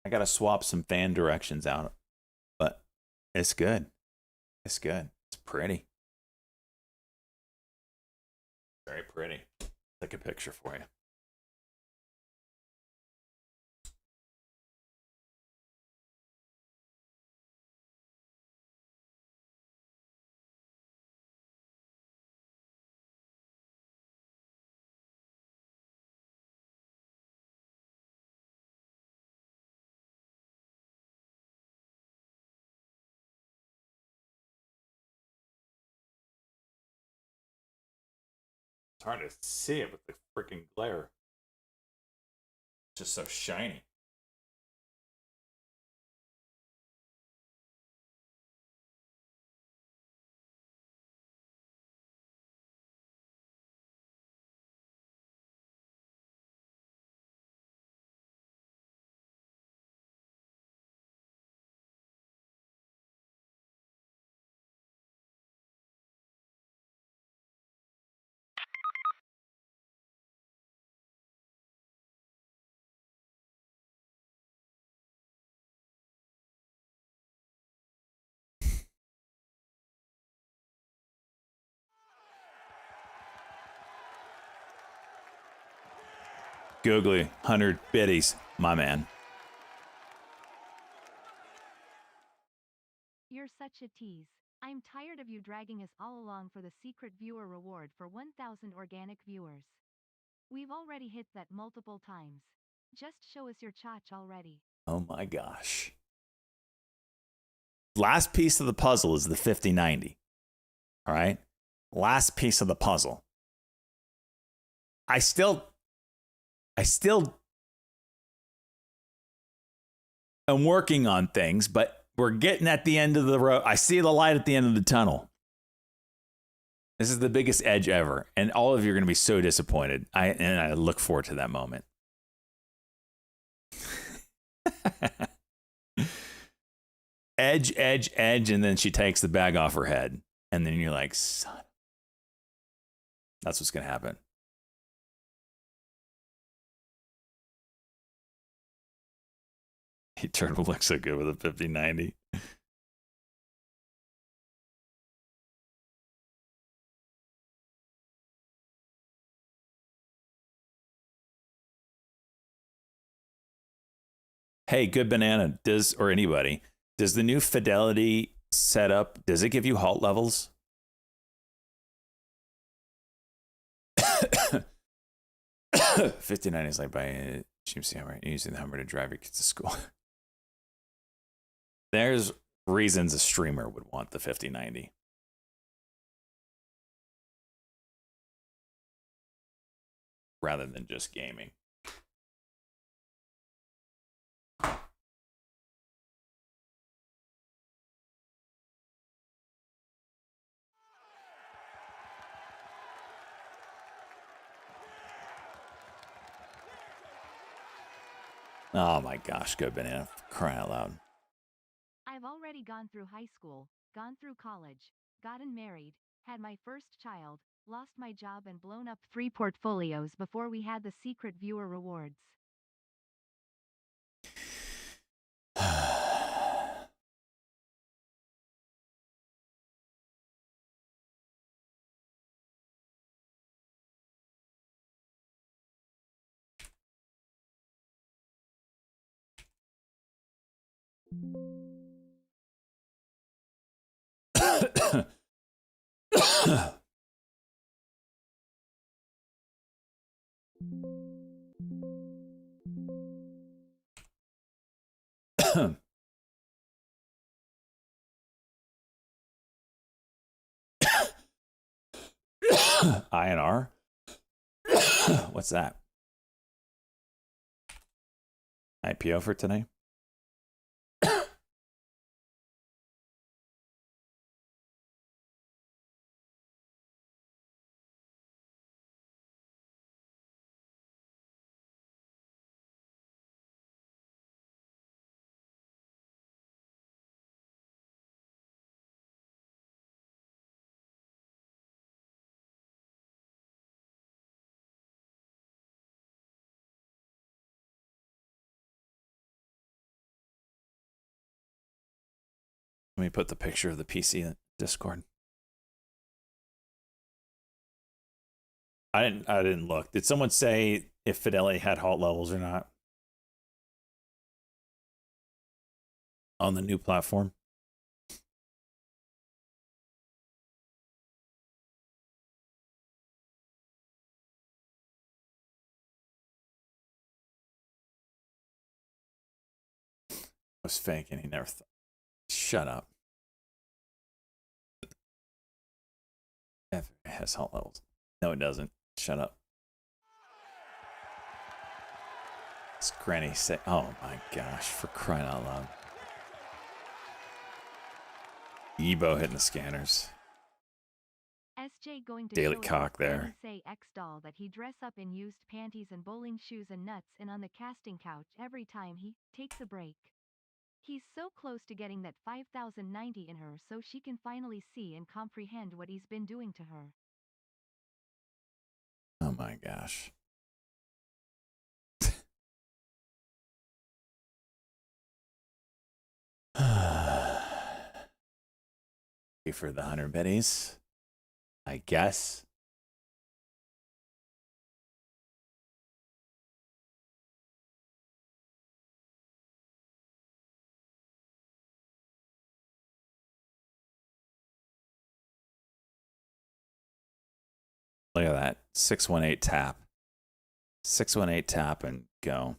I gotta swap some fan directions out, but it's good. It's good. It's pretty. Very pretty. Take a picture for you. It's hard to see it with the freaking glare. It's just so shiny. Googly, 100 biddies, my man.
You're such a tease. I'm tired of you dragging us all along for the secret viewer reward for 1,000 organic viewers. We've already hit that multiple times. Just show us your chotch already.
Oh my gosh. Last piece of the puzzle is the 5090. All right? Last piece of the puzzle. I still am working on things, but we're getting at the end of the road. I see the light at the end of the tunnel. This is the biggest edge ever, and all of you are going to be so disappointed. I look forward to that moment. Edge, edge, edge, and then she takes the bag off her head, and then you're like, son. That's what's going to happen. Eternal looks so good with a 5090. Hey, good banana. Does the new Fidelity setup, does it give you halt levels? $59 is like buying a GMC Hummer, using the Hummer to drive your kids to school. There's reasons a streamer would want the 5090. Rather than just gaming. Oh my gosh, good banana. Crying out loud.
I've already gone through high school, gone through college, gotten married, had my first child, lost my job and blown up 3 portfolios before we had the secret viewer rewards. INR? What's that? IPO for today?
Let me put the picture of the PC in Discord. I didn't look. Did someone say if Fidelity had halt levels or not on the new platform? Was faking. He never thought. Shut up. It has halt levels. No, it doesn't. Shut up. It's Granny say, oh my gosh, for crying out loud. Ebo hitting the scanners.
SJ going to
Daily
show
cock
you
there.
Say X doll that he dress up in used panties and bowling shoes and nuts in on the casting couch every time he takes a break. He's so close to getting that 5090 in her so she can finally see and comprehend what he's been doing to her.
Oh my gosh. For the 100 biddies, I guess. Look at that. 618 tap. 618 tap and go.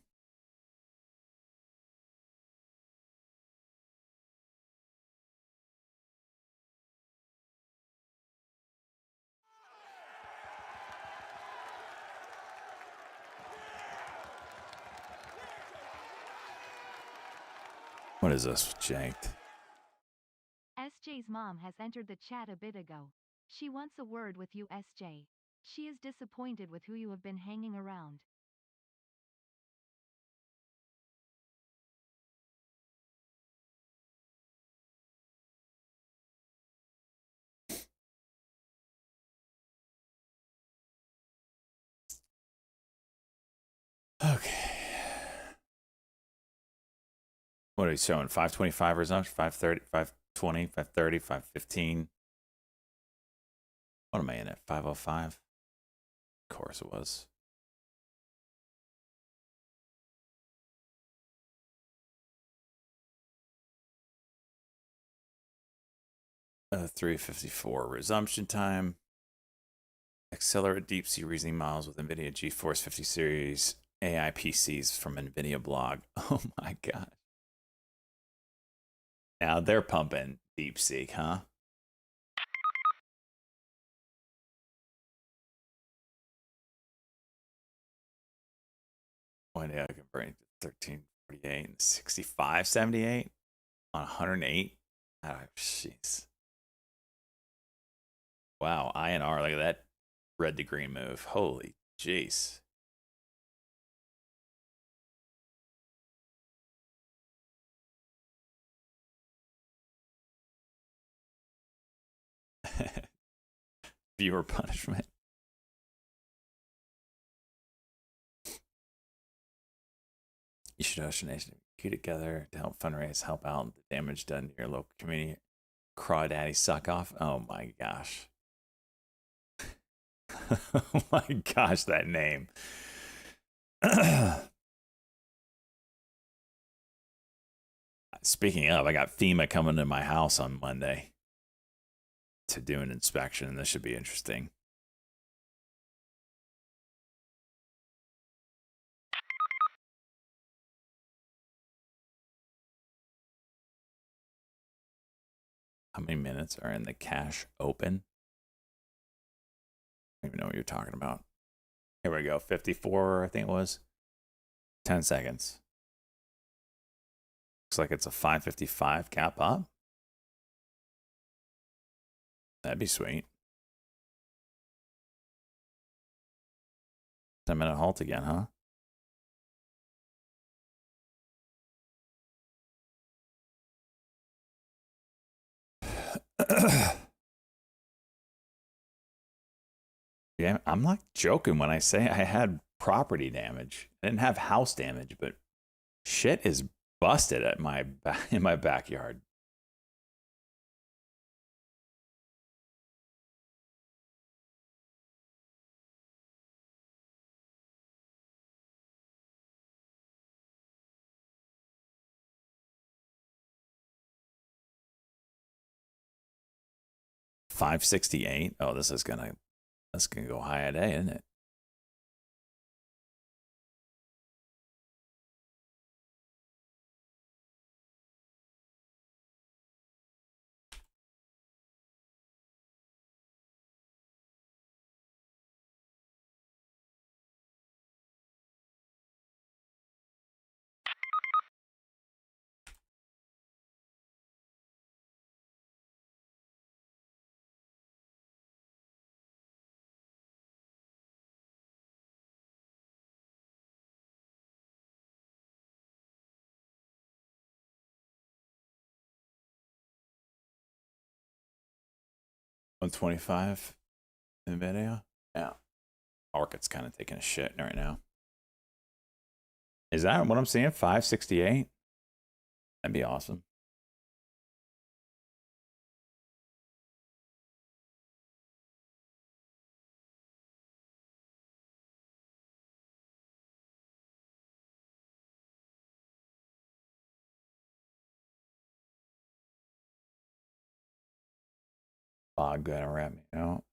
What is this, janked?
SJ's mom has entered the chat a bit ago. She wants a word with you, SJ. She is disappointed with who you have been hanging around.
Okay. What are we showing? 525 resumption, 530, 520, 530, 515. What am I in at? 505? Of course it was. Uh, 354 resumption time. Accelerate deep sea reasoning models with NVIDIA GeForce 50 series AI PCs from NVIDIA blog. Oh my god. Now they're pumping DeepSeek, huh? One day I can bring it to 1348 and 6578 on 108. Oh, jeez. Wow, INR, look at that red to green move. Holy jeez. Viewer punishment. You should usher nation to together to help fundraise, help out the damage done to your local community. Crawdaddy suck off. Oh my gosh. Oh my gosh, that name. Speaking of, I got FEMA coming to my house on Monday to do an inspection, and this should be interesting. How many minutes are in the cache open? I don't even know what you're talking about. Here we go. 54, I think it was. 10 seconds. Looks like it's a 555 cap up. That'd be sweet. 10-minute halt again, huh? Yeah, I'm not joking when I say I had property damage. I didn't have house damage, but shit is busted at in my backyard. 568. Oh, that's gonna go high a day, isn't it? $125 in video. Yeah, market's kind of taking a shit right now. Is that what I'm seeing? 568. That'd be awesome. Fog gonna wrap me out.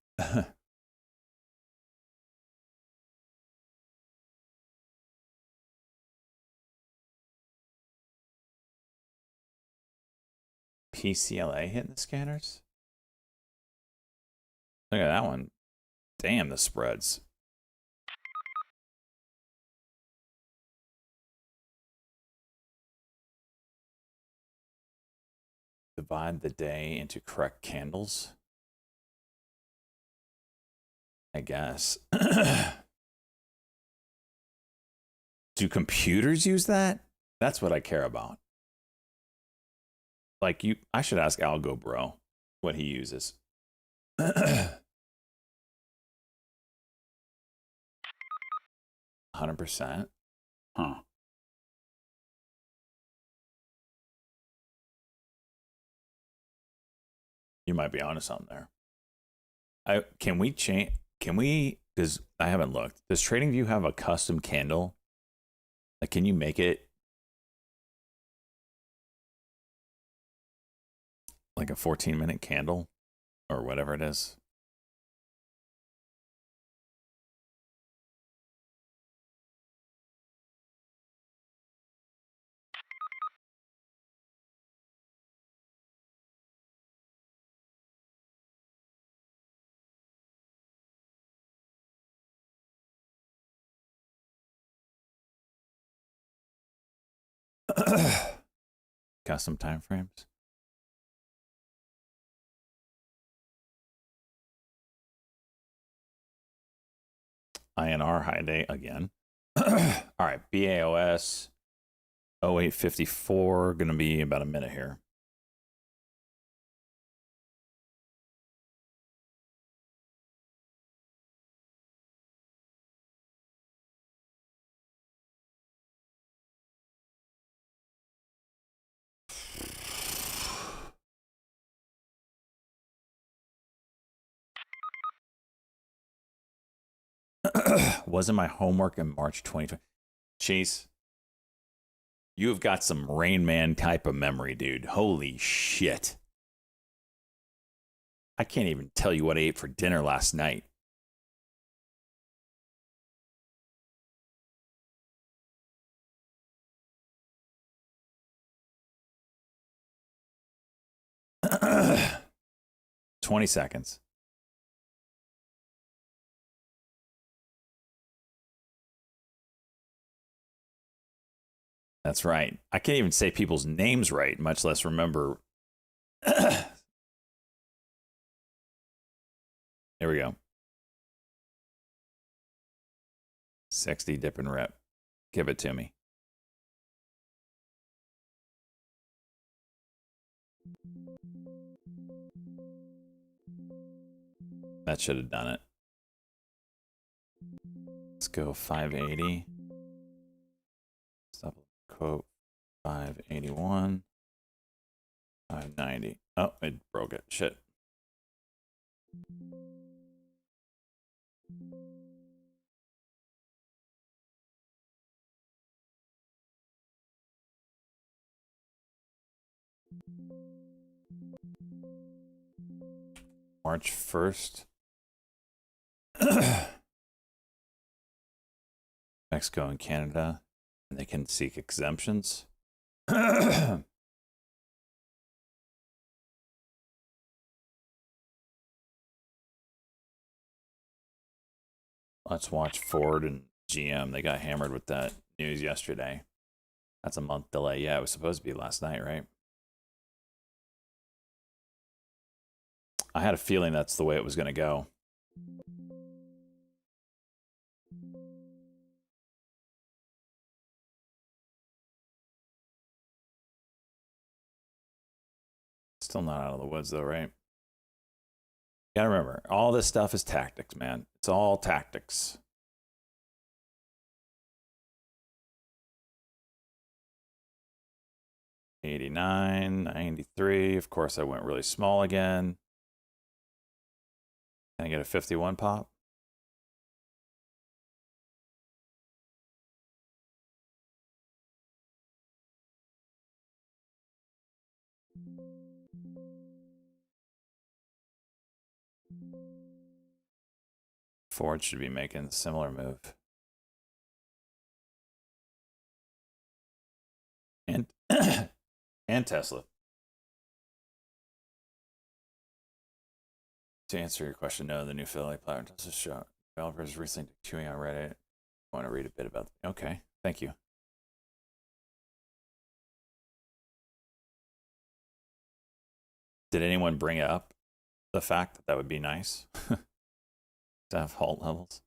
PCLA hitting the scanners. Look at that one. Damn, the spreads. Divide the day into correct candles. I guess. Do computers use that? That's what I care about. Like I should ask Algo Bro what he uses. 100%. Huh. You might be onto something there. Can we change? Can we? Because I haven't looked. Does TradingView have a custom candle? Like, can you make it like a 14-minute candle or whatever it is? Custom timeframes. INR high day again. All right, BAOS 0854, gonna be about a minute here. Wasn't my homework in March 2020? Chase, you have got some Rain Man type of memory, dude. Holy shit. I can't even tell you what I ate for dinner last night. $20 seconds. That's right. I can't even say people's names right, much less remember. Here we go. 60 dip and rip. Give it to me. That should have done it. Let's go 580. Stop quote 581. 590. Oh, it broke it. Shit. March 1st. Mexico and Canada, and they can seek exemptions. Let's watch Ford and GM. They got hammered with that news yesterday. That's a month delay. Yeah, it was supposed to be last night, right? I had a feeling that's the way it was going to go. Still not out of the woods, though, right? You gotta remember, all this stuff is tactics, man. It's all tactics. $89, $93. Of course, I went really small again. Can I get a 51 pop? Ford should be making a similar move. And and Tesla. To answer your question, no, the new Philly platform does show developers recently queuing on Reddit. I want to read a bit about them. Okay, thank you. Did anyone bring up the fact that that would be nice to have halt levels?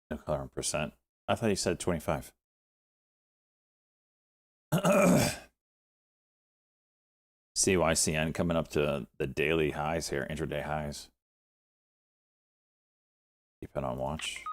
No color and percent. I thought you said 25. CYCN coming up to the daily highs here, intraday highs. Keep it on watch.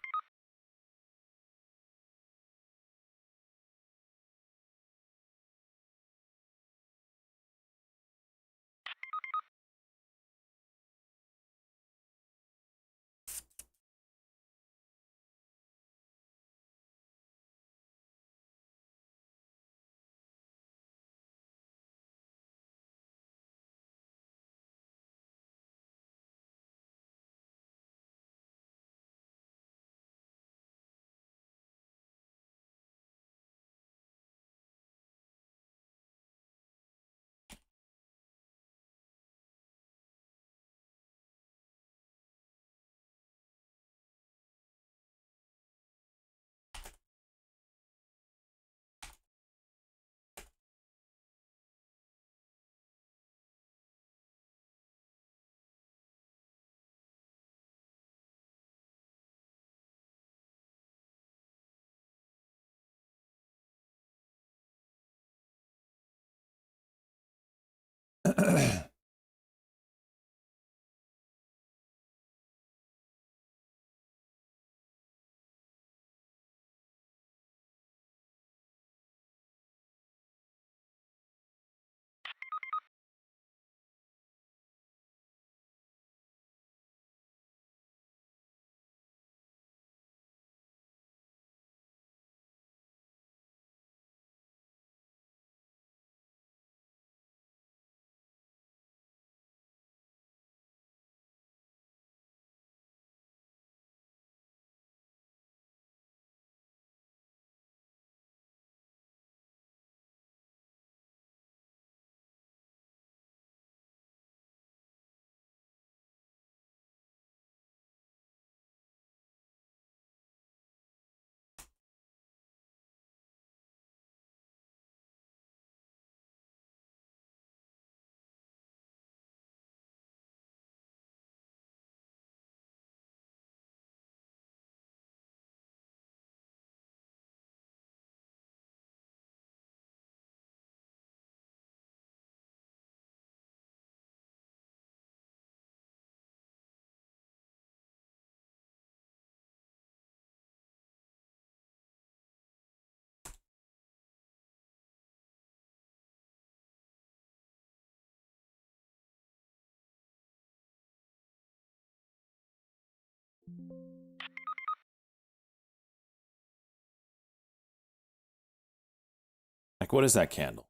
Like, what is that candle?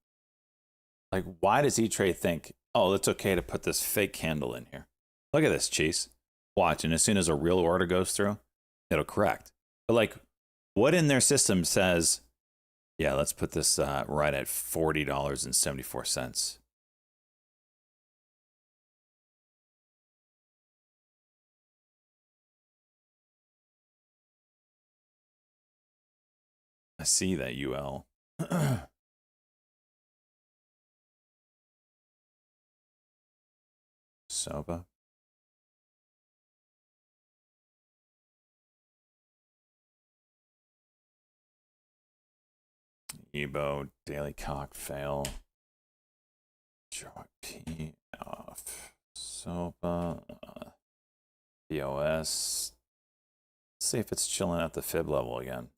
Like, why does E-Trade think, oh, it's okay to put this fake candle in here? Look at this, Cheese. Watch, and as soon as a real order goes through, it'll correct. But like, what in their system says, yeah, let's put this right at $40.74. I see that, UL. Soba. Ebo, Daily Cock fail. P off. Soba. BOS. Let's see if it's chilling at the fib level again.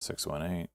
618.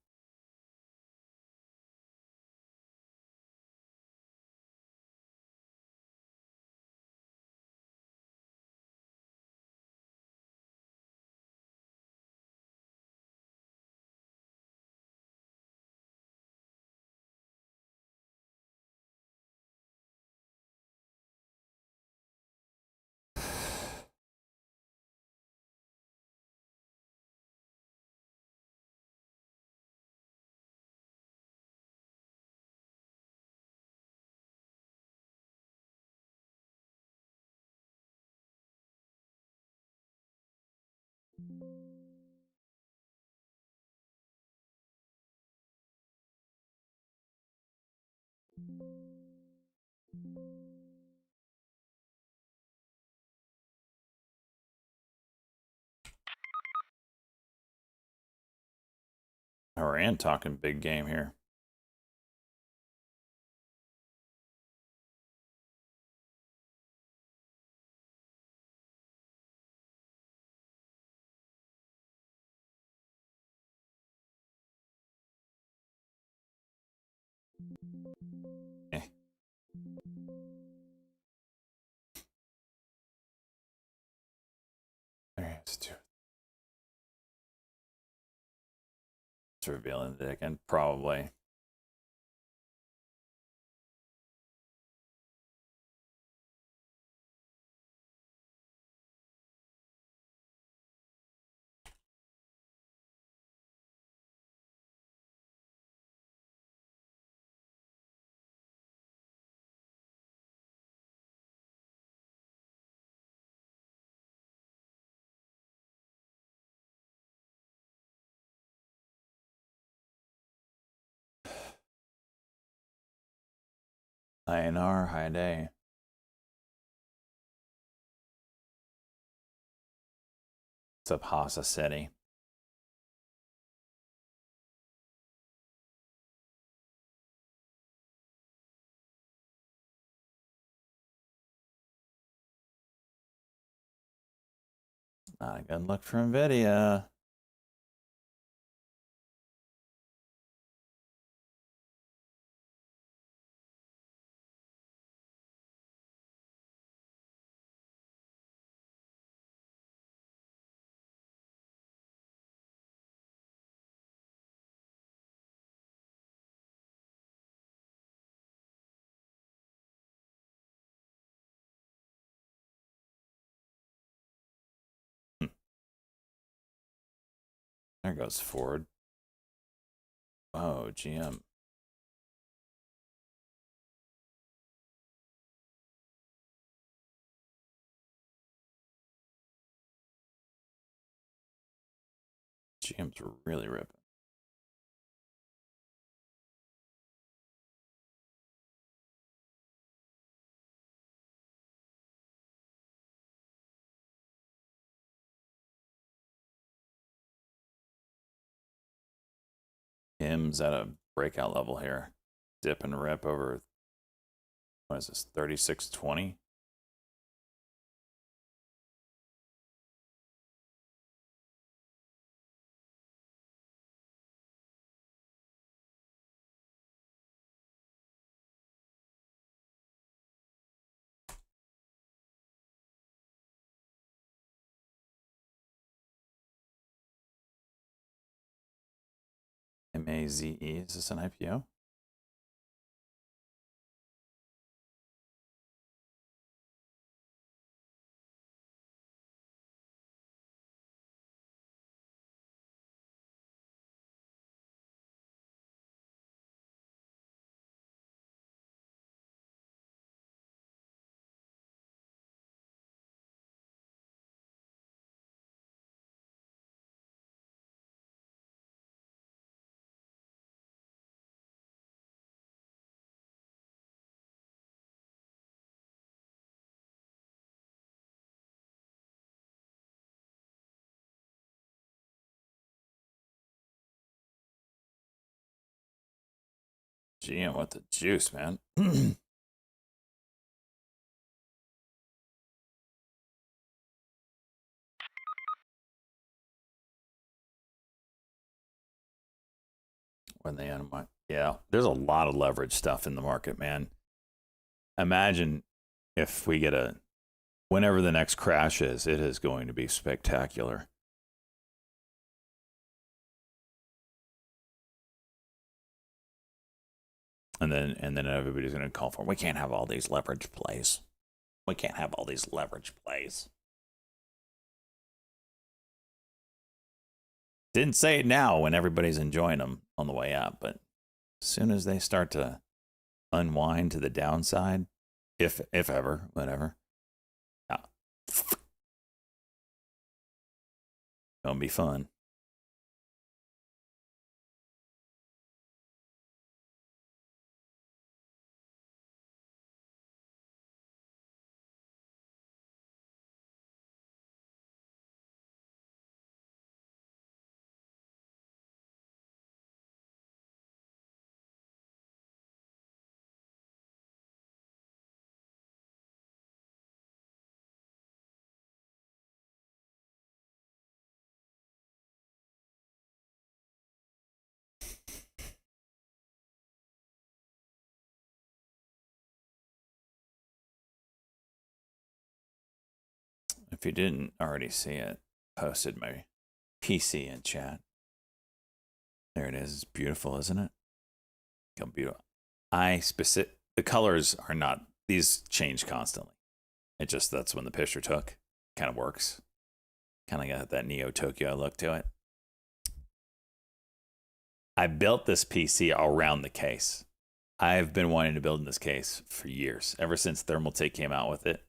Iran talking big game here. Eh. Alright, let's do it. It's revealing the dick, and probably. INR, high day. What's up, Hasa City? Not a good look for Nvidia. There goes Ford. Oh, GM. GM's really ripping. Kim's at a breakout level here. Dip and rip over, what is this, 36.20? AZE. Is this an IPO? GM with the juice, man. When they unwind. Yeah, there's a lot of leverage stuff in the market, man. Imagine if we get whenever the next crash is, it is going to be spectacular. And then everybody's going to call for, we can't have all these leverage plays. We can't have all these leverage plays. Didn't say it now when everybody's enjoying them on the way up, but as soon as they start to unwind to the downside, if ever, whatever, yeah, gonna be fun. If you didn't already see it, posted my PC in chat. There it is. It's beautiful, isn't it? Come beautiful. The colors are not, these change constantly. It just, that's when the picture took. Kind of works. Kind of got that Neo Tokyo look to it. I built this PC around the case. I've been wanting to build in this case for years, ever since Thermaltake came out with it.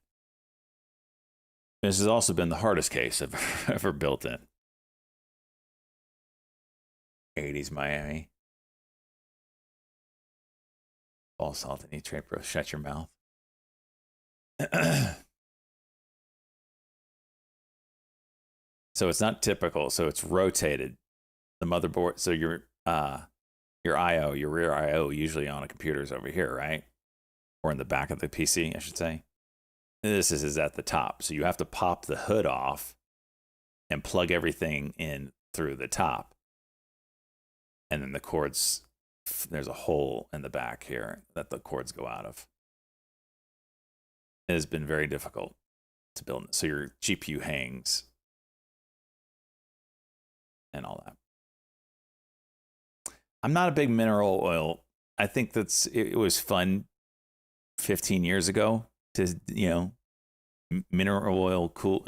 This has also been the hardest case I've ever built in. 80s Miami. All salt and nitrate, bro. Shut your mouth. So it's not typical. So it's rotated. The motherboard. So your I/O, your rear I/O, usually on a computer is over here, right? Or in the back of the PC, I should say. This is at the top. So you have to pop the hood off and plug everything in through the top. And then the cords, there's a hole in the back here that the cords go out of. It has been very difficult to build. So your GPU hangs and all that. I'm not a big mineral oil. I think it was fun 15 years ago to, mineral oil cool,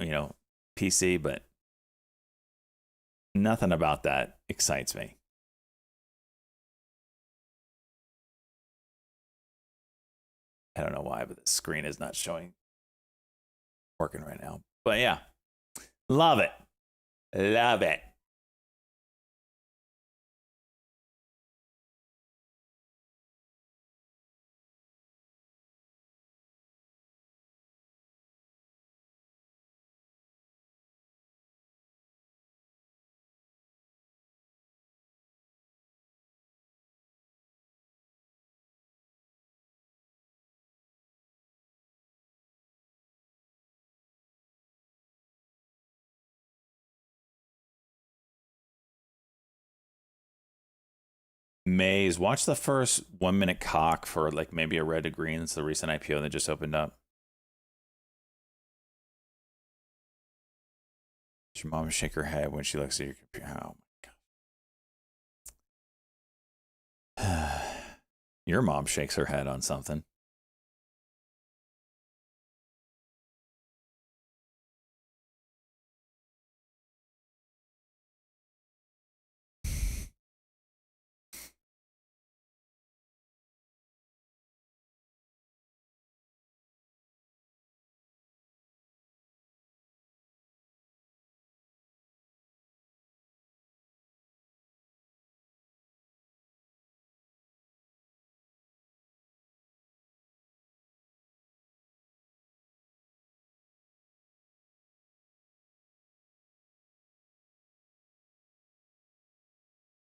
PC, but nothing about that excites me. I don't know why, but the screen is not working right now. But yeah, love it. Love it. Maze, watch the first 1 minute cock for like maybe a red to green. It's the recent IPO that just opened up. Does your mom shake her head when she looks at your computer? Oh my God. Your mom shakes her head on something.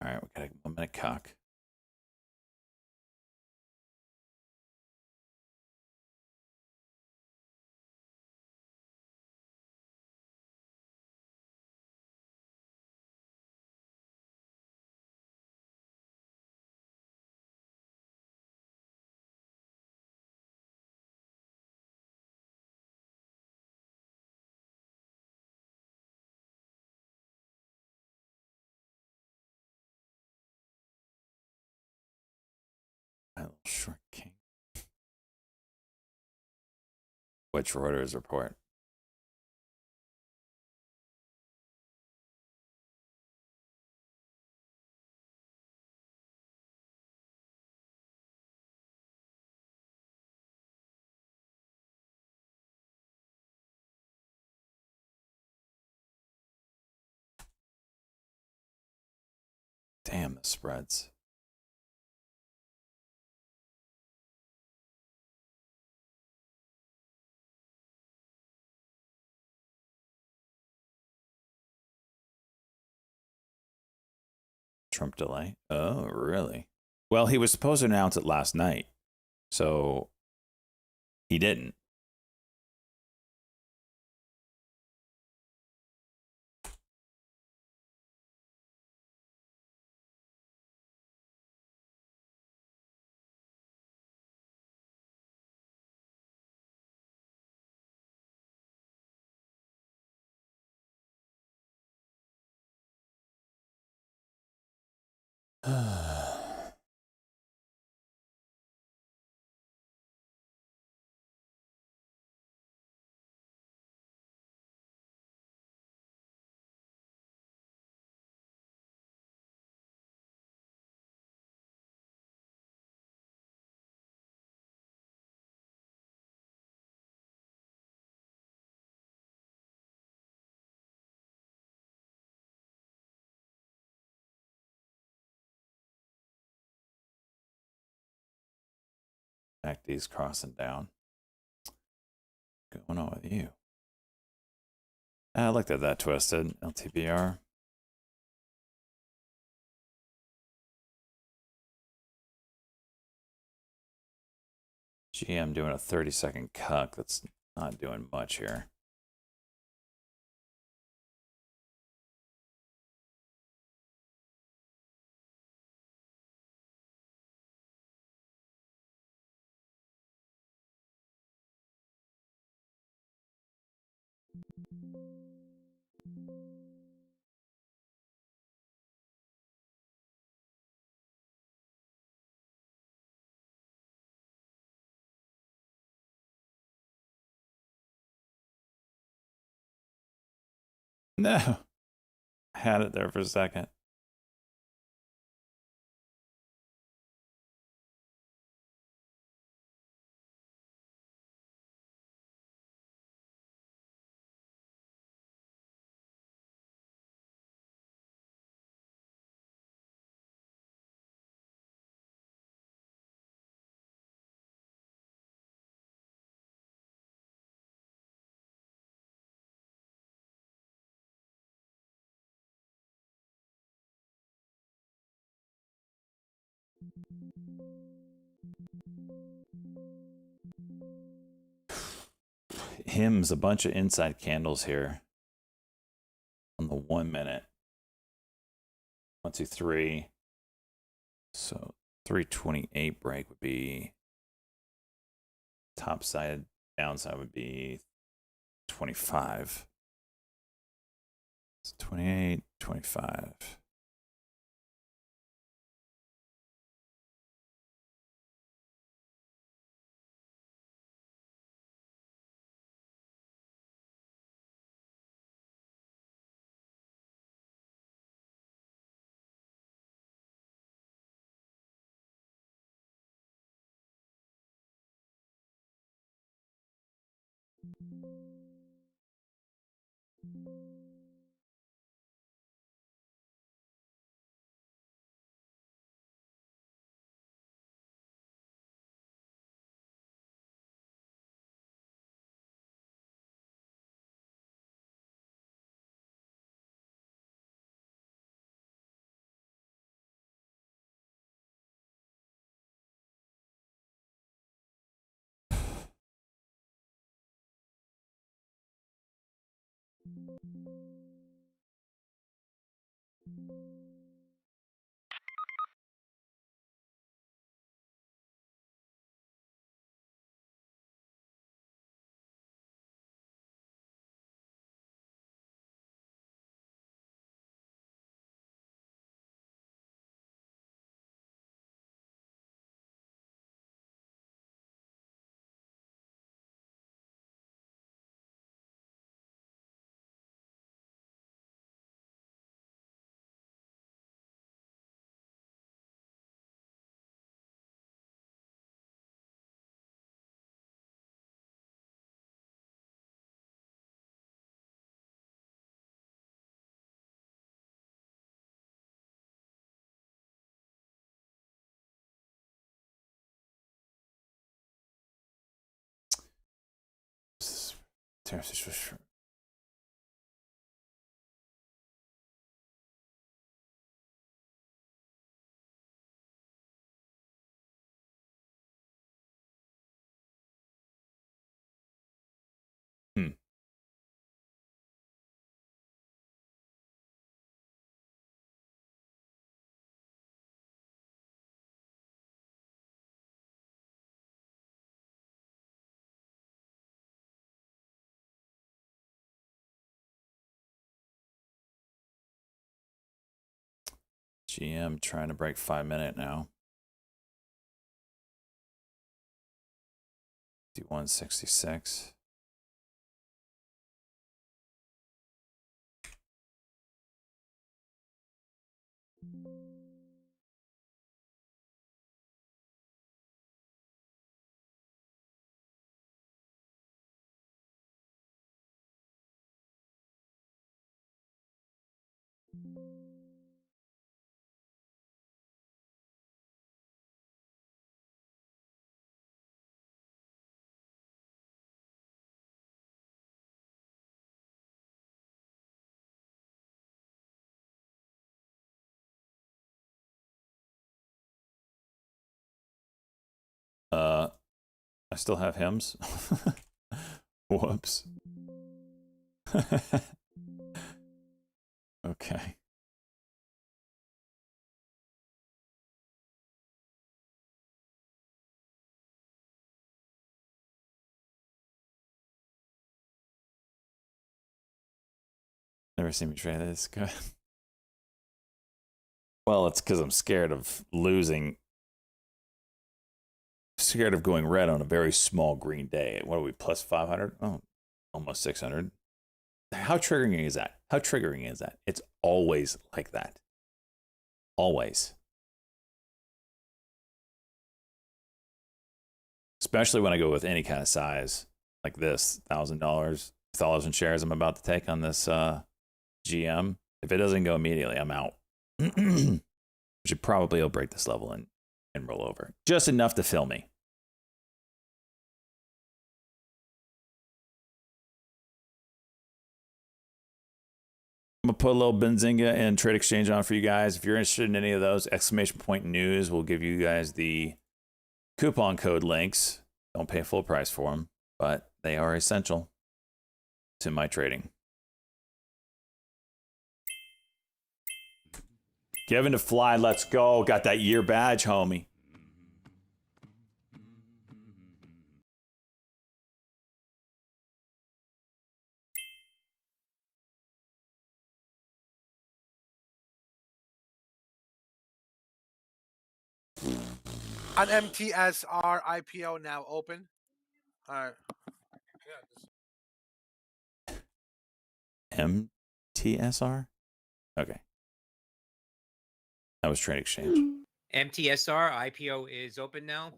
All right, we got a 1 minute cock. My little short king. Which Reuters report? Damn, the spreads. Trump delay. Oh, really? Well, he was supposed to announce it last night, so he didn't. MACD's crossing down. What's going on with you? I looked at that twisted LTBR. GM doing a 30-second cuck. That's not doing much here. No. Had it there for a second. Hymns, a bunch of inside candles here on the 1 minute. 1, 2, 3. So 328 break would be top side, downside would be 25. It's 28, 25. Hmm. GM trying to break 5-minute now. Do 166. I still have hymns. Whoops. Okay. Never seen me trade this good. Well, it's because I'm scared of losing. Scared of going red on a very small green day. What are we, plus 500? Oh, almost 600. How triggering is that? How triggering is that? It's always like that. Always. Especially when I go with any kind of size like this, $1,000, 1,000 shares I'm about to take on this GM. If it doesn't go immediately, I'm out. Should probably will break this level and roll over. Just enough to fill me. I'm gonna put a little Benzinga and Trade Exchange on for you guys. If you're interested in any of those, exclamation point news will give you guys the coupon code links. Don't pay full price for them, but they are essential to my trading. Kevin to fly, let's go. Got that year badge, homie.
An MTSR IPO now open. All right.
MTSR? Okay. That was Trade Exchange.
MTSR IPO is open now.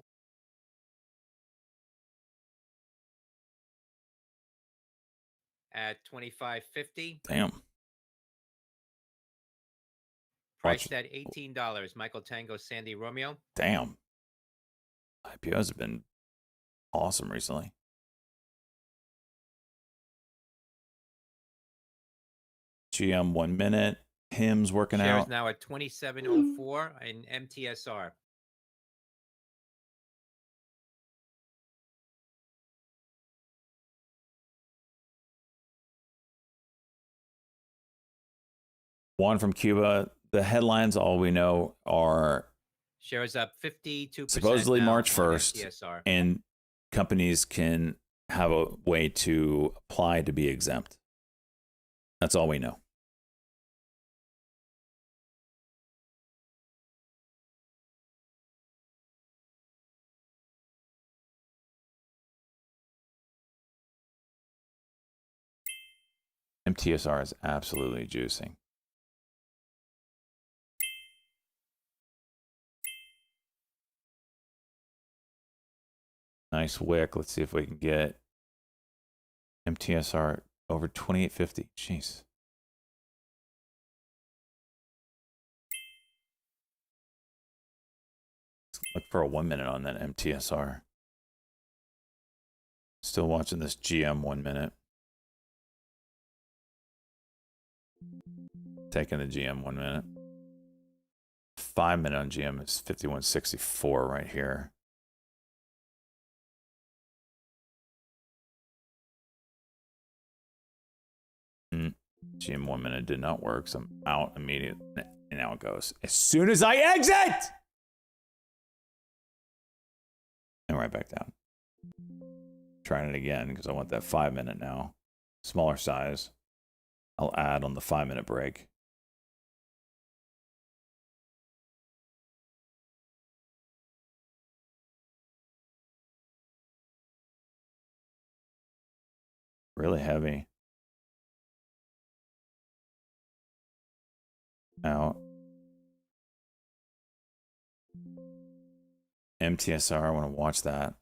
at 25.50.
Damn.
Priced at $18. Michael Tango Sandy Romeo.
Damn. IPOs have been awesome recently. GM 1 minute. Hymns working
Shares
out.
now at 27.04 in MTSR.
One from Cuba. The headlines, all we know, are
Shares up 52%.
supposedly
now
March
on
1st,
MTSR.
and companies can have a way to apply to be exempt. That's all we know. MTSR is absolutely juicing. Nice wick. Let's see if we can get MTSR over 28.50. Jeez. Let's look for a 1 minute on that MTSR. Still watching this GM 1 minute. Taking the GM 1 minute. 5 minute on GM is 51.64 right here. GM 1 minute did not work, so I'm out immediately. And now it goes. As soon as I exit! And right back down. Trying it again because I want that 5 minute now. Smaller size. I'll add on the 5 minute break. Really heavy. Out. MTSR, I want to watch that.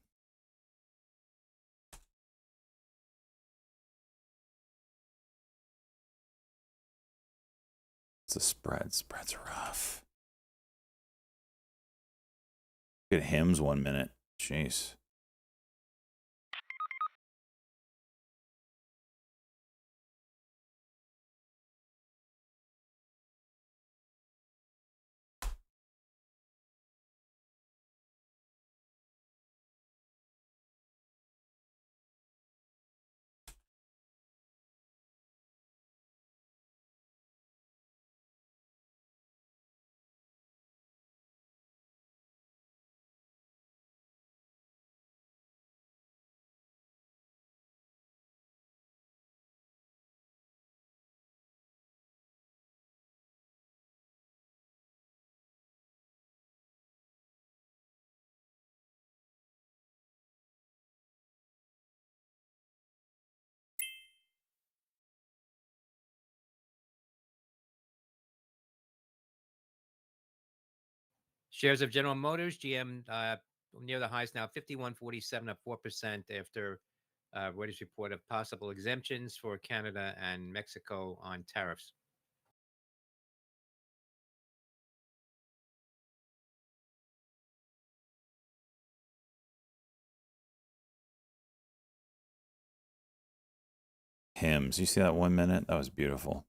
It's a spread. Spreads are rough. Get Hymns 1 minute. Jeez.
Shares of General Motors, GM, near the highs now, 51.47, up 4% after Reuters report of possible exemptions for Canada and Mexico on tariffs.
Hymns. You see that 1 minute? That was beautiful.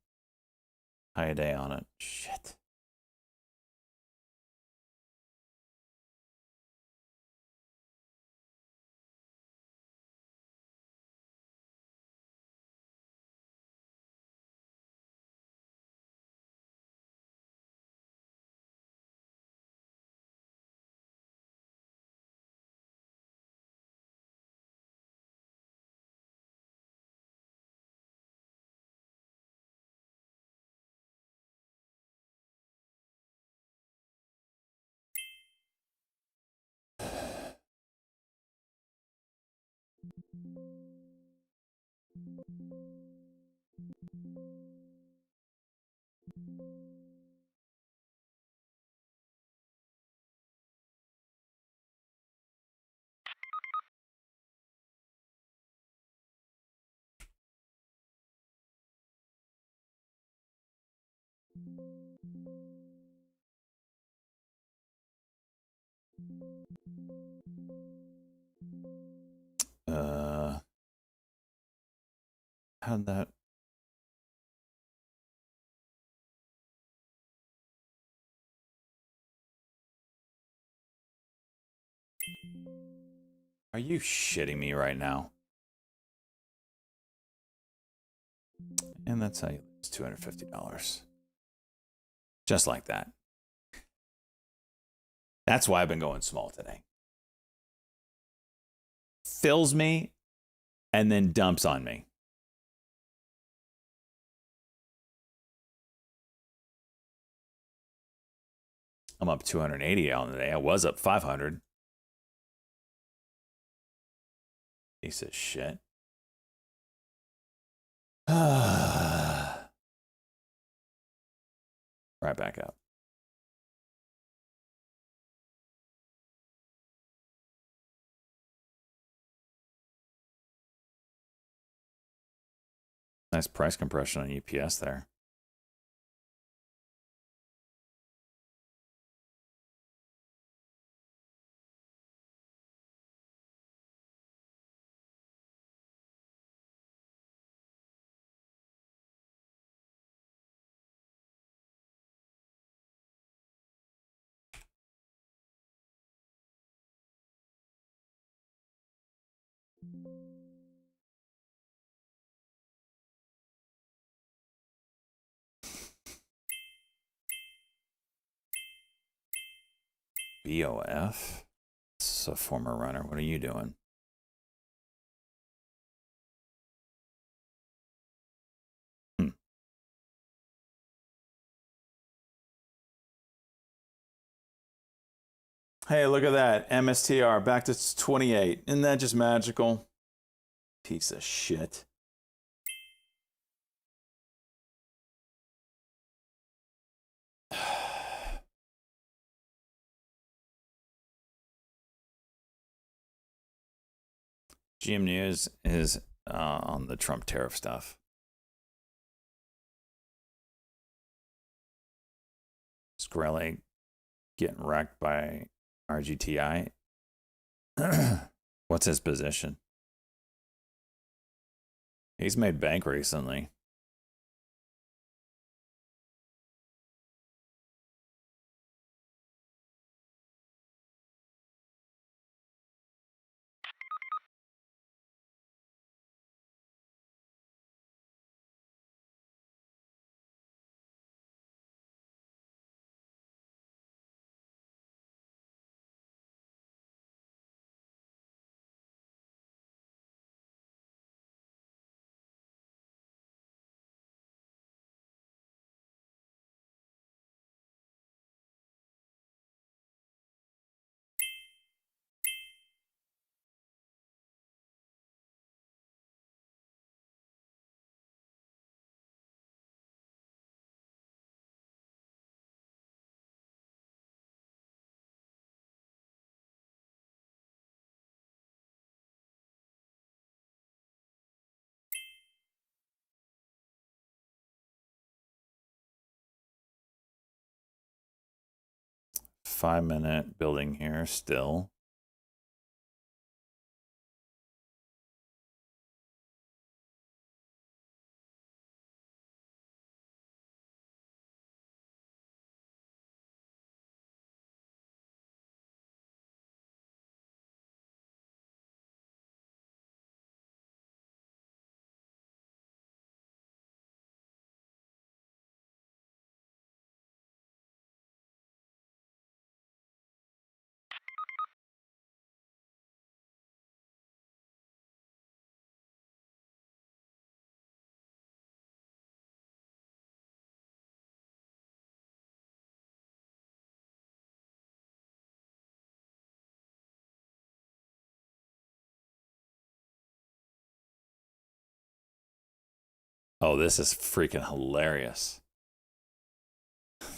High day on it. Shit. How'd that? Are you shitting me right now? And that's how you lose $250. Just like that. That's why I've been going small today. Fills me and then dumps on me. I'm up 280 on the day. I was up 500. Piece of shit. Right back up. Nice price compression on UPS there. BOF? It's a former runner. What are you doing? Hey, look at that. MSTR back to 28. Isn't that just magical? Piece of shit. GM News is on the Trump tariff stuff. Skrelly getting wrecked by RGTI. What's his position? He's made bank recently. Five-minute building here still. Oh, this is freaking hilarious.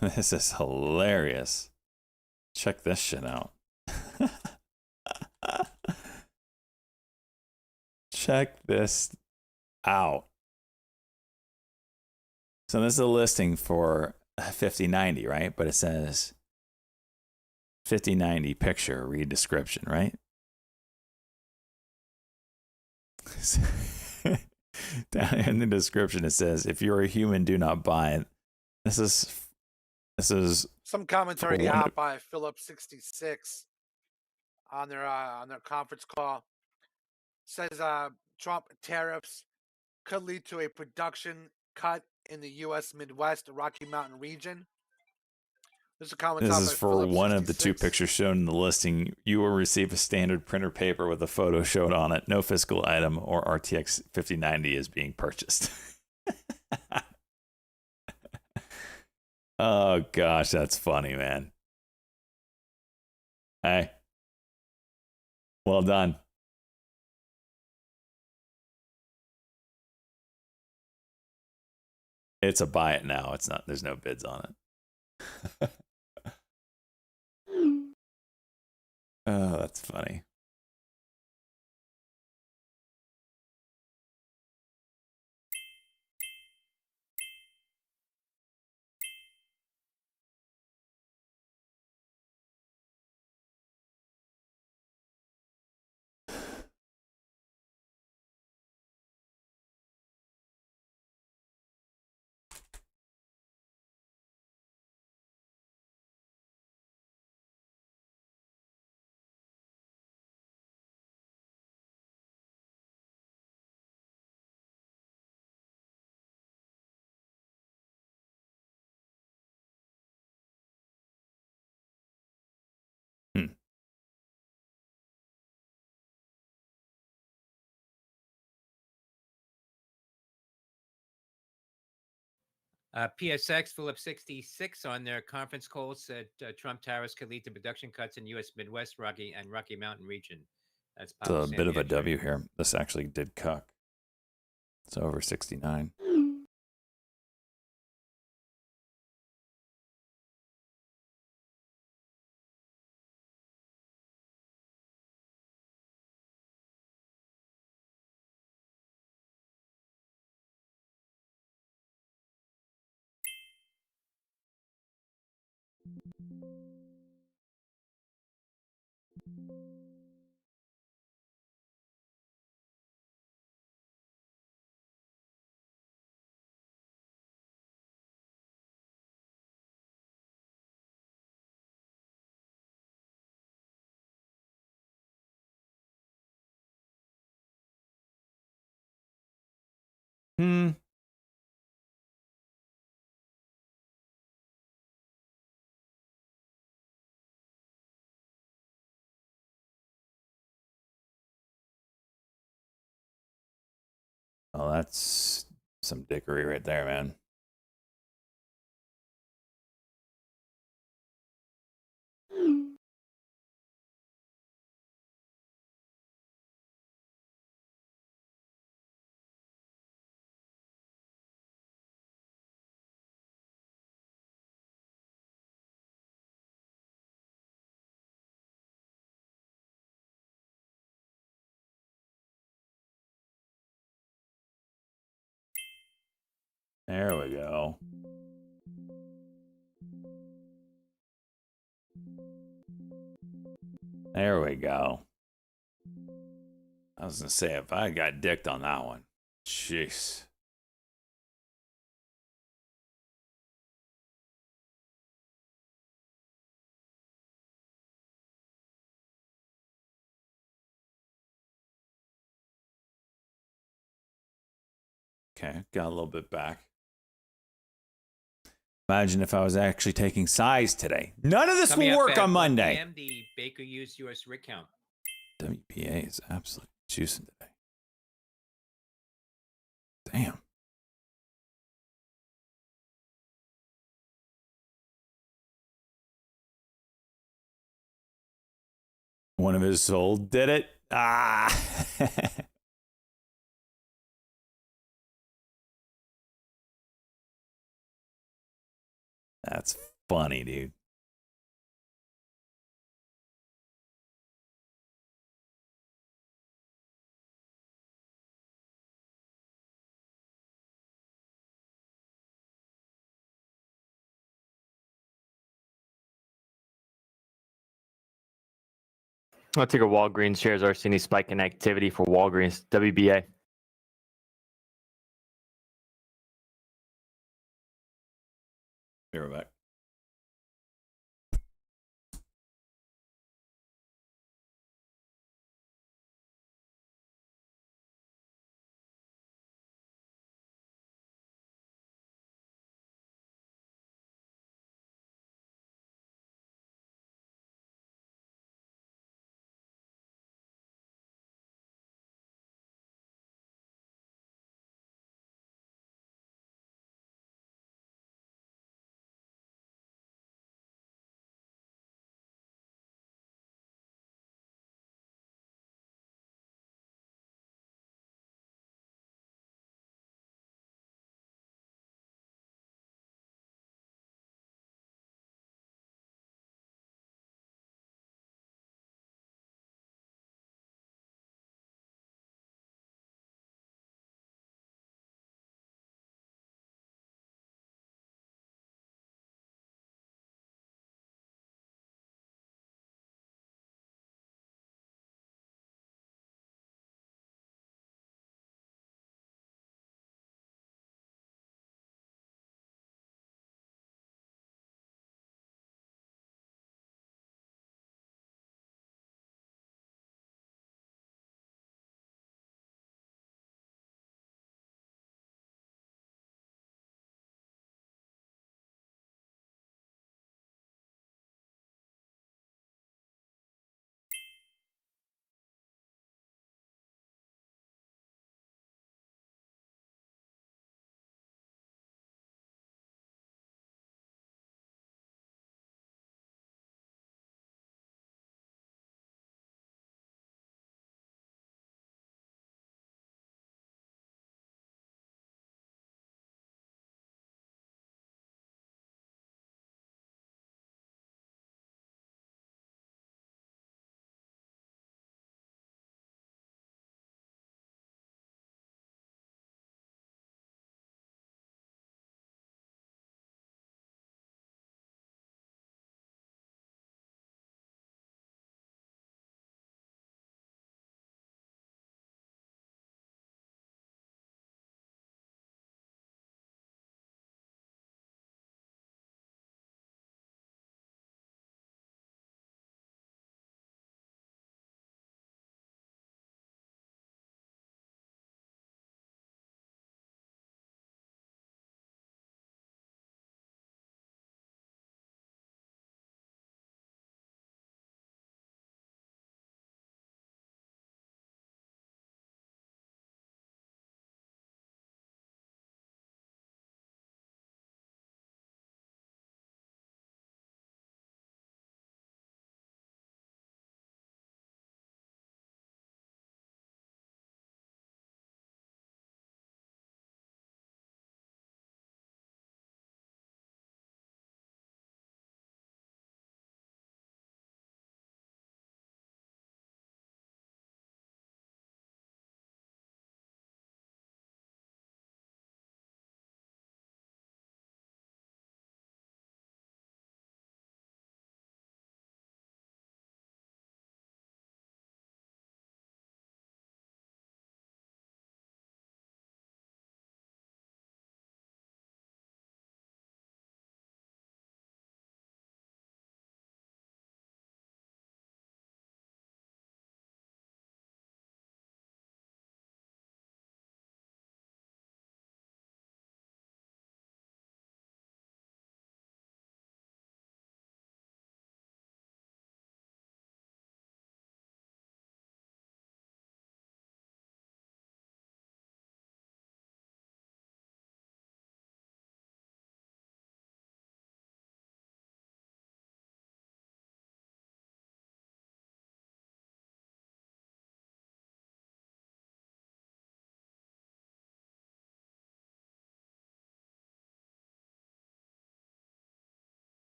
This is hilarious. Check this shit out. Check this out. So this is a listing for 5090, right? But it says 5090 picture, read description, right? Down in the description it says, if you're a human, do not buy it. This is
Some commentary
For one
out
of-
by Philip66 on their conference call. Says Trump tariffs could lead to a production cut in the U.S. Midwest, Rocky Mountain region. This is a comment
This
out
is
by
for one of the two
Philip66.
pictures shown in the listing. You will receive a standard printer paper with a photo shown on it. No physical item or RTX 5090 is being purchased. Oh gosh, that's funny, man. Hey, well done. It's a buy it now. It's not. There's no bids on it. Oh, that's funny. Hmm.
PSX Philip 66 on their conference call said Trump tariffs could lead to production cuts in U.S. Midwest, Rocky Mountain region. That's
It's
Paolo
a bit of a
Sandiego.
W here. This actually did cuck. It's over 69. Hmm. Well, that's some dickery right there, man. There we go. There we go. I was gonna say, if I got dicked on that one, jeez. Okay, got a little bit back. Imagine if I was actually taking size today. None of this
Coming
will
up
work
at
on
1
Monday.
p.m., the Baker Hughes U.S. rig count.
WPA is absolutely juicing today. Damn. One of his soul did it. Ah. That's funny, dude.
I'll take a Walgreens shares are seeing a spike in activity for Walgreens, WBA.
Be right back.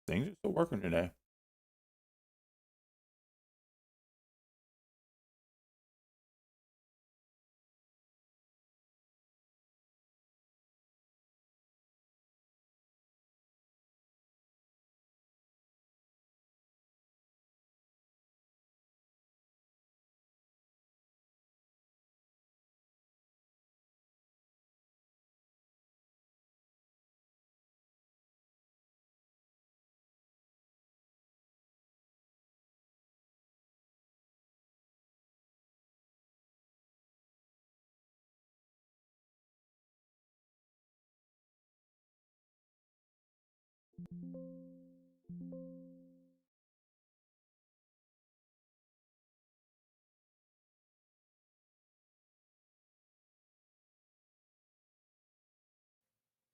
Things are still working today.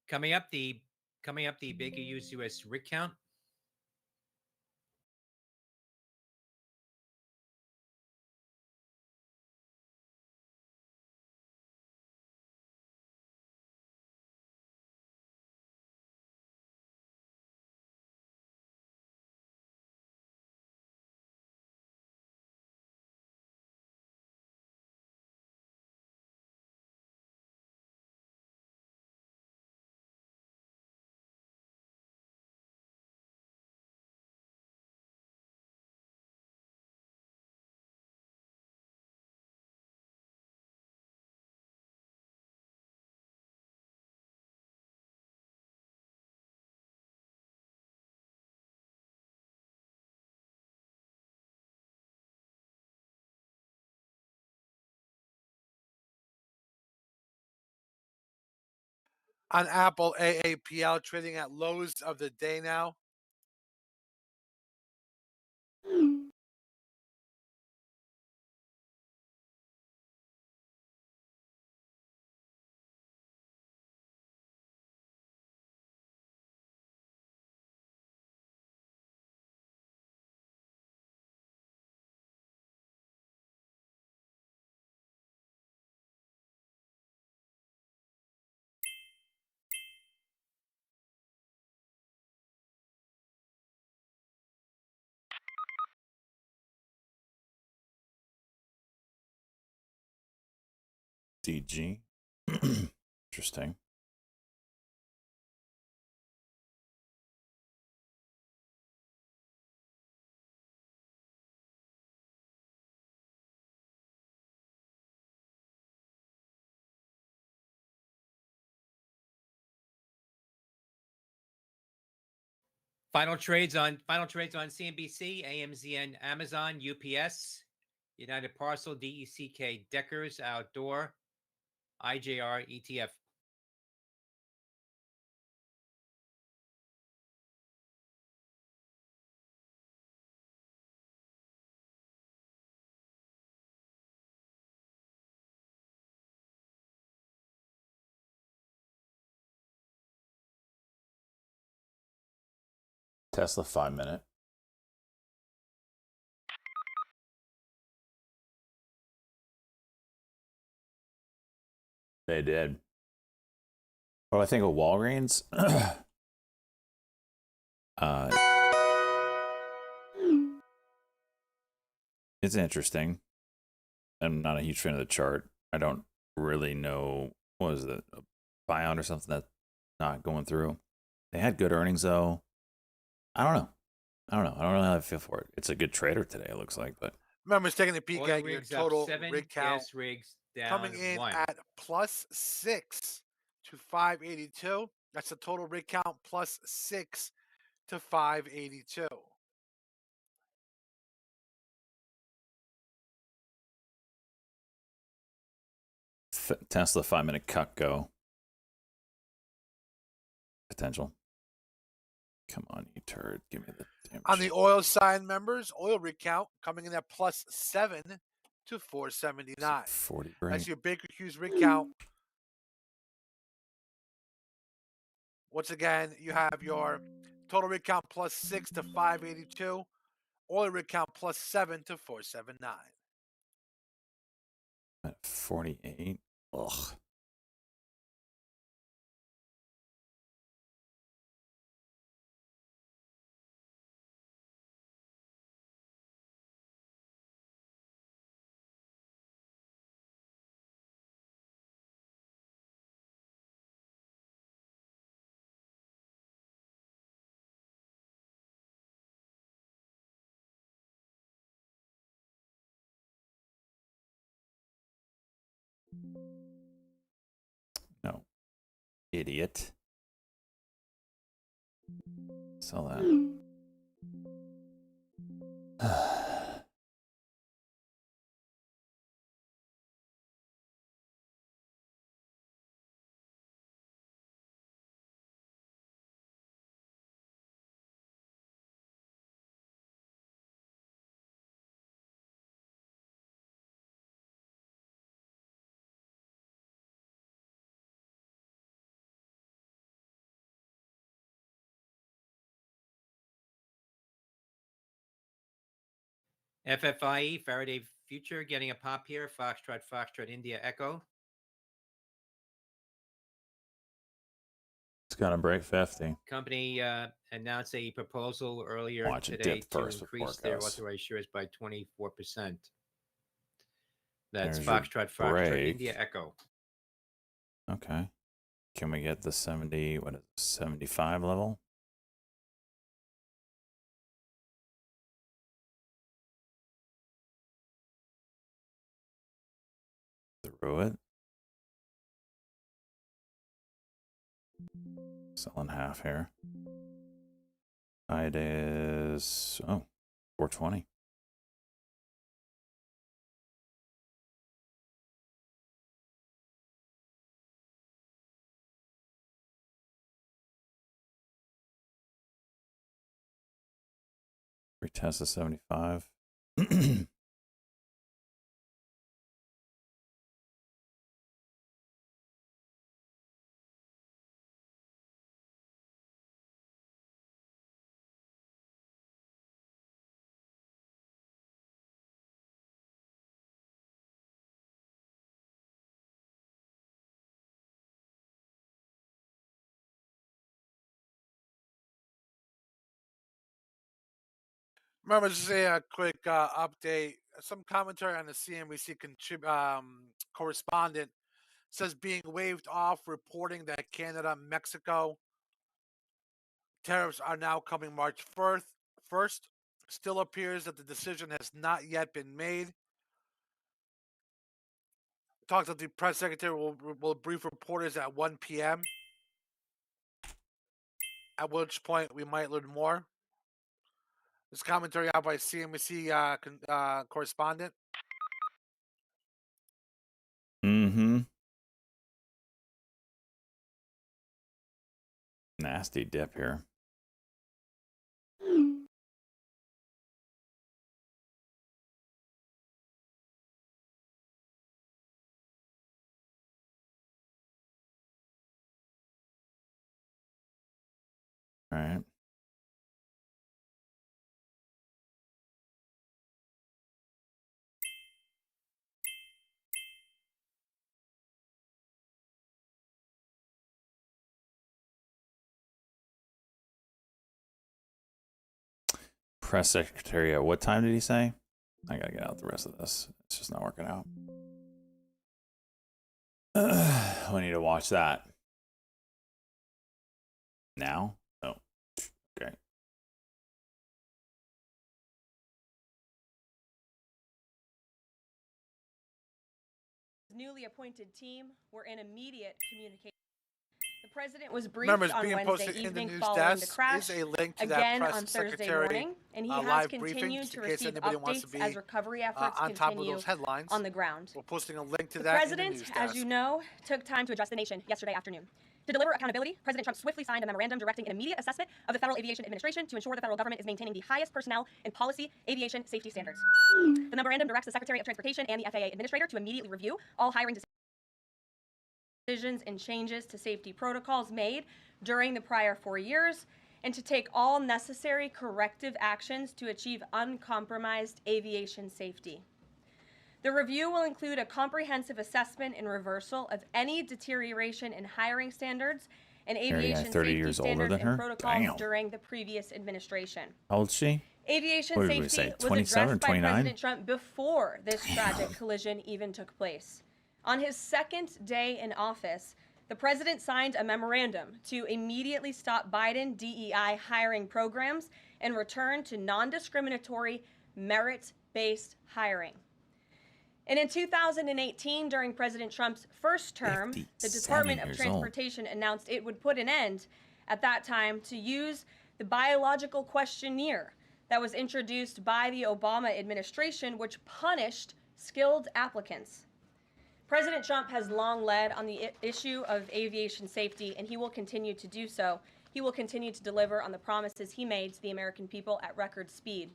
Coming up, the Baker Hughes U.S. rig count.
On Apple, AAPL trading at lows of the day now.
DG. Interesting.
Final trades on CNBC, AMZN, Amazon, UPS, United Parcel, DECK, Deckers, Outdoor, IJR, ETF.
Tesla 5-minute. They did. What do I think of Walgreens? It's interesting. I'm not a huge fan of the chart. I don't really know, what is it, a buyout or something that's not going through. They had good earnings though. I don't know. I don't really have a feel for it. It's a good trader today, it looks like, but
Remember, it's taking a peek
Oil
at your
rigs up
total
7,
rig count
gas rigs down
coming in
1.
at +6 to 582. That's the total rig count +6 to 582.
Tesla 5-minute cut go. Potential. Come on, you turd. Give me the damn
On the oil side, members, oil rig count coming in at +7 to 479.
40
That's
grand.
your Baker Hughes rig count. Once again, you have your total rig count +6 to 582. Oil rig count +7 to 479.
At 48. Ugh. No. Idiot. Sell that.
FFIE, Faraday Future, getting a pop here. Foxtrot, India Echo.
It's gonna break 50.
Company announced a proposal earlier
Watch it
today
dip
to
first before
increase
it
their
goes.
authorized shares by 24%. That's
There's your
Foxtrot, India
break.
Echo.
Okay. Can we get the 70, what is it, 75 level? Through it. Selling half here. It is, oh, 420. Retest the 75.
Remember, just a quick update. Some commentary on the CNBC correspondent says being waived off, reporting that Canada, Mexico tariffs are now coming March 1st. Still appears that the decision has not yet been made. Talks that the press secretary will brief reporters at 1 p.m. At which point we might learn more. This commentary out by CNBC correspondent.
Mm-hmm. Nasty dip here. All right. Press secretary at what time did he say? I gotta get out the rest of this. It's just not working out. We need to watch that. Now? Oh. Okay.
Newly appointed team were in immediate communication. The president was briefed
Remember, it's
on
being
Wednesday
posted in the
evening
news
following the
desk
crash,
is a link to that
again
press
on Thursday
secretary
morning, and he has
live briefing,
continued
just
to
in case
receive
anybody wants to
updates
be
as recovery efforts
on top of
continue
those headlines.
on the ground.
We're posting a link to
The
that in the
president,
news
as
desk.
you know, took time to address the nation yesterday afternoon. To deliver accountability, President Trump swiftly signed a memorandum directing an immediate assessment of the Federal Aviation Administration to ensure the federal government is maintaining the highest personnel and policy aviation safety standards. The memorandum directs the Secretary of Transportation and the FAA Administrator to immediately review all hiring decisions and changes to safety protocols made during the prior 4 years, and to take all necessary corrective actions to achieve uncompromised aviation safety. The review will include a comprehensive assessment and reversal of any deterioration in hiring standards and aviation
30
safety
years older
standards
than
and
her?
protocols
Damn.
during the previous administration.
How old is she?
Aviation
What did we
safety
say,
was
27 or
addressed by
29?
President Trump before this tragic collision even took place. On his second day in office, the president signed a memorandum to immediately stop Biden DEI hiring programs and return to non-discriminatory, merit-based hiring. And in 2018, during President Trump's first term, the
57
Department of
years old.
Transportation announced it would put an end at that time to use the biological questionnaire that was introduced by the Obama administration, which punished skilled applicants. President Trump has long led on the issue of aviation safety, and he will continue to do so. He will continue to deliver on the promises he made to the American people at record speed.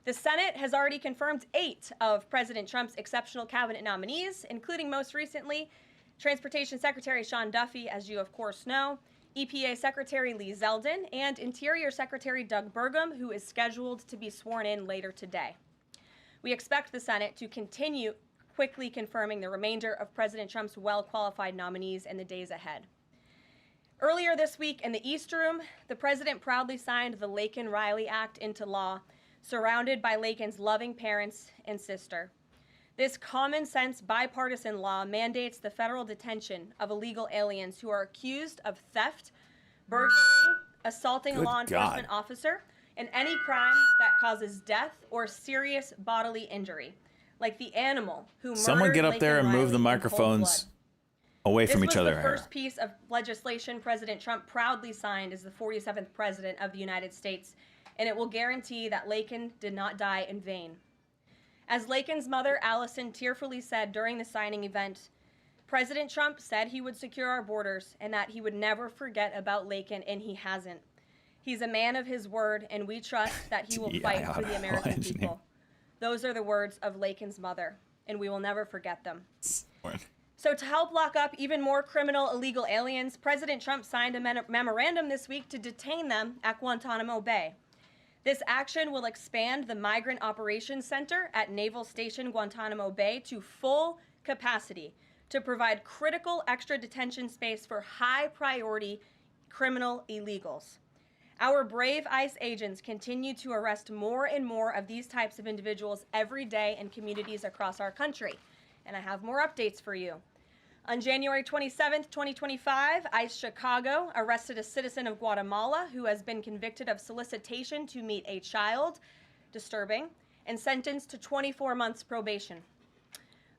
The Senate has already confirmed 8 of President Trump's exceptional cabinet nominees, including most recently Transportation Secretary Sean Duffy, as you of course know, EPA Secretary Lee Zeldin, and Interior Secretary Doug Burgum, who is scheduled to be sworn in later today. We expect the Senate to continue quickly confirming the remainder of President Trump's well-qualified nominees in the days ahead. Earlier this week in the East Room, the president proudly signed the Laken-Riley Act into law, surrounded by Laken's loving parents and sister. This common sense bipartisan law mandates the federal detention of illegal aliens who are accused of theft, burglary, assaulting a
Good
law enforcement
God.
officer, and any crime that causes death or serious bodily injury, like the animal who
Someone
murdered
get up
Laken
there and move
Riley
the
in cold
microphones
blood.
away from
This
each
was
other.
the first piece of legislation President Trump proudly signed as the 47th president of the United States, and it will guarantee that Laken did not die in vain. As Laken's mother, Allison, tearfully said during the signing event, President Trump said he would secure our borders and that he would never forget about Laken, and he hasn't. He's a man of his word, and we trust that he will fight for the American
engineer.
people. Those are the words of Laken's mother, and we will never forget them. So to help lock up even more criminal illegal aliens, President Trump signed a memorandum this week to detain them at Guantanamo Bay. This action will expand the Migrant Operations Center at Naval Station Guantanamo Bay to full capacity to provide critical extra detention space for high-priority criminal illegals. Our brave ICE agents continue to arrest more and more of these types of individuals every day in communities across our country. And I have more updates for you. On January 27th, 2025, ICE Chicago arrested a citizen of Guatemala who has been convicted of solicitation to meet a child, disturbing, and sentenced to 24 months probation.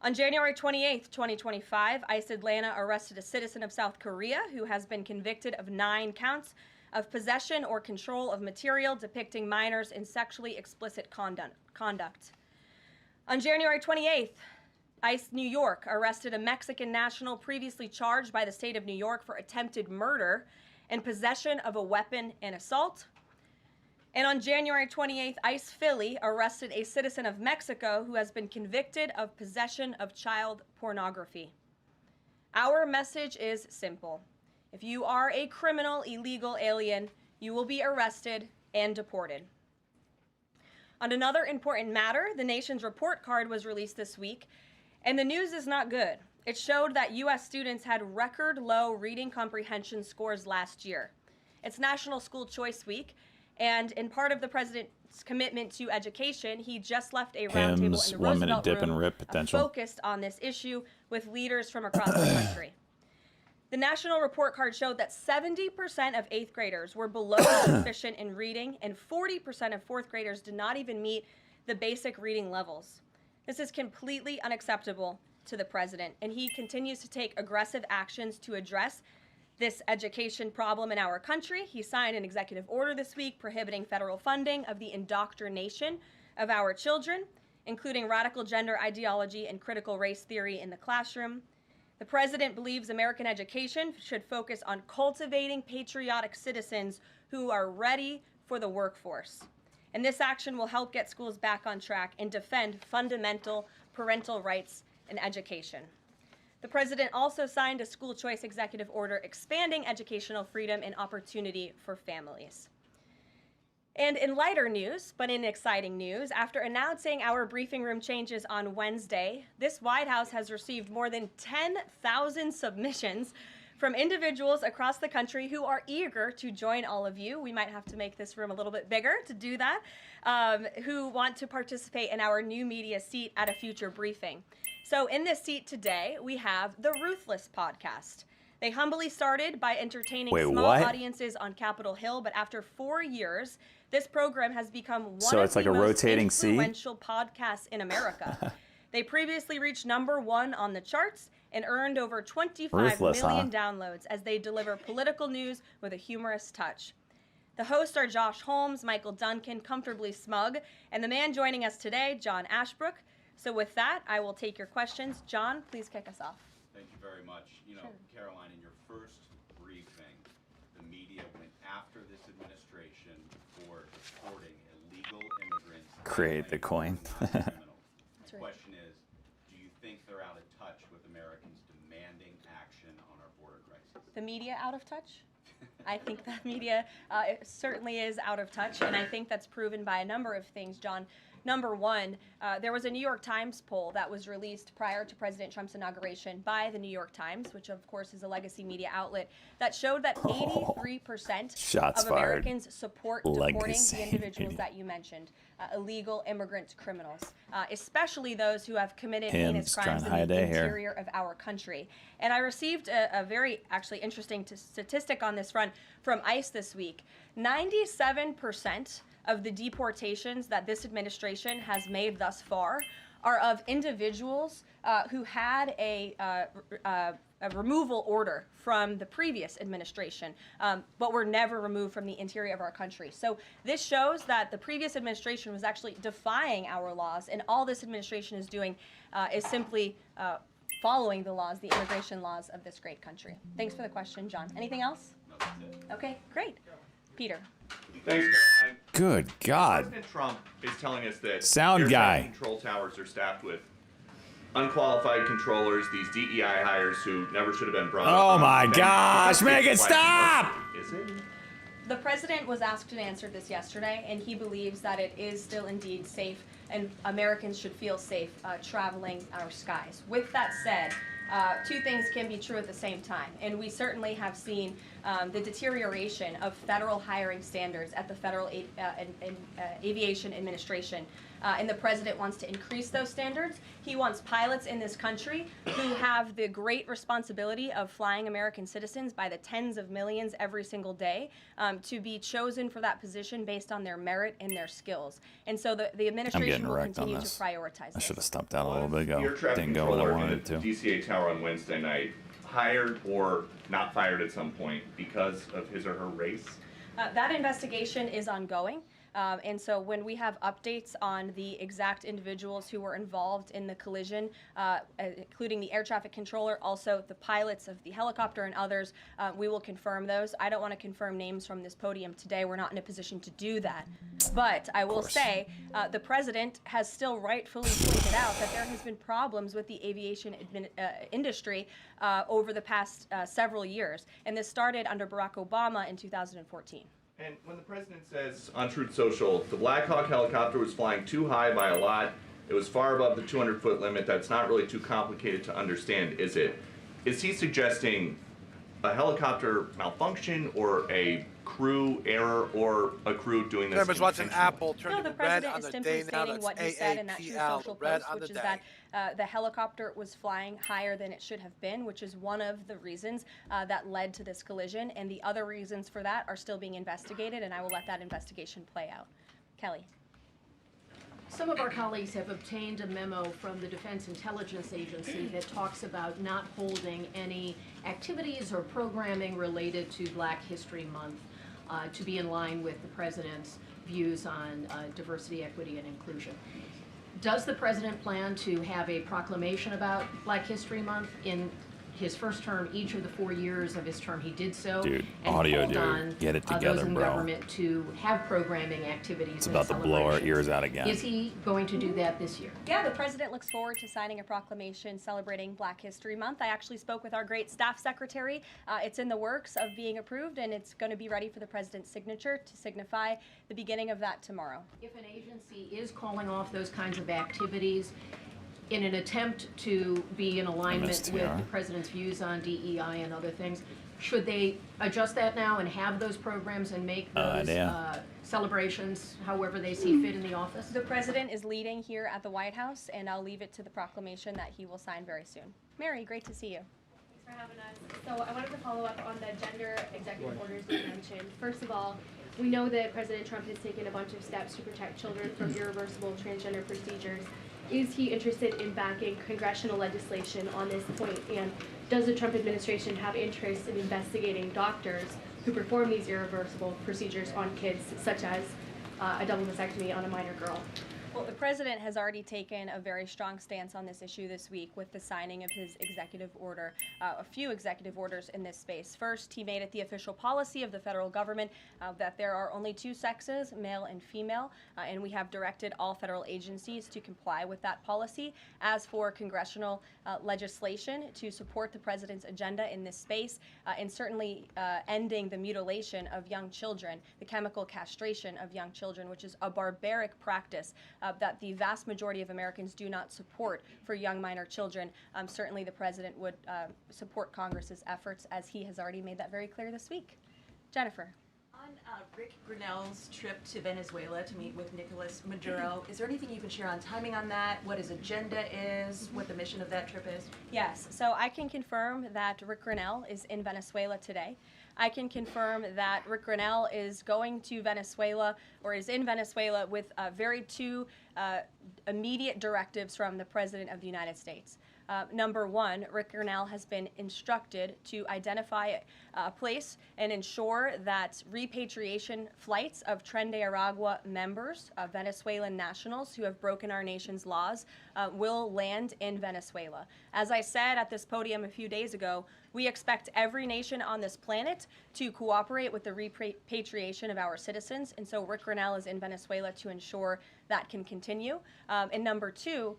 On January 28th, 2025, ICE Atlanta arrested a citizen of South Korea who has been convicted of 9 counts of possession or control of material depicting minors in sexually explicit conduct. On January 28th, ICE New York arrested a Mexican national previously charged by the state of New York for attempted murder and possession of a weapon and assault. And on January 28th, ICE Philly arrested a citizen of Mexico who has been convicted of possession of child pornography. Our message is simple. If you are a criminal illegal alien, you will be arrested and deported. On another important matter, the nation's report card was released this week, and the news is not good. It showed that U.S. students had record low reading comprehension scores last year. It's National School Choice Week, and in part of the president's commitment to education, he just left a roundtable in
Hymns,
the
1 minute
Roosevelt
dip and
Room
rip potential.
focused on this issue with leaders from across the country. The national report card showed that 70% of 8th graders were below proficient in reading, and 40% of 4th graders did not even meet the basic reading levels. This is completely unacceptable to the president, and he continues to take aggressive actions to address this education problem in our country. He signed an executive order this week prohibiting federal funding of the indoctrination of our children, including radical gender ideology and critical race theory in the classroom. The president believes American education should focus on cultivating patriotic citizens who are ready for the workforce. And this action will help get schools back on track and defend fundamental parental rights in education. The president also signed a school choice executive order expanding educational freedom and opportunity for families. And in lighter news, but in exciting news, after announcing our briefing room changes on Wednesday, this White House has received more than 10,000 submissions from individuals across the country who are eager to join all of you. We might have to make this room a little bit bigger to do that, who want to participate in our new media seat at a future briefing. So in this seat today, we have the Ruthless podcast. They humbly started by entertaining small audiences on Capitol Hill, but after 4 years, this program has become one of the most
rotating seat?
influential podcasts in America. They previously reached #1 on the charts and earned over 25
Ruthless,
million
huh?
downloads as they deliver political news with a humorous touch. The hosts are Josh Holmes, Michael Duncan, Comfortably Smug, and the man joining us today, John Ashbrook. So with that, I will take your questions. John, please kick us off.
Thank you very much. You know, Caroline, in your first briefing, the media went after this administration for deporting illegal immigrants.
Create the coin.
That's
The
right.
question is, do you think they're out of touch with Americans demanding action on our border crisis?
The media out of touch? I think that media it certainly is out of touch, and I think that's proven by a number of things, John. Number one, there was a New York Times poll that was released prior to President Trump's inauguration by the New York Times, which of course is a legacy media outlet, that showed that 83%
Shots
of
fired.
Americans support deporting
Legacy
the individuals
media.
that you mentioned, illegal immigrant criminals, especially those who have committed
Hymns
heinous
trying
crimes
to
in
hide
the
it here.
interior of our country. And I received a very actually interesting statistic on this front from ICE this week. 97% of the deportations that this administration has made thus far are of individuals who had a removal order from the previous administration, but were never removed from the interior of our country. So this shows that the previous administration was actually defying our laws, and all this administration is doing is simply following the laws, the immigration laws of this great country. Thanks for the question, John. Anything else?
No, that's it.
Okay, great. Peter.
Thanks, Caroline.
Good God.
President Trump is telling us that
Sound
air
guy.
traffic control towers are staffed with unqualified controllers, these DEI hires who never should have been brought
Oh
up.
my
And
gosh,
because
make it
it's quite
stop!
commercial. Is it?
The president was asked and answered this yesterday, and he believes that it is still indeed safe, and Americans should feel safe traveling our skies. With that said, two things can be true at the same time, and we certainly have seen the deterioration of federal hiring standards at the Federal Aviation Administration. And the president wants to increase those standards. He wants pilots in this country who have the great responsibility of flying American citizens by the tens of millions every single day to be chosen for that position based on their merit and their skills. And so the administration will
wrecked on
continue to
this.
prioritize
I should have
this.
stopped out a little bit
Air
ago.
traffic
Didn't go where I
controller
wanted
in
it
the
to.
DCA tower on Wednesday night, hired or not fired at some point because of his or her race?
That investigation is ongoing. And so when we have updates on the exact individuals who were involved in the collision, including the air traffic controller, also the pilots of the helicopter and others, we will confirm those. I don't want to confirm names from this podium today. We're not in a position to do that. But I will say the president has still rightfully pointed out that there has been problems with the aviation industry over the past several years. And this started under Barack Obama in 2014.
And when the president says on Truth Social, the Black Hawk helicopter was flying too high by a lot, it was far above the 200-foot limit, that's not really too complicated to understand, is it? Is he suggesting a helicopter malfunction or a crew error or a crew doing this
Members watching
intentionally?
Apple,
No,
turning
the
red
president
on
is
the
simply
day now.
stating
That's
what he said in that Truth Social
AAPL, red
post,
on the
which is
day.
that the helicopter was flying higher than it should have been, which is one of the reasons that led to this collision. And the other reasons for that are still being investigated, and I will let that investigation play out. Kelly.
Some of our colleagues have obtained a memo from the Defense Intelligence Agency that talks about not holding any activities or programming related to Black History Month to be in line with the president's views on diversity, equity, and inclusion. Does the president plan to have a proclamation about Black History Month? In his first term, each of the 4 years of his term, he did so.
Dude,
and
audio,
called
dude.
on
Get it
those
together,
in
bro.
government to have programming activities.
It's
and
about to blow our
celebrations.
ears out again.
Is he going to do that this year?
Yeah, the president looks forward to signing a proclamation celebrating Black History Month. I actually spoke with our great staff secretary. It's in the works of being approved, and it's going to be ready for the president's signature to signify the beginning of that tomorrow.
If an agency is calling off those kinds of activities in an attempt to be in alignment
MSTR.
with the president's views on DEI and other things, should they adjust that now and have those programs and make those celebrations however they see fit in the office?
The president is leading here at the White House, and I'll leave it to the proclamation that he will sign very soon. Mary, great to see you.
Thanks for having us. So I wanted to follow up on the gender executive orders that you mentioned. First of all, we know that President Trump has taken a bunch of steps to protect children from irreversible transgender procedures. is he interested in backing congressional legislation on this point? And does the Trump administration have interest in investigating doctors who perform these irreversible procedures on kids, such as a double mastectomy on a minor girl?
Well, the president has already taken a very strong stance on this issue this week with the signing of his executive order, a few executive orders in this space. First, he made it the official policy of the federal government that there are only two sexes, male and female, and we have directed all federal agencies to comply with that policy. As for congressional legislation to support the president's agenda in this space, and certainly ending the mutilation of young children, the chemical castration of young children, which is a barbaric practice that the vast majority of Americans do not support for young minor children. Certainly the president would support Congress's efforts, as he has already made that very clear this week. Jennifer.
On Rick Grinnell's trip to Venezuela to meet with Nicolas Maduro, is there anything you can share on timing on that, what his agenda is, what the mission of that trip is?
Yes, so I can confirm that Rick Grinnell is in Venezuela today. I can confirm that Rick Grinnell is going to Venezuela, or is in Venezuela, with two immediate directives from the President of the United States. Number one, Rick Grinnell has been instructed to identify a place and ensure that repatriation flights of Tren de Aragua members, Venezuelan nationals who have broken our nation's laws, will land in Venezuela. As I said at this podium a few days ago, we expect every nation on this planet to cooperate with the repatriation of our citizens, and so Rick Grinnell is in Venezuela to ensure that can continue. And number two,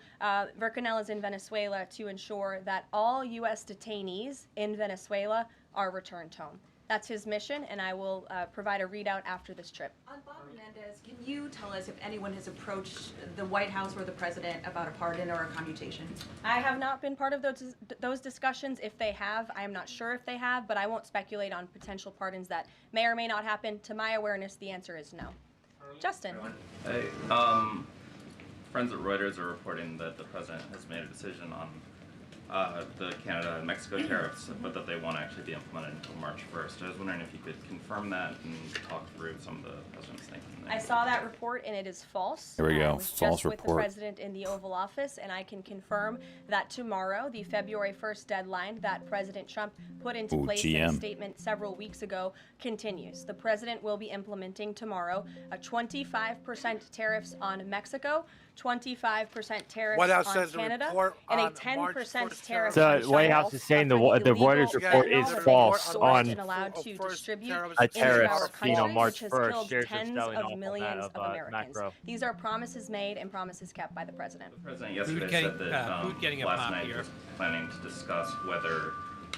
Rick Grinnell is in Venezuela to ensure that all U.S. detainees in Venezuela are returned home. That's his mission, and I will provide a readout after this trip.
On Bob Menendez, can you tell us if anyone has approached the White House or the president about a pardon or a commutation?
I have not been part of those discussions. If they have, I am not sure if they have, but I won't speculate on potential pardons that may or may not happen. To my awareness, the answer is no. Justin.
Hey, friends at Reuters are reporting that the president has made a decision on the Canada and Mexico tariffs, but that they won't actually be implemented until March 1st. I was wondering if you could confirm that and talk through some of the president's thinking.
I saw that report, and it is false.
There we go.
I was
False
just with the
report.
president in the Oval Office, and I can confirm that tomorrow, the February 1st deadline that President Trump put into place in a
GM.
statement several weeks ago continues. The president will be implementing tomorrow a 25% tariffs on Mexico, 25% tariffs
White House
on
says the
Canada,
report
and a
on
10%
March 1st
tariff
The
on
White
China
House is saying the
for
the
illegal
Reuters report
fentanyl
is
that they
false
are
on
allowed to distribute
a
into
tariff
our
seen on
country,
March
which has
1st.
killed
Shares are
tens
selling
of
off on
millions
that
of Americans.
macro.
These are promises made and promises kept by the president.
The president yesterday said that last night he was planning to discuss whether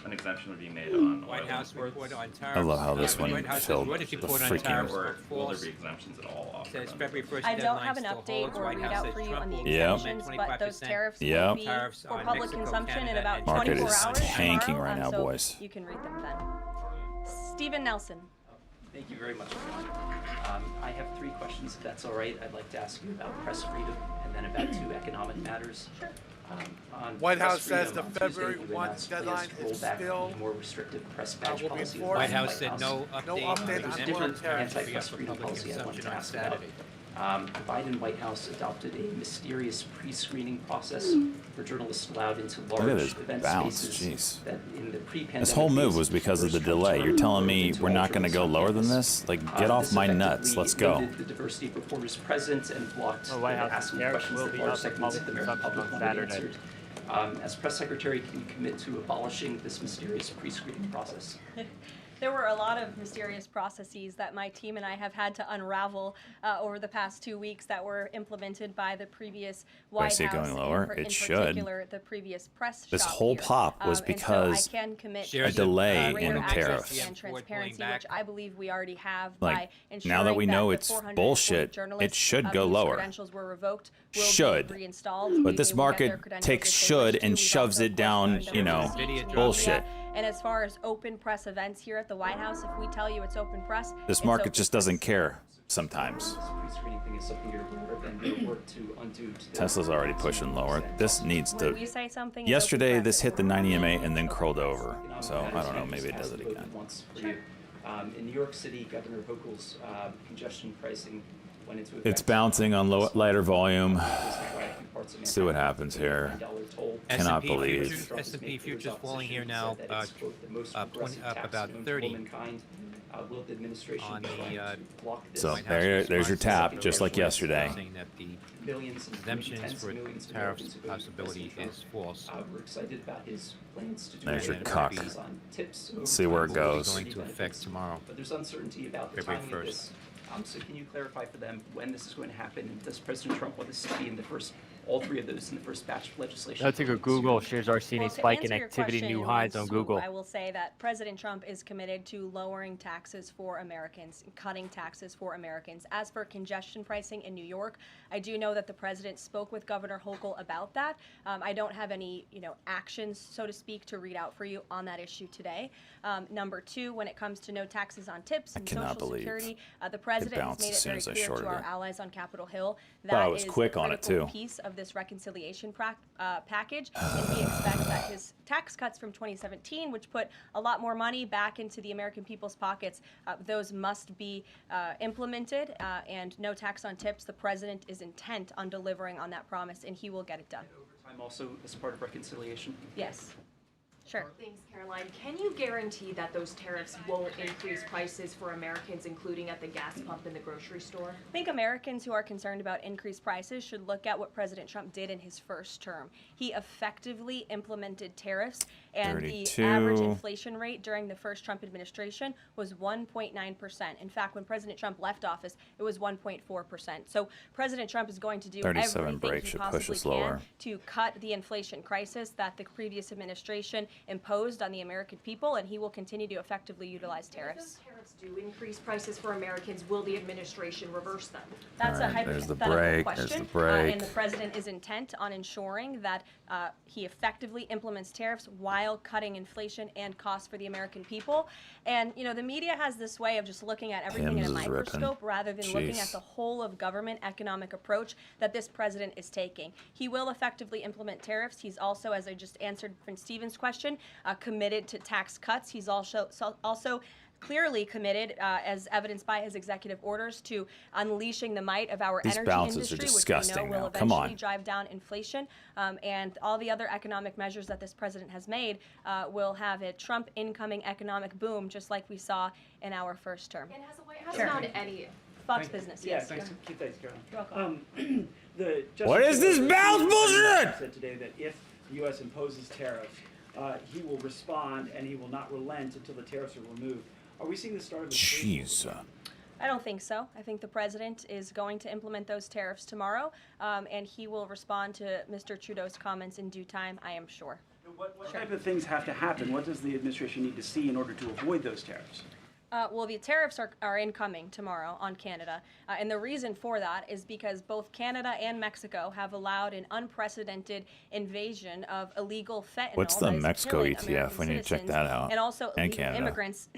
an exemption would be made on
White
oil
House
imports.
report on tariffs.
I love how this one
White House
filled
Reuters
the
report on
freaking-
tariffs
Or
are
will there
false.
be exemptions at all offered?
Says February 1st
I don't
deadline
have an
still
update
holds.
or
White House
readout
says
for you
Trump
on the
will
Yep.
exemptions, but those tariffs
Yep.
will be
Tariffs
for
on
public
Mexico,
consumption in
Canada,
about
and
24
Market is
hours
tanking
tomorrow,
right now,
so
boys.
you can read them then. Stephen Nelson.
Thank you very much. I have 3 questions, if that's all right. I'd like to ask you about press freedom and then about 2 economic matters. On
White
press
House says
freedom,
the
on Tuesday,
February
you
1
announced plans
deadline
to roll
is
back
still
the more restrictive press badge
will be
policy. of the
enforced.
White House
White
said no
No
update
update
on
There's
on
exemptions
different
tariffs.
anti-press
for
freedom
public
policy I want
consumption
to
on
ask about.
Saturday.
The Biden White House adopted a mysterious pre-screening process for journalists allowed into
Look at
large
this
event
bounce.
spaces
Jeez.
that in the pre-pandemic
This whole move
days
was because of the
first come to
delay. You're telling me
into
we're
all
not going to go
journalists on
lower than
campus.
this? Like, get off
This
my nuts.
effectively
Let's go.
limited the diversity of reporters present and blocked
The White House
asking
tariffs
questions
will
that
be
large
up for
segments of
public
the American
consumption
public
on
wanted
Saturday.
answered. As press secretary, can you commit to abolishing this mysterious pre-screening process?
There were a lot of mysterious processes that my team and I have had to unravel over the past 2 weeks that were implemented by the previous White
see it
House,
going lower?
and
It
in
should.
particular the previous press
This
shop
whole
here.
pop was
And
because
so I can commit
a
to
delay
greater
in
access
tariffs.
and transparency, which I believe we already have
Like,
by ensuring
now that we know
the
it's
440
bullshit, it
journalists,
should go
whose
lower.
Credentials were revoked will
Should.
be reinstalled.
But this
They will get their
market
credentials
takes
if they
should
wish to.
and
We've
shoves
also,
it
of course,
down,
learned
you
of
know,
the media
bullshit.
And as far as open press events here at the White House, if we tell you it's open press,
This
it's
market
open
just doesn't care sometimes.
This pre-screening thing is something you're aware of and your work to undo today.
Tesla's already pushing lower. This needs
When
to.
we say something, it's
Yesterday,
open
this
press,
hit the
it's
90
open
MA
press.
and then curled over.
Economic
So I
matters,
don't know.
and
Maybe it
just
does it
ask
again.
Once for you. In New York City, Governor Hochul's congestion pricing went into effect.
It's bouncing on lighter volume. See what
Manhattan,
happens here.
$9 toll.
Cannot
S&P
believe.
futures, S&P futures falling here now,
That it's, quote, the most
up
progressive
up
tax
about
known to
30
womankind. Will the administration
on
try
the
to block this?
So
White House
there's your
response
tap,
to
just like yesterday.
saying that the
Millions and
exemptions
tens
for
of millions of
tariffs
Americans who voted for
possibility
President
is false.
Trump. We're excited about his plans to do
There's your
away
cuck.
with taxes on tips over
See where it
time.
goes.
Going to affect tomorrow.
But there's uncertainty about the
February
timing of
1st.
this. So can you clarify for them when this is going to happen? And does President Trump want this to be in the first, all three of those in the first batch of legislation?
Let's take a Google. Shares are seeing a spike in activity, new highs on Google.
I will say that President Trump is committed to lowering taxes for Americans, cutting taxes for Americans. As for congestion pricing in New York, I do know that the president spoke with Governor Hochul about that. I don't have any, actions, so to speak, to read out for you on that issue today. Number two, when it comes to no taxes on tips and
cannot
Social
believe
Security, the president has
bounced
made
as
it
soon
very
as I
clear
shorted
to our
it.
allies on Capitol Hill
Thought I
that
was
is
quick
a
on it,
critical
too.
piece of this reconciliation package, and he expects that his tax cuts from 2017, which put a lot more money back into the American people's pockets, those must be implemented, and no tax on tips. The president is intent on delivering on that promise, and he will get it done.
Overtime also as part of reconciliation?
Yes. Sure.
Thanks, Caroline. Can you guarantee that those tariffs won't increase prices for Americans, including at the gas pump and the grocery store?
I think Americans who are concerned about increased prices should look at what President Trump did in his first term. He effectively implemented tariffs, and
32.
the average inflation rate during the first Trump administration was 1.9%. In fact, when President Trump left office, it was 1.4%. So President Trump is going to do
37
everything
break
he
should
possibly
push us
can
lower.
to cut the inflation crisis that the previous administration imposed on the American people, and he will continue to effectively utilize
If
tariffs.
those tariffs do increase prices for Americans, will the administration reverse them?
That's
All
a
right, there's the
hypothetical
break,
question,
there's the break.
and the president is intent on ensuring that he effectively implements tariffs while cutting inflation and costs for the American people. And the media has this way of just looking at everything in
Hims
a
is ripping.
microscope rather than looking at
Jeez.
the whole of government economic approach that this president is taking. He will effectively implement tariffs. He's also, as I just answered Prince Stephen's question, committed to tax cuts. He's also clearly committed, as evidenced by his executive orders, to unleashing the might of our
These
energy
bounces are
industry, which we know
disgusting
will
now. Come
eventually
on.
drive down inflation. And all the other economic measures that this president has made will have a Trump incoming economic boom, just like we saw in our first term.
And has the White House
Sure.
found any?
Fox Business, yes.
Thanks.
Go
Keep that, Caroline.
You're welcome.
The
What is this bounce bullshit?
Said today that if the U.S. imposes tariffs, he will respond and he will not relent until the tariffs are removed. Are we seeing the start of a trade war?
Jeez.
I don't think so. I think the president is going to implement those tariffs tomorrow, and he will respond to Mr. Trudeau's comments in due time, I am sure.
What type of things have to happen? What does the administration need to see in order to avoid those tariffs?
Well, the tariffs are incoming tomorrow on Canada, and the reason for that is because both Canada and Mexico have allowed an unprecedented invasion of illegal fentanyl.
What's the
that is
Mexico
killing
ETF?
American
We need to check
citizens
that out.
And also
And
illegal
Canada.
immigrants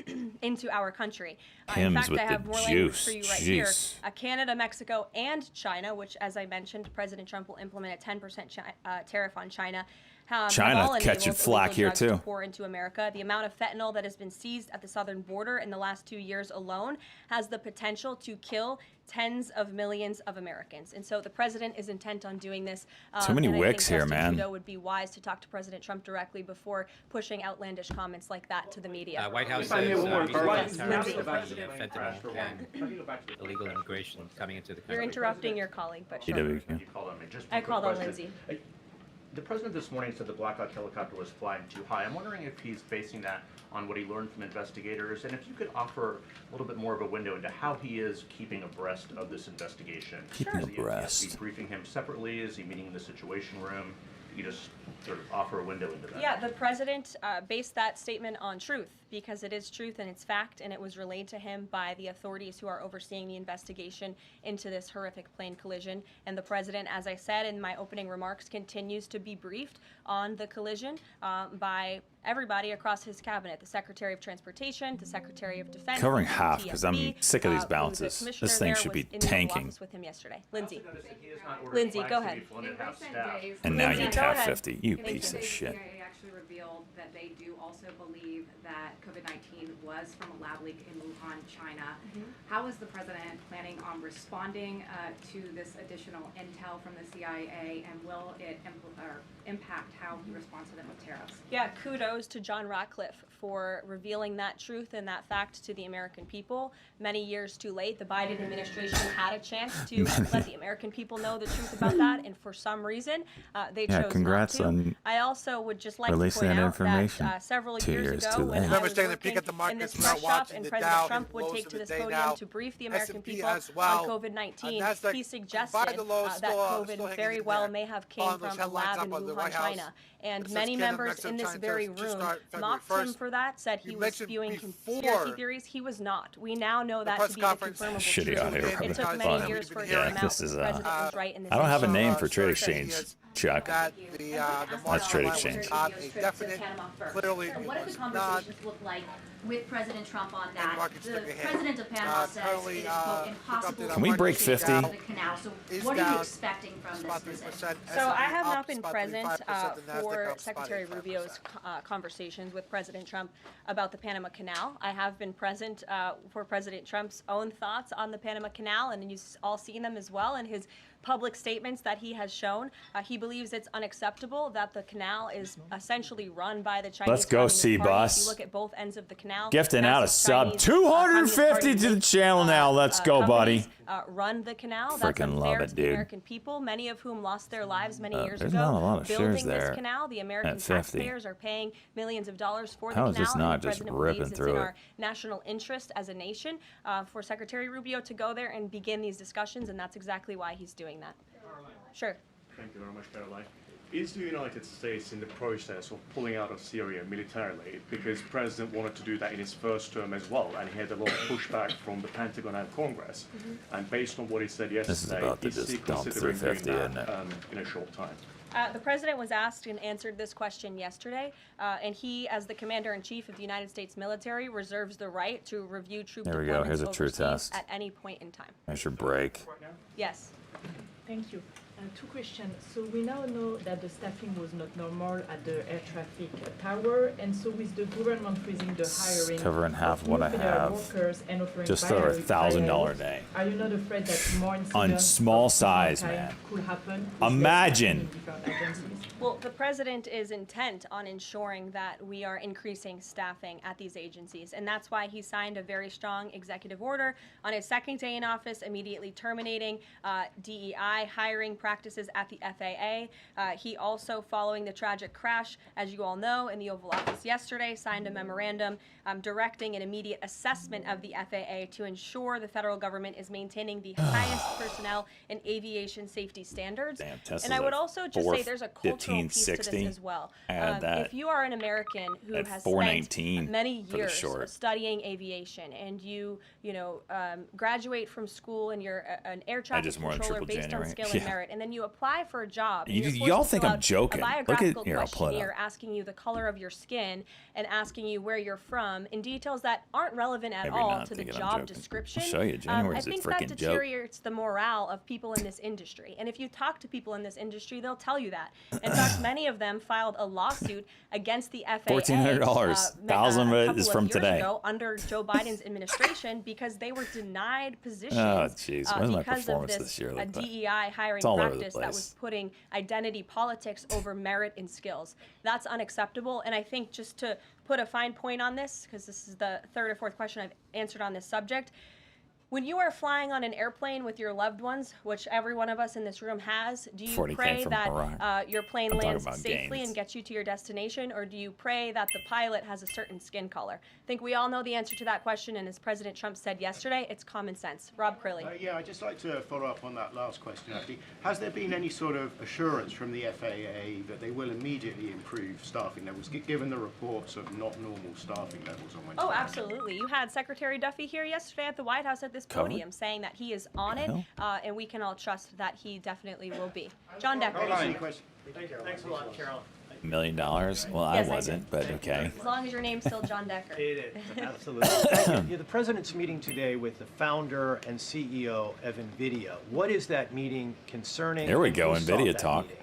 into our country. In
Hims
fact,
with
I have
the
more language
juice.
for you right here.
Jeez.
Canada, Mexico, and China, which, as I mentioned, President Trump will implement a 10% tariff on China. Have
China
all
catching
enabled
flack
illegal
here,
drugs
too.
to pour into America. The amount of fentanyl that has been seized at the southern border in the last 2 years alone has the potential to kill tens of millions of Americans. And so the president is intent on doing this.
Too many
and I
wicks
think
here,
Justin
man.
Trudeau would be wise to talk to President Trump directly before pushing outlandish comments like that to the media.
White House
If I may,
says
one more
reasonable
question.
tariffs
Lindsay.
on the fentanyl and illegal immigration coming into the country.
You're interrupting your colleague, but sure.
PWQ.
You called on me. Just
I
one quick
called on
question.
Lindsay.
The president this morning said the Black Hawk helicopter was flying too high. I'm wondering if he's basing that on what he learned from investigators, and if you could offer a little bit more of a window into how he is keeping abreast of this investigation.
Keeping
Is he
abreast.
briefing him separately? Is he meeting in the Situation Room? You just sort of offer a window into that.
Yeah, the president based that statement on truth because it is truth and it's fact, and it was relayed to him by the authorities who are overseeing the investigation into this horrific plane collision. And the president, as I said in my opening remarks, continues to be briefed on the collision by everybody across his cabinet, the Secretary of Transportation, the Secretary of Defense.
Covering
the
half, 'cause I'm
TSB,
sick of these
who the
bounces.
commissioner
This thing
there
should be
was in the Oval
tanking.
Office with him yesterday. Lindsay.
I noticed that he has not ordered
Lindsay,
flags
go
to
ahead.
be flown at half staff.
And now
Lindsay,
you
go
tap
ahead.
50. You
Thank
piece
you.
of shit.
actually revealed that they do also believe that COVID-19 was from a lab leak in Wuhan, China. How is the president planning on responding to this additional intel from the CIA, and will it impact how he responds to them with tariffs?
Yeah, kudos to John Ratcliffe for revealing that truth and that fact to the American people. Many years too late, the Biden administration had a chance to let the American people know the truth about that, and for some reason, they chose
congrats
not to.
on
I also would just like to
releasing
point
that
out
information
that several
2
years
years
ago,
too
when
late.
I
Remember
was
taking a peek
working
at the
in
markets
this
without
press shop,
watching
and
the
President
Dow
Trump
and
would
lows
take
of
to
the
this
day
podium
now.
to brief the American
S&P
people
as well.
on COVID-19.
Nasdaq
He
by
suggested
the low,
that
still
COVID
hanging
very
in
well
there.
may have came
Following those
from a
headlines
lab in
up on the
Wuhan,
White House.
China. And
It says
many
Canada,
members
Mexico,
in this
China
very
just
room
start February
mocked him
1st.
for that, said he
You
was
mentioned
spewing
before
conspiracy theories. He was not. We now know that
press
to be the
conference.
confirmable
Shitty
truth.
audio
It took
coming.
many
Fun.
years for it to
Yeah,
come out.
this
The
is,
president was right in this
I don't have a
issue.
name for Trade
Thursday
Exchange,
is
Chuck.
that the
That's Trade
March
Exchange.
line was not a definite, clearly it
What do the
was not.
conversations look like with President Trump on that?
markets
The
took a hit.
president of Panama says
currently,
it is, quote, impossible
Can we
to
break
negotiate
50?
the canal. So
Is
what are you
down
expecting from this
about
visit?
3%.
So I
S&P
have
up
not been
about
present
35%, the Nasdaq
for
up about
Secretary
85%.
Rubio's conversations with President Trump about the Panama Canal. I have been present for President Trump's own thoughts on the Panama Canal, and you've all seen them as well in his public statements that he has shown. He believes it's unacceptable that the canal is essentially run by the Chinese
Let's go,
Communist Party.
C-Bus.
If you look at both ends of the canal,
Gifting out a
massive
sub.
Chinese,
250
Communist
to the channel now. Let's go, buddy.
Run the canal.
Freaking
That's unfair
love it,
to the
dude.
American people, many of whom lost their lives many years
there's
ago.
not a lot of shares
building
there
this canal, the American
at 50.
taxpayers are paying millions of dollars for the
How
canal.
is this not
and the
just
president
ripping
believes it's
through
in
it?
our national interest as a nation for Secretary Rubio to go there and begin these discussions, and that's exactly why he's doing that. Sure.
Thank you very much, Caroline. Is the United States in the process of pulling out of Syria militarily? Because the president wanted to do that in his first term as well, and he had a lot of pushback from the Pentagon and Congress. And based on what he said yesterday,
This is about to
is he
just dump
considering doing
350,
that
isn't it?
in a short time?
The president was asked and answered this question yesterday, and he, as the commander-in-chief of the United States military, reserves the right to review troop
There we
deployments
go. Here's a true
overseas
test.
at any point in time.
There's your break.
Yes.
Thank you. Two questions. So we now know that the staffing was not normal at the air traffic tower, and so with the government freezing the hiring
Covering half
of
what
new
I
federal
have.
workers and offering
Just over $1,000 a
buyouts,
day.
are you not afraid that more
On
incidents
small
of this
size,
kind
man.
could happen?
Imagine.
Well, the president is intent on ensuring that we are increasing staffing at these agencies, and that's why he signed a very strong executive order on his second day in office, immediately terminating DEI hiring practices at the FAA. He also, following the tragic crash, as you all know, in the Oval Office yesterday, signed a memorandum directing an immediate assessment of the FAA to ensure the federal government is maintaining the highest personnel and aviation safety standards.
Damn, Tesla's
And I would
at
also just say there's a cultural piece to this
415.60.
as well.
Add that
If you are an American who
at
has
419
spent many
for the
years
short.
studying aviation, and you graduate from school and you're an air traffic
just wore a
controller
triple
based on
January.
skill
Yeah.
and merit, and then you apply for a job. and
You-
you're
y'all
forced to
think
fill
I'm
out
joking.
A
Look at-
biographical
here, I'll pull it up.
questionnaire asking you the color of your skin and asking you where you're from in details that aren't relevant at
Maybe
all
not
to the
thinking I'm
job
joking.
description.
I'll show you.
I
January's a
think
freaking
that
joke.
deteriorates the morale of people in this industry. And if you talk to people in this industry, they'll tell you that. In fact, many of them filed a lawsuit against the FAA.
$1,400. $1,000
a
of it
couple
is
of
from
years
today.
ago under Joe Biden's administration because they were denied positions
Oh, jeez. What does my
because of
performance
this
this year look like?
DEI hiring
It's all over the
practice that
place.
was putting identity politics over merit and skills. That's unacceptable. And I think just to put a fine point on this, because this is the third or fourth question I've answered on this subject, when you are flying on an airplane with your loved ones, which every one of us in this room has, do you
40K
pray
from
that
Iraq.
your plane
I'm talking
lands
about
safely
gains.
and gets you to your destination, or do you pray that the pilot has a certain skin color? I think we all know the answer to that question, and as President Trump said yesterday, it's common sense. Rob Crilly.
Yeah, I'd just like to follow up on that last question, actually. Has there been any sort of assurance from the FAA that they will immediately improve staffing levels, given the reports of not normal staffing levels on Wednesday?
Oh, absolutely. You had Secretary Duffy here yesterday at the White House at this
Covered?
podium saying that he is on it, and we can all trust that he definitely will be. John Decker.
Thanks a lot, Carol.
$1 million? Well,
Yes,
I
I
wasn't, but okay.
As long as your name's still John Decker.
It is, absolutely. Thank you. The president's meeting today with the founder and CEO of NVIDIA. What is that meeting concerning?
There we
and
go,
who sought
NVIDIA
that
talk.
meeting?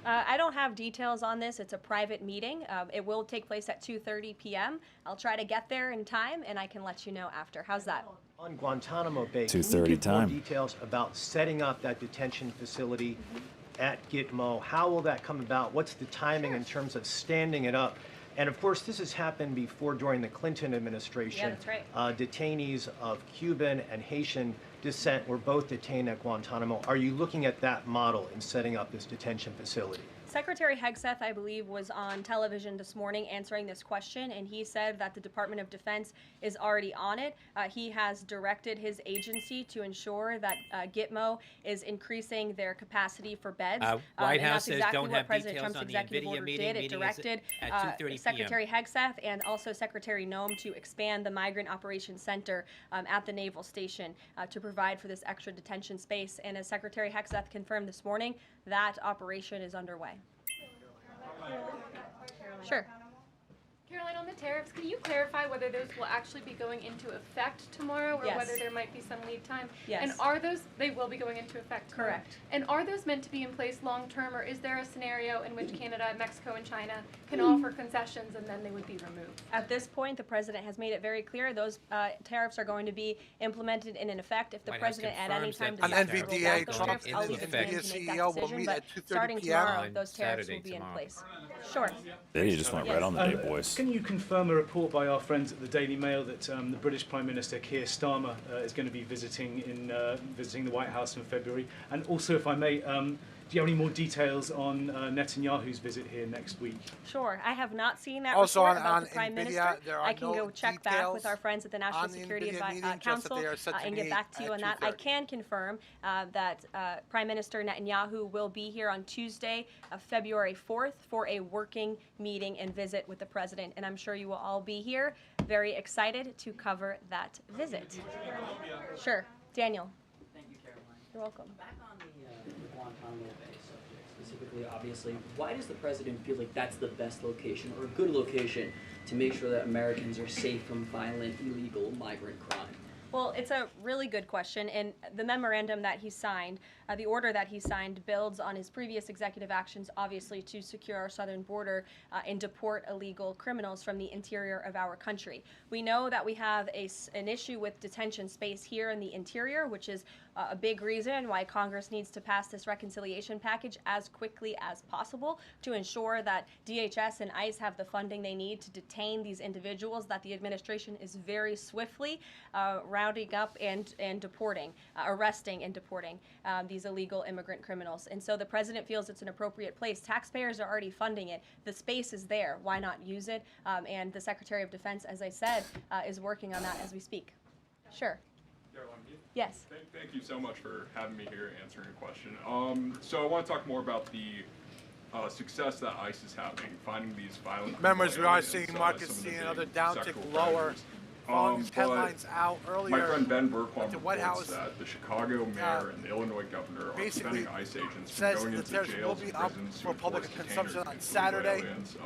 I don't have details on this. It's a private meeting. It will take place at 2:30 p.m. I'll try to get there in time, and I can let you know after. How's that?
On Guantanamo Bay, can you
2:30
give more
time.
details about setting up that detention facility at Gitmo? How will that come about? What's the timing in terms of standing it up? And of course, this has happened before during the Clinton administration.
Yeah, that's right.
Detainees of Cuban and Haitian descent were both detained at Guantanamo. Are you looking at that model in setting up this detention facility?
Secretary Hegseth, I believe, was on television this morning answering this question, and he said that the Department of Defense is already on it. He has directed his agency to ensure that Gitmo is increasing their capacity for beds.
White
and
House
that's
says
exactly
don't
what
have
President
details
Trump's
on the
executive
NVIDIA
order
meeting.
did. It
Meeting is
directed
at 2:30 p.m.
Secretary Hegseth and also Secretary Noem to expand the Migrant Operations Center at the Naval Station to provide for this extra detention space. And as Secretary Hegseth confirmed this morning, that operation is underway. Sure.
Caroline, on the tariffs, can you clarify whether those will actually be going into effect tomorrow, or
Yes.
whether there might be some lead time?
Yes.
And are those, they will be going into effect tomorrow?
Correct.
And are those meant to be in place long term, or is there a scenario in which Canada, Mexico, and China can offer concessions and then they would be removed?
At this point, the president has made it very clear those tariffs are going to be implemented and in effect. If the
White House
president at any
confirms
time
that
decides
the
to
tariffs
roll
are
back those
going
tariffs,
into
I'll leave it to
effect.
him to make that
CEO will
decision.
meet
But
at 2:30
starting
p.m.
tomorrow, those tariffs
Saturday
will be in
tomorrow.
place. Sure.
They just went right on the day, boys.
Can you confirm a report by our friends at the Daily Mail that the British Prime Minister Keir Starmer is going to be visiting the White House in February? And also, if I may, do you have any more details on Netanyahu's visit here next week?
Sure. I have not seen that
Also
report
on-
about
on
the Prime
NVIDIA,
Minister.
there are
I can
no
go check back
details
with our friends at the National
on the
Security
NVIDIA meeting, just that
Council
they are set to
and get
meet
back to you
at
on that. I
2:30.
can confirm that Prime Minister Netanyahu will be here on Tuesday, February 4th, for a working meeting and visit with the President. And I'm sure you will all be here, very excited to cover that visit. Sure. Daniel.
Thank you, Caroline.
You're welcome.
Back on the Guantanamo Bay subject, specifically, obviously, why does the president feel like that's the best location or a good location to make sure that Americans are safe from violent, illegal migrant crime?
Well, it's a really good question, and the memorandum that he signed, the order that he signed, builds on his previous executive actions, obviously, to secure our southern border and deport illegal criminals from the interior of our country. We know that we have an issue with detention space here in the interior, which is a big reason why Congress needs to pass this reconciliation package as quickly as possible to ensure that DHS and ICE have the funding they need to detain these individuals that the administration is very swiftly rounding up and deporting, arresting and deporting these illegal immigrant criminals. And so the president feels it's an appropriate place. Taxpayers are already funding it. The space is there. Why not use it? And the Secretary of Defense, as I said, is working on that as we speak. Sure. Yes.
Thank you so much for having me here answering a question. So I want to talk more about the success that ICE is having finding these violent.
Members, we are
aliens,
seeing
some
markets
of the
seeing
big
another downtick
sexual
lower.
predators.
Following these
But
headlines out earlier.
My friend Ben Bergquam
the White
reports
House,
that the Chicago mayor and the Illinois governor are
basically
preventing ICE agents from
says
going
the
into
tariffs will
jails
be
and
up
prisons
for
to
public
enforce
consumption
detainers
on
against illegal
Saturday.
aliens.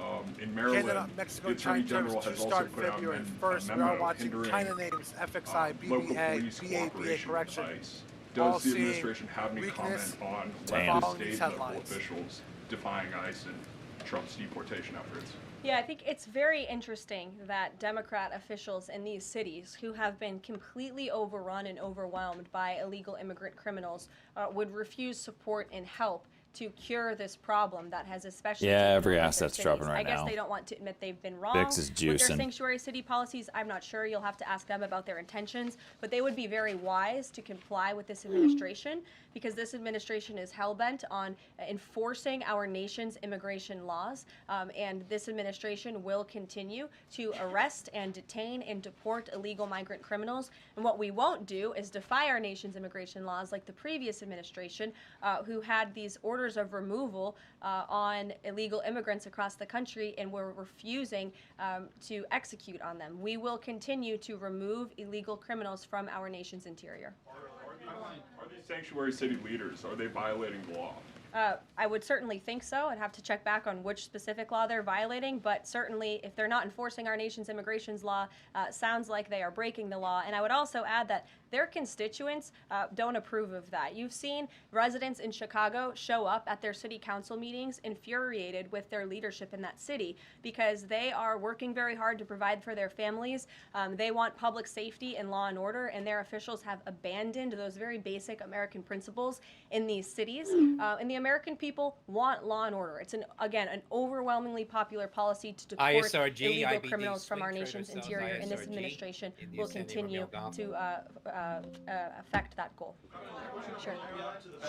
In Maryland,
Canada, Mexico,
the
and China
Attorney General
tariffs to
has also
start
put out
February
a
1st. We
memo
are watching
hindering,
China names FXI,
local
BBA,
police
BABA
cooperation
correction.
with ICE.
all
Does the
seeing
administration have any comment
weakness
on
Damn.
whether
following these
state and local
headlines.
officials defying ICE and Trump's deportation efforts?
Yeah, I think it's very interesting that Democrat officials in these cities who have been completely overrun and overwhelmed by illegal immigrant criminals would refuse support and help to cure this problem that has especially
Yeah,
taken
every
over their
asset's
cities.
dropping right
I guess
now.
they don't want to admit they've been wrong
Bix is
with their
juicing.
sanctuary city policies. I'm not sure. You'll have to ask them about their intentions, but they would be very wise to comply with this administration because this administration is hell-bent on enforcing our nation's immigration laws, and this administration will continue to arrest and detain and deport illegal migrant criminals. And what we won't do is defy our nation's immigration laws like the previous administration, who had these orders of removal on illegal immigrants across the country and were refusing to execute on them. We will continue to remove illegal criminals from our nation's interior.
Are these sanctuary city leaders, are they violating the law?
I would certainly think so. I'd have to check back on which specific law they're violating, but certainly if they're not enforcing our nation's immigration law, sounds like they are breaking the law. And I would also add that their constituents don't approve of that. You've seen residents in Chicago show up at their city council meetings infuriated with their leadership in that city because they are working very hard to provide for their families. They want public safety and law and order, and their officials have abandoned those very basic American principles in these cities. And the American people want law and order. It's, again, an overwhelmingly popular policy to deport
ISRG,
illegal
IBD,
criminals from our
swing
nation's
trader cells,
interior, and this
ISRG,
administration
in the
will
San Diego
continue
Mail
to affect that goal. Sure.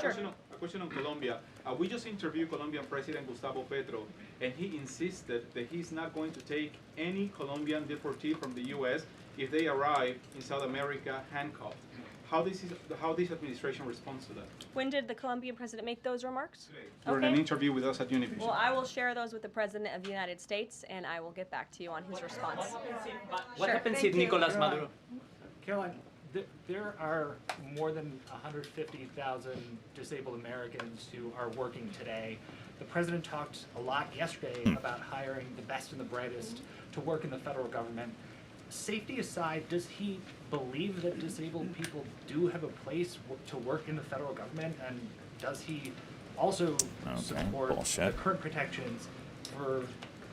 Sure.
A question on Colombia. We just interviewed Colombian President Gustavo Petro, and he insisted that he's not going to take any Colombian deportee from the U.S. if they arrive in South America handcuffed. How this administration responds to that?
When did the Colombian president make those remarks?
During an interview with us at Univision.
Well, I will share those with the President of the United States, and I will get back to you on his response.
What
Sure.
happens if Nicolas Maduro?
Caroline, there are more than 150,000 disabled Americans who are working today. The president talked a lot yesterday about hiring the best and the brightest to work in the federal government. Safety aside, does he believe that disabled people do have a place to work in the federal government? And does he also support the current protections for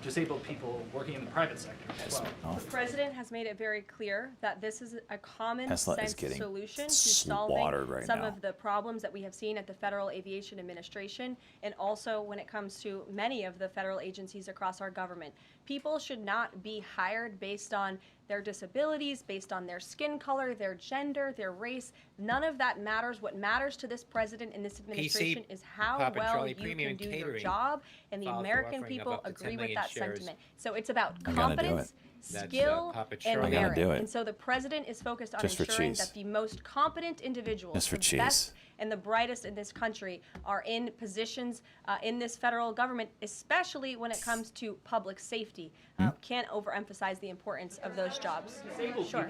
disabled people working in the private sector as well?
The president has made it very clear that this is a common
Tesla is
sense
getting
solution to solving
slaughtered right
some
now.
of the problems that we have seen at the Federal Aviation Administration, and also when it comes to many of the federal agencies across our government. People should not be hired based on their disabilities, based on their skin color, their gender, their race. None of that matters. What matters to this president and this administration is how
Papa
well
Charlie
you
Premium
can do your
Catering
job, and the
filed for
American
offering of
people
up to 10
agree with
million
that
shares.
sentiment. So it's about
I gotta do
competence,
it.
That's,
skill,
Papa
and
Charlie.
I gotta
merit.
do it.
And so the president is focused on
Just for
ensuring
cheese.
that the most competent individuals,
Just for
the
cheese.
best and the brightest in this country, are in positions in this federal government, especially when it comes to public safety. Can't overemphasize the importance of those jobs. Sure.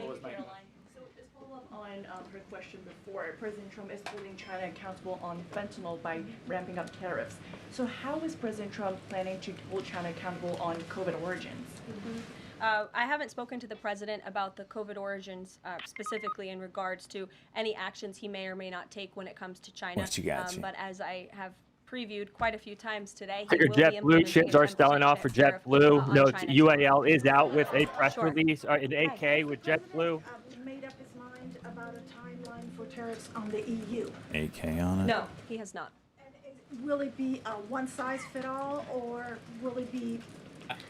On her question before, President Trump is holding China accountable on fentanyl by ramping up tariffs. So how is President Trump planning to hold China accountable on COVID origins?
I haven't spoken to the president about the COVID origins specifically in regards to any actions he may or may not take when it comes to China.
What you got, Jane?
But as I have previewed quite a few times today, he
Your
will be
JetBlue
implementing
ships
a
are
10%
selling off for
tariff,
JetBlue.
on
No,
China.
UAL is out with a press
Sure.
release, an AK with JetBlue.
Made up his mind about a timeline for tariffs on the EU.
AK on it?
No, he has not.
Will it be a one-size-fit-all, or will it be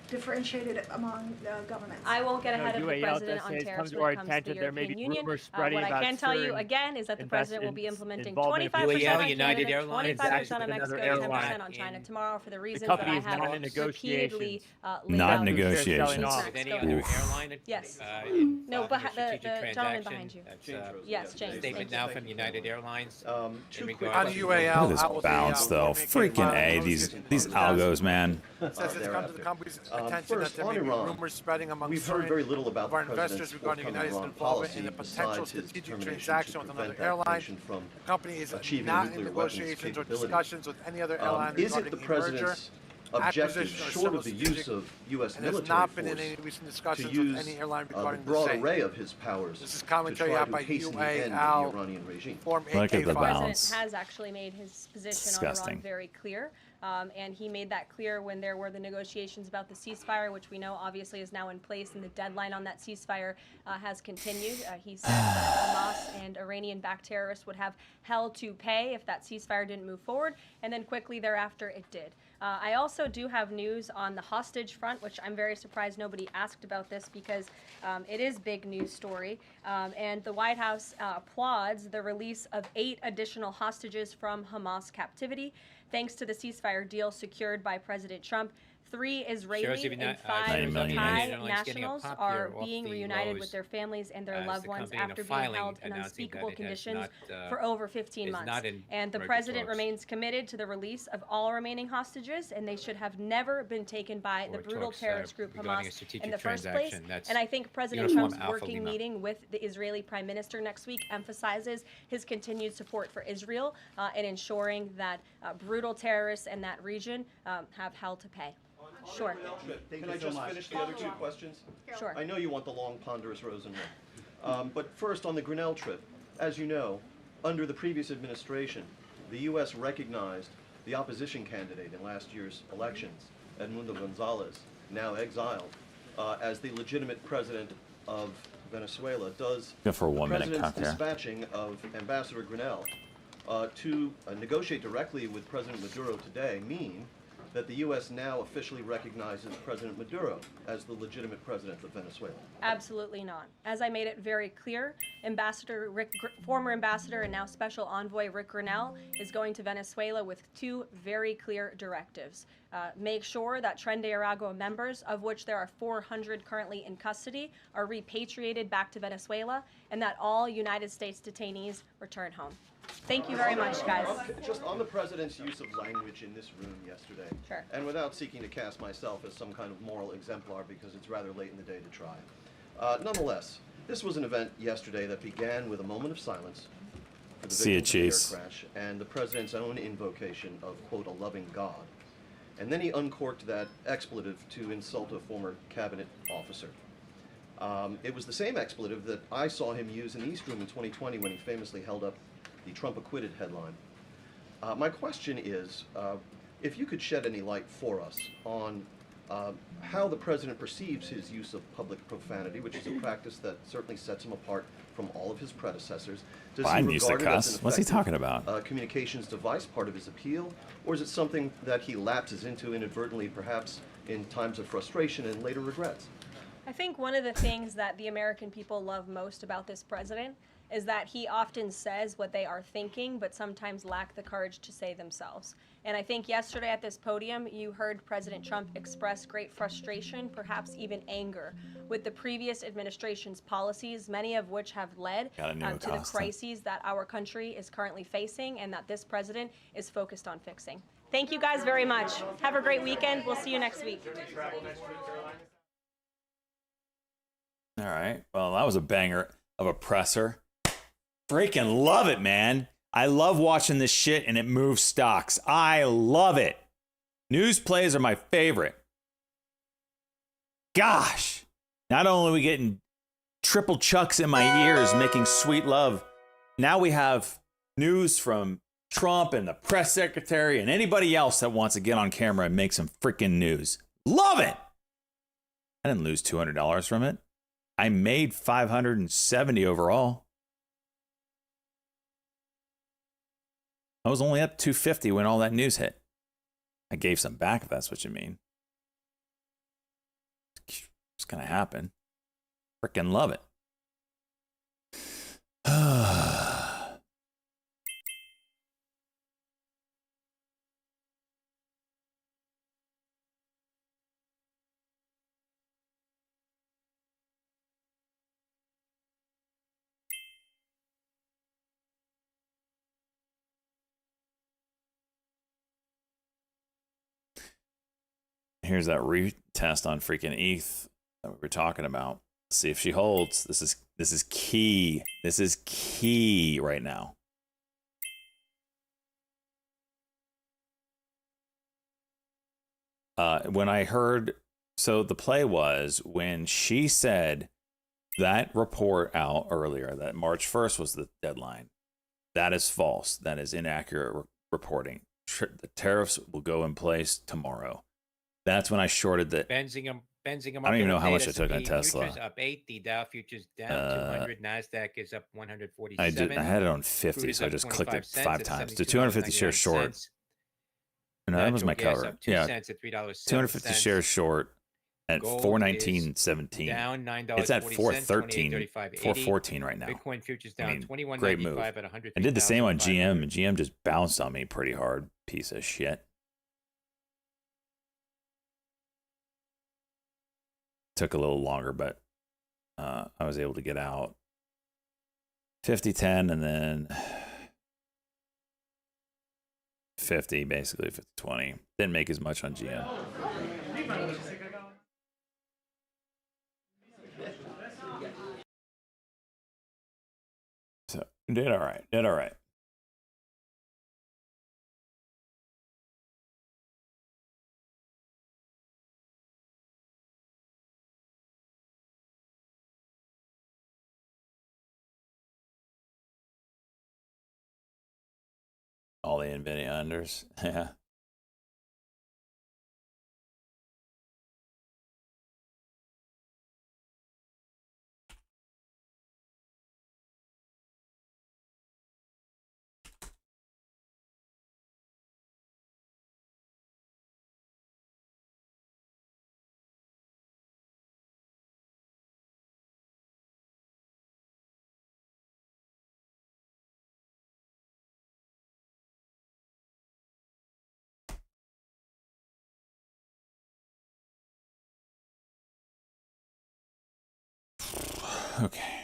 differentiated among governments?
I won't get
No,
ahead of the
UAL
president
does
on
say it's
tariffs
come to
when
our
it comes to
attention
the
there may
European
be
Union.
rumors spreading
What I
about
can tell you
certain
again is that the president will be
investments
implementing
involvement
25%
with
on
UAL, United
Canada,
Airlines,
25% on
another
Mexico,
airline
10% on China tomorrow for the reasons
company
that I
is not in
have repeatedly
negotiations.
laid
Not
out.
negotiations.
With any other
Oof.
airline?
Yes.
In
No, but
a strategic
the gentleman behind
transaction?
you.
That's,
Yes, James.
Statement now from United Airlines. in
quick
regards
On
to-
UAL,
Look at this bounce, though. Freaking A. These algos, man.
It says it's come to the company's attention
First,
that there
on
may be
Iran,
rumors spreading among
we've heard
certain
very little about
of our
the president's
investors regarding the United
forthcoming
States
Iran
involvement in a
policy
potential
besides his
strategic
determination
transaction
to
with another
prevent that
airline.
nation from
The company is
achieving
not in
nuclear weapons
negotiations or
capability.
discussions with any other airline
Is it
regarding
the
a merger,
president's objective,
acquisition, or
short
similar
of the
strategic,
use of U.S.
and has
military
not been in
force,
any recent
to
discussions
use
with any airline
the
regarding the
broad
same?
array of his powers
This is
to
commentary
try
out
to
by
hasten the end of the
UAL
Iranian regime?
Form
Look at the
8K5.
The
balance.
president has actually made his position on
Disgusting.
Iran very clear. And he made that clear when there were the negotiations about the ceasefire, which we know obviously is now in place, and the deadline on that ceasefire has continued. He said that Hamas and Iranian-backed terrorists would have hell to pay if that ceasefire didn't move forward, and then quickly thereafter it did. I also do have news on the hostage front, which I'm very surprised nobody asked about this because it is big news story. And the White House applauds the release of 8 additional hostages from Hamas captivity, thanks to the ceasefire deal secured by President Trump. 3 Israeli and 5 Thai nationals are being reunited with their families and their loved ones after being held in unspeakable conditions for over 15 months. And the president remains committed to the release of all remaining hostages, and they should have never been taken by the brutal terrorist group Hamas in the first place. And I think President Trump's working meeting with the Israeli Prime Minister next week emphasizes his continued support for Israel and ensuring that brutal terrorists in that region have hell to pay. Sure.
Can I just finish the other 2 questions?
Sure.
I know you want the long, ponderous Rosenberg. But first, on the Grinnell trip, as you know, under the previous administration, the U.S. recognized the opposition candidate in last year's elections, Edmundo Gonzalez, now exiled, as the legitimate president of Venezuela. Does
Go for a
the
1 minute
president's
cut there.
dispatching of Ambassador Grenell to negotiate directly with President Maduro today mean that the U.S. now officially recognizes President Maduro as the legitimate president of Venezuela?
Absolutely not. As I made it very clear, former ambassador and now special envoy Rick Grenell is going to Venezuela with two very clear directives. Make sure that Tren de Aragua members, of which there are 400 currently in custody, are repatriated back to Venezuela, and that all United States detainees return home. Thank you very much, guys.
Just on the president's use of language in this room yesterday,
Sure.
and without seeking to cast myself as some kind of moral exemplar because it's rather late in the day to try. Nonetheless, this was an event yesterday that began with a moment of silence for the
See ya,
victims of the
Chase.
air crash and the president's own invocation of, quote, a loving God. And then he uncorked that expletive to insult a former cabinet officer. It was the same expletive that I saw him use in the East Room in 2020 when he famously held up the Trump acquitted headline. My question is, if you could shed any light for us on how the president perceives his use of public profanity, which is a practice that certainly sets him apart from all of his predecessors. Does
Biden
he
used to
regard it as
cuss.
an
What's he
effective,
talking about?
communications device, part of his appeal, or is it something that he lapses into inadvertently, perhaps in times of frustration and later regrets?
I think one of the things that the American people love most about this president is that he often says what they are thinking, but sometimes lack the courage to say themselves. And I think yesterday at this podium, you heard President Trump express great frustration, perhaps even anger, with the previous administration's policies, many of which have led
Got a new
to the
Acosta.
crises that our country is currently facing and that this president is focused on fixing. Thank you guys very much. Have a great weekend. We'll see you next week.
All right. Well, that was a banger of a presser. Freaking love it, man. I love watching this shit and it moves stocks. I love it. News plays are my favorite. Gosh. Not only are we getting triple chucks in my ears making sweet love, now we have news from Trump and the press secretary and anybody else that wants to get on camera and make some freaking news. Love it. I didn't lose $200 from it. I made $570 overall. I was only up $250 when all that news hit. I gave some back, if that's what you mean. It's gonna happen. Freaking love it. Here's that retest on freaking ETH that we were talking about. See if she holds. This is key. This is key right now. When I heard, so the play was when she said that report out earlier that March 1st was the deadline. That is false. That is inaccurate reporting. The tariffs will go in place tomorrow. That's when I shorted the
Benzinga
I don't even know how much I took on Tesla.
Futures up 8, the Dow futures down 200, Nasdaq is up 147.
I had it on 50,
Crude is
so I
up
just clicked it
25
5
cents
times.
at
The 250 shares short.
$72.99.
No, that was my
Natural gas
cover.
up 2
Yeah,
cents at $3.07.
250 shares short at
Gold
419.17.
down $9.40.
It's at 413,
28.35.80.
414 right now.
Bitcoin futures down
great move.
21.95 at 100.
I did the same on GM, and GM just bounced on me pretty hard. Piece of shit. Took a little longer, but I was able to get out 50-10 and then 50, basically 50-20. Didn't make as much on GM. So did all right. Did all right. all the Nvidia unders. Yeah. Okay.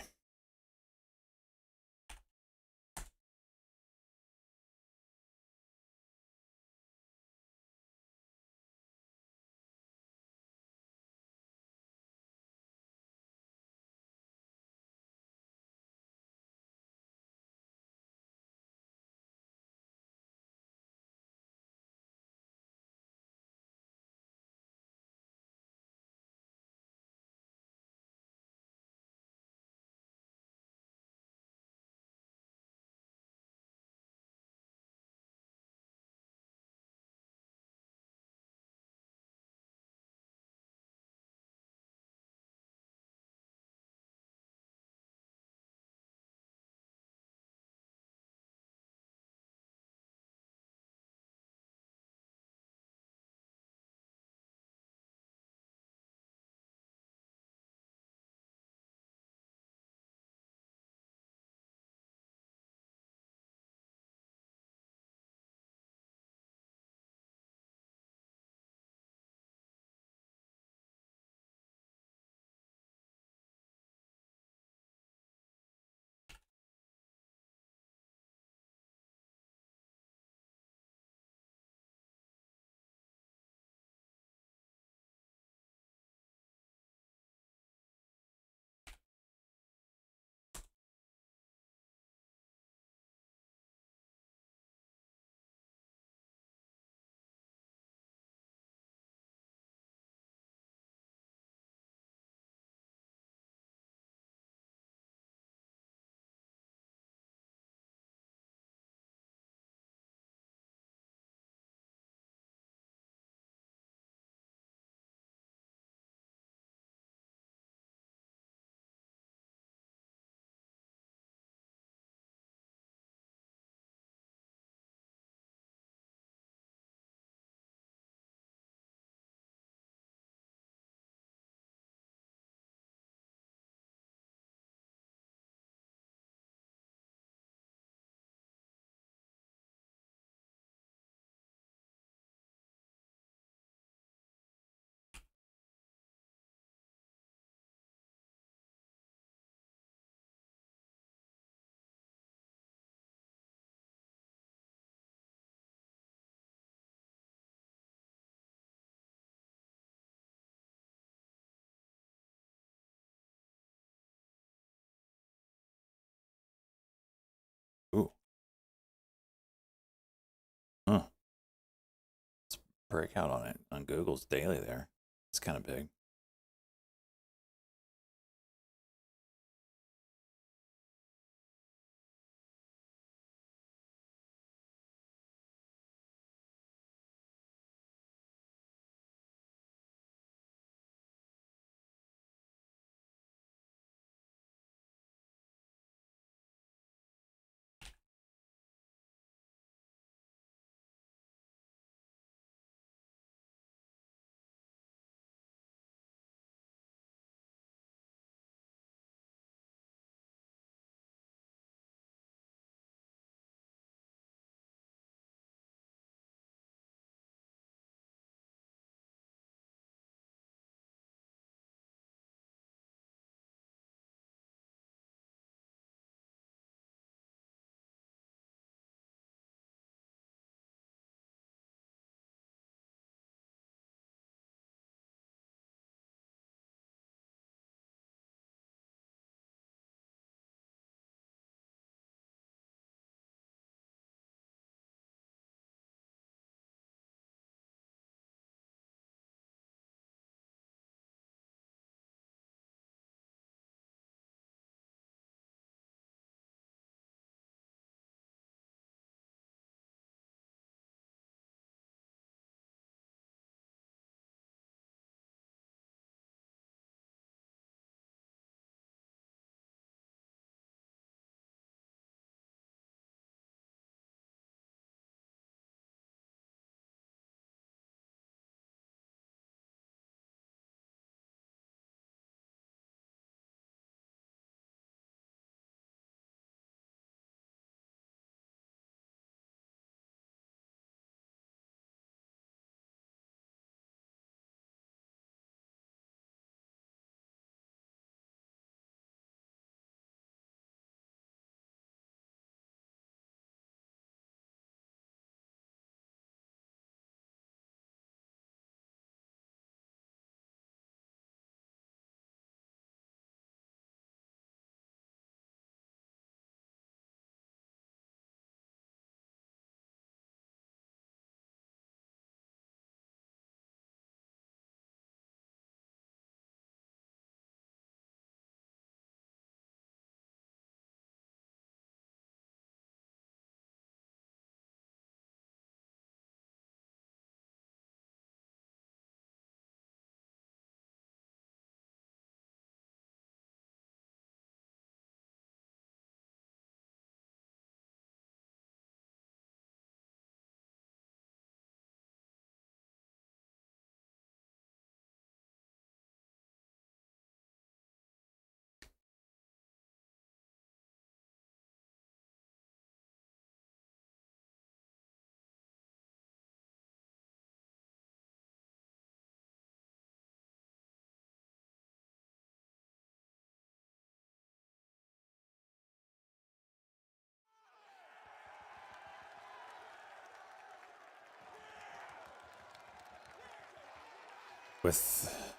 Ooh. Huh. Let's break out on it on Google's daily there. It's kind of big. with.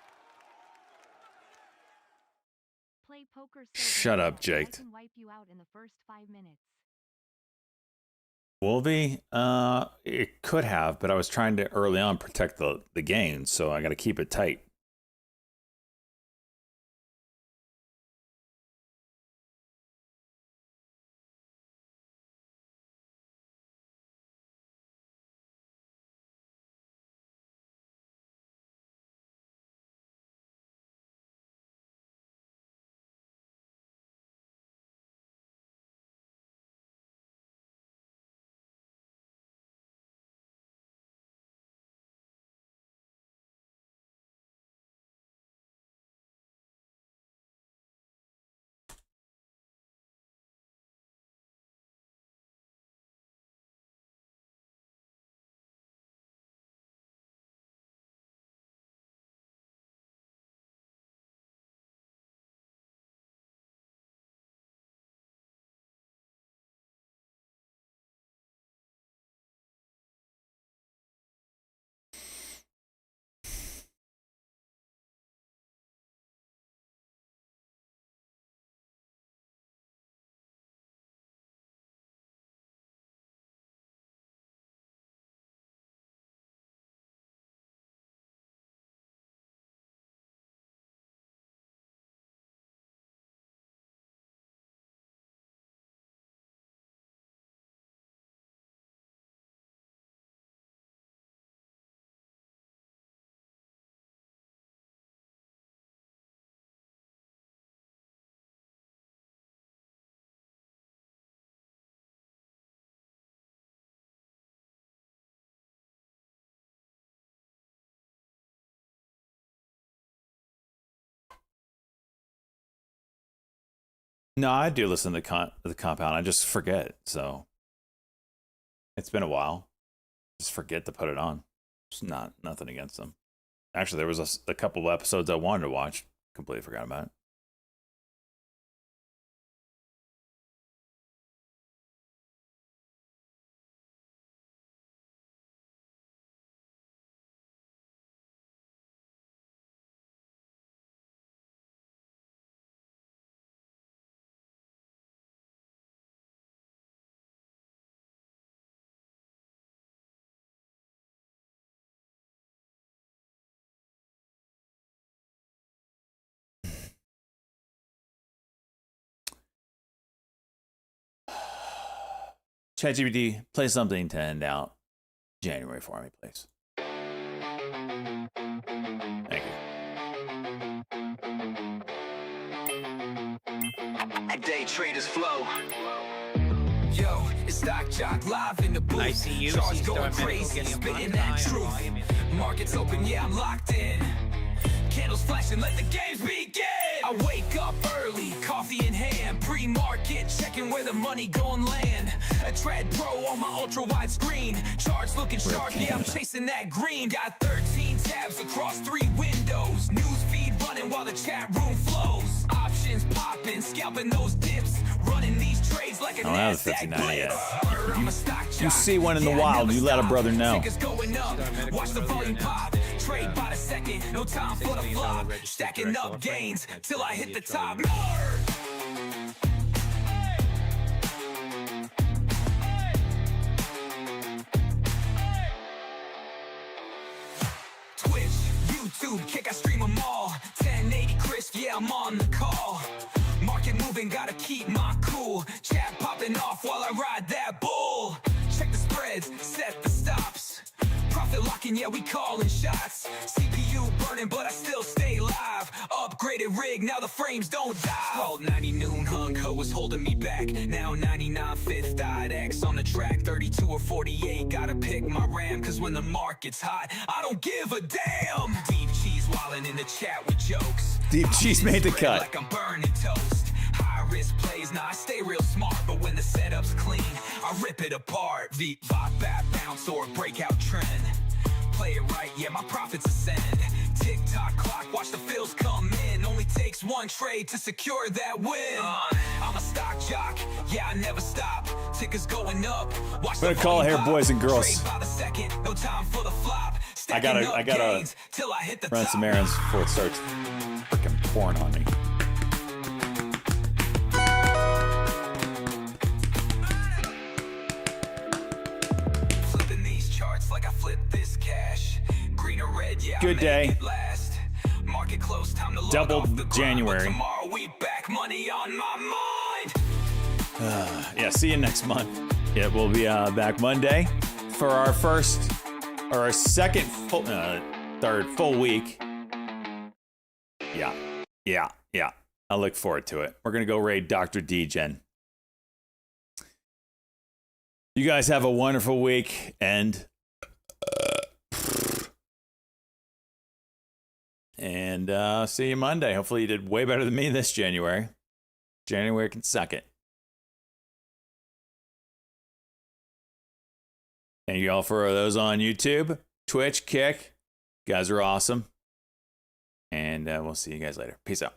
Play poker so
Shut
well
up, Jake.
I can wipe you out in the first 5 minutes.
Wolvie, it could have, but I was trying to early on protect the game, so I got to keep it tight. No, I do listen to the Compound. I just forget. So it's been a while. Just forget to put it on. It's nothing against them. Actually, there was a couple of episodes I wanted to watch. Completely forgot about it. ChatGPT, play something to end out January for me, please. Thank you.
Day traders flow. Yo, it's Stock Jock live in the booth.
I see you,
Charts
C-Star
going
Medical
crazy,
getting a
spitting
black eye
that
on
truth.
volume.
Markets open, yeah, I'm locked in. Candles flashing, let the games begin. I wake up early, coffee in hand, pre-market, checking where the money gon' land. A Tread Pro on my ultra-wide screen, charts looking sharp, yeah, I'm chasing that green. Got 13 tabs across 3 windows, news feed running while the chat room flows. Options popping, scalping those dips, running these trades like a
I don't have a
NASDAQ
59 yet.
blitz.
You see one in the wild, you let a brother know.
Tickets going up, watch the volume pop. Trade by the second, no time for the flop. Stacking up gains till I hit the top. Twitch, YouTube, kick, I stream them all. 1080 crisp, yeah, I'm on the call. Market moving, gotta keep my cool. Chat popping off while I ride that bull. Check the spreads, set the stops. Profit locking, yeah, we calling shots. CPU burning, but I still stay live. Upgraded rig, now the frames don't die. Scrolled 90 noon, Hunko was holding me back. Now 99 fifth died X on the track. 32 or 48, gotta pick my RAM. Cause when the market's hot, I don't give a damn. Deep cheese wildin' in the chat with jokes.
Deep cheese made the cut.
Like I'm burning toast. High risk plays, nah, I stay real smart. But when the setup's clean, I rip it apart. Deep vibe, bat bounce, or a breakout trend. Play it right, yeah, my profits ascend. Tick-tock clock, watch the fills come in. Only takes one trade to secure that win. I'm a stock jock, yeah, I never stop. Tickers going up, watch
Better
the
call
volume
here,
pop.
boys and girls.
Trade by the second, no time for the flop.
I gotta run some errands before it starts freaking pouring on me.
Flipping these charts like I flip this cash. Green or red, yeah.
Good day.
Market close, time to
Doubled January.
tomorrow we back, money on my mind.
Yeah, see you next month. Yeah, we'll be back Monday for our second third full week. Yeah. I look forward to it. We're gonna go raid Dr. Degen. You guys have a wonderful week, and see you Monday. Hopefully you did way better than me this January. January can suck it. Thank you all for those on YouTube, Twitch, Kick. You guys are awesome. And we'll see you guys later. Peace out.